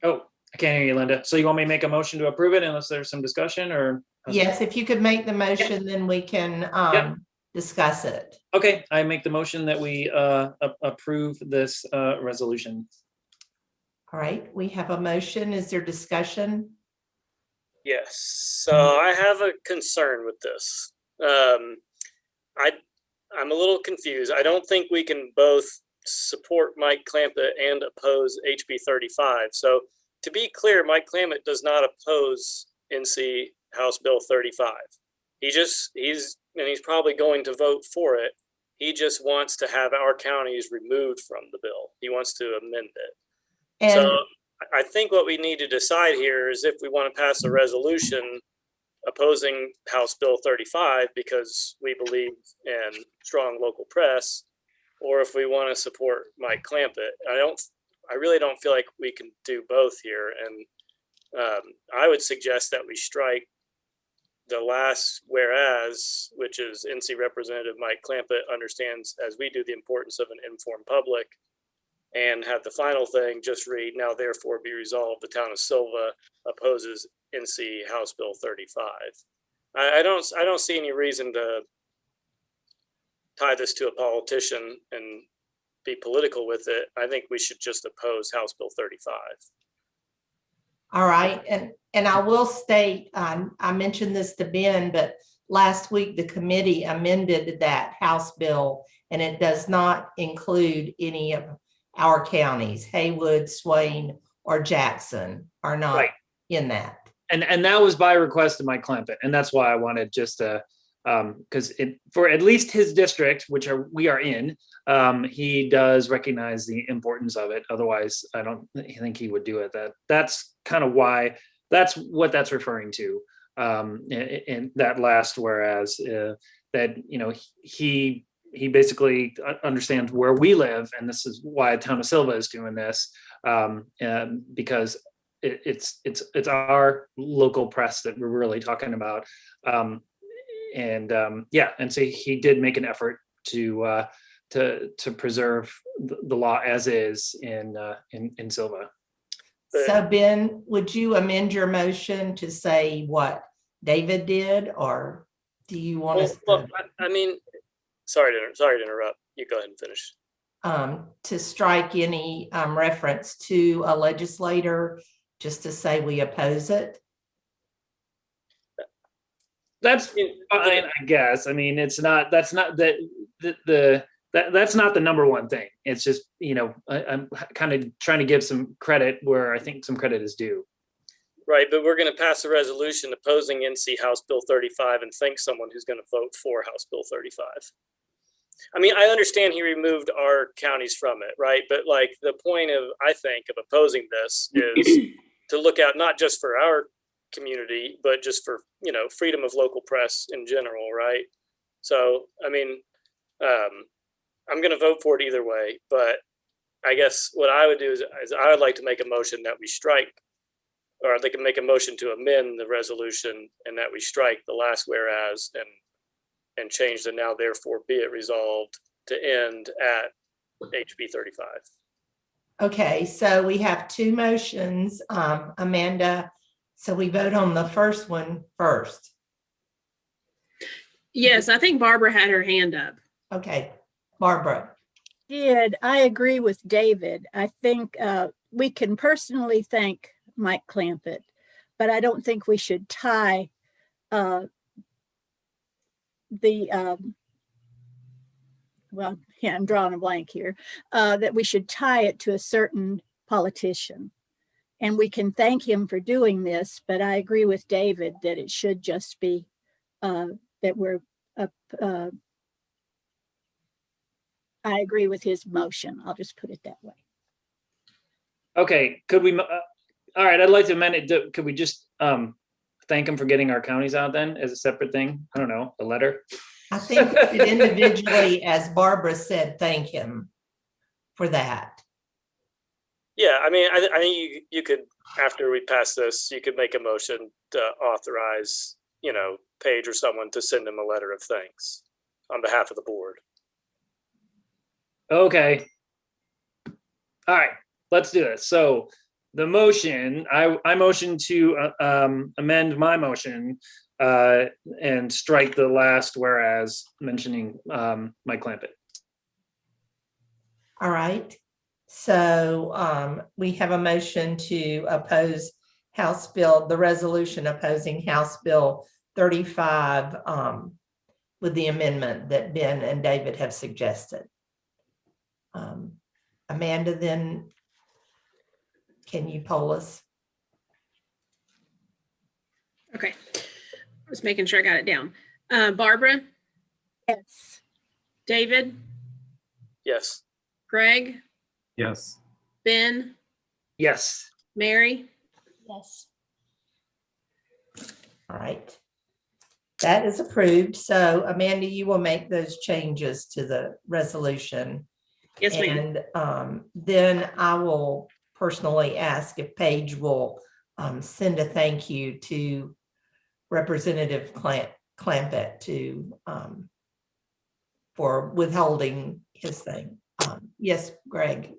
Oh, I can't hear you, Linda. So you want me to make a motion to approve it unless there's some discussion, or? Yes, if you could make the motion, then we can discuss it. Okay, I make the motion that we approve this resolution. All right, we have a motion. Is there discussion? Yes. So I have a concern with this. I'm a little confused. I don't think we can both support Mike Clampett and oppose HB 35. So to be clear, Mike Clampett does not oppose NC House Bill 35. He's probably going to vote for it. He just wants to have our counties removed from the bill. He wants to amend it. And so I think what we need to decide here is if we want to pass a resolution opposing House Bill 35 because we believe in strong local press, or if we want to support Mike Clampett. I really don't feel like we can do both here. And I would suggest that we strike the last whereas, which is NC Representative Mike Clampett understands, as we do, the importance of an informed public, and have the final thing just read, now therefore be resolved, the town of Sylva opposes NC House Bill 35. I don't see any reason to tie this to a politician and be political with it. I think we should just oppose House Bill 35. all right, and I will state, I mentioned this to Ben, but last week the committee amended that House bill, and it does not include any of our counties. Haywood, Swain, or Jackson are not in that. And that was by request of Mike Clampett, and that's why I wanted just to, because for at least his district, which we are in, he does recognize the importance of it. Otherwise, I don't think he would do it. That's kind of why. That's what that's referring to in that last whereas, that he basically understands where we live, and this is why town of Sylva is doing this, because it's our local press that we're really talking about. And so he did make an effort to preserve the law as is in Sylva. So Ben, would you amend your motion to say what David did, or do you want us to? I mean, sorry to interrupt. You go ahead and finish. To strike any reference to a legislator, just to say we oppose it? That's fine, I guess. I mean, that's not the number one thing. It's just, I'm kind of trying to give some credit where I think some credit is due. Right, but we're going to pass a resolution opposing NC House Bill 35 and thank someone who's going to vote for House Bill 35. I mean, I understand he removed our counties from it, right? But like the point of, I think, of opposing this is to look out not just for our community, but just for, freedom of local press in general, right? So, I mean, I'm going to vote for it either way, but I guess what I would do is I would like to make a motion that we strike, or they can make a motion to amend the resolution and that we strike the last whereas and change the now therefore be it resolved to end at HB 35. Okay, so we have two motions, Amanda. So we vote on the first one first. Yes, I think Barbara had her hand up. Okay, Barbara. I agree with David. I think we can personally thank Mike Clampett, but I don't think we should tie I'm drawing a blank here, that we should tie it to a certain politician. And we can thank him for doing this, but I agree with David that it should just be that we're, I agree with his motion. I'll just put it that way. Okay, could we, all right, I'd like to amend it. Could we just thank him for getting our counties out then as a separate thing? I don't know, a letter? I think we should individually, as Barbara said, thank him for that. Yeah, I mean, I think you could, after we pass this, you could make a motion to authorize, Paige or someone to send him a letter of thanks on behalf of the board. Okay. All right, let's do this. So the motion, I motion to amend my motion and strike the last whereas mentioning Mike Clampett. All right. So we have a motion to oppose the resolution opposing House Bill 35 with the amendment that Ben and David have suggested. Amanda, then can you poll us? Okay. I was making sure I got it down. Barbara? Yes. David? Yes. Greg? Yes. Ben? Yes. Mary? Yes. All right. That is approved. So Amanda, you will make those changes to the resolution. Yes, ma'am. And then I will personally ask if Paige will send a thank you to Representative Clampett for withholding his thing. Yes, Greg.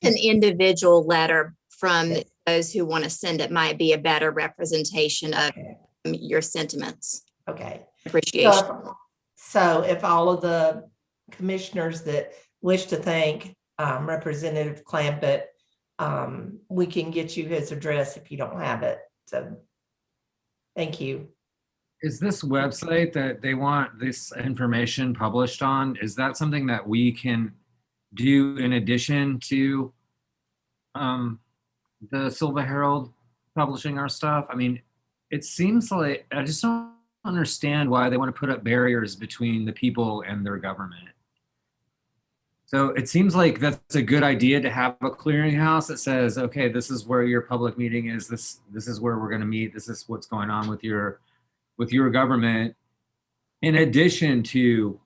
An individual letter from those who want to send it might be a better representation of your sentiments. Okay. Appreciation. So if all of the commissioners that wish to thank Representative Clampett, we can get you his address if you don't have it. So thank you. Is this website that they want this information published on, is that something that we can do in addition to the Sylva Herald publishing our stuff? I mean, it seems like, I just don't understand why they want to put up barriers between the people and their government. So it seems like that's a good idea to have a clearinghouse that says, okay, this is where your public meeting is. This is where we're going to meet. This is what's going on with your government. In addition to,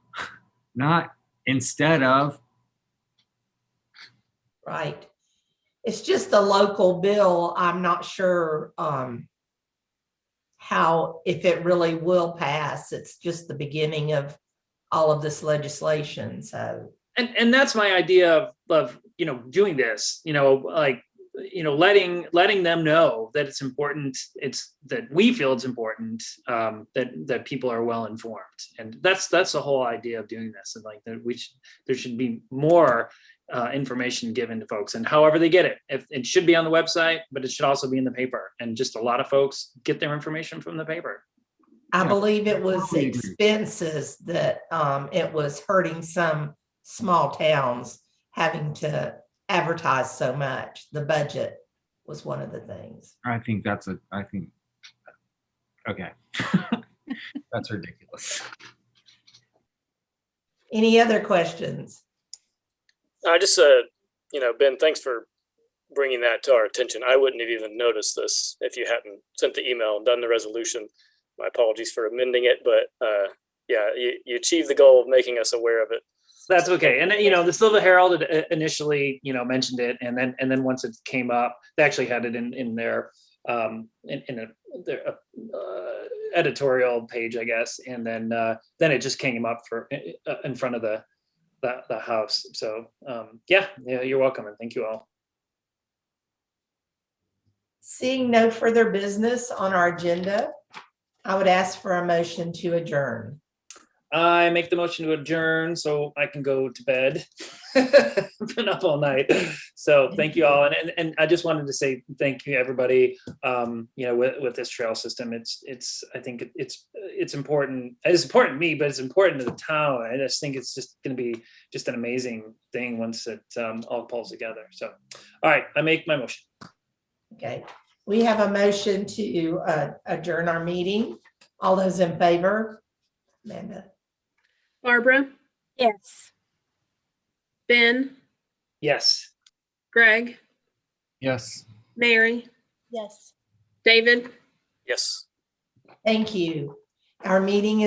not instead of. Right. It's just a local bill. I'm not sure how, if it really will pass. It's just the beginning of all of this legislation. So. And that's my idea of doing this, letting them know that it's important. It's that we feel it's important that people are well informed, and that's the whole idea of doing this. And like that there should be more information given to folks, and however they get it. If it should be on the website, but it should also be in the paper. And just a lot of folks get their information from the paper. I Yeah, believe it was totally agree. expenses that it was hurting some small towns having to advertise so much. The budget was one of the things. I think, okay. That's ridiculous. Any other questions? I just, Ben, thanks for bringing that to our attention. I wouldn't have even noticed this if you hadn't sent the email and done the resolution. My apologies for amending it, but yeah, you achieved the goal of making us aware of it. That's okay. And the Silva Herald initially, mentioned it, and then once it came up, they actually had it in their their editorial page, I guess, and then it just came up in front of the house. So yeah, you're welcome, and thank you all. Seeing no further business on our agenda, I would ask for a motion to adjourn. I make the motion to adjourn so I can go to bed. I've been up all night. So thank you all. And I just wanted to say thank you, everybody. With this trail system, I think it's important. It's important to me, but it's important to the town. I just think it's just going to be just an amazing thing once it all pulls together. So, all right, I make my motion. Okay, we have a motion to adjourn our meeting. All those in favor? Amanda? Barbara, Yes. Ben, Yes. Greg, Yes. Mary, Yes. David. Yes. Thank you. Our meeting is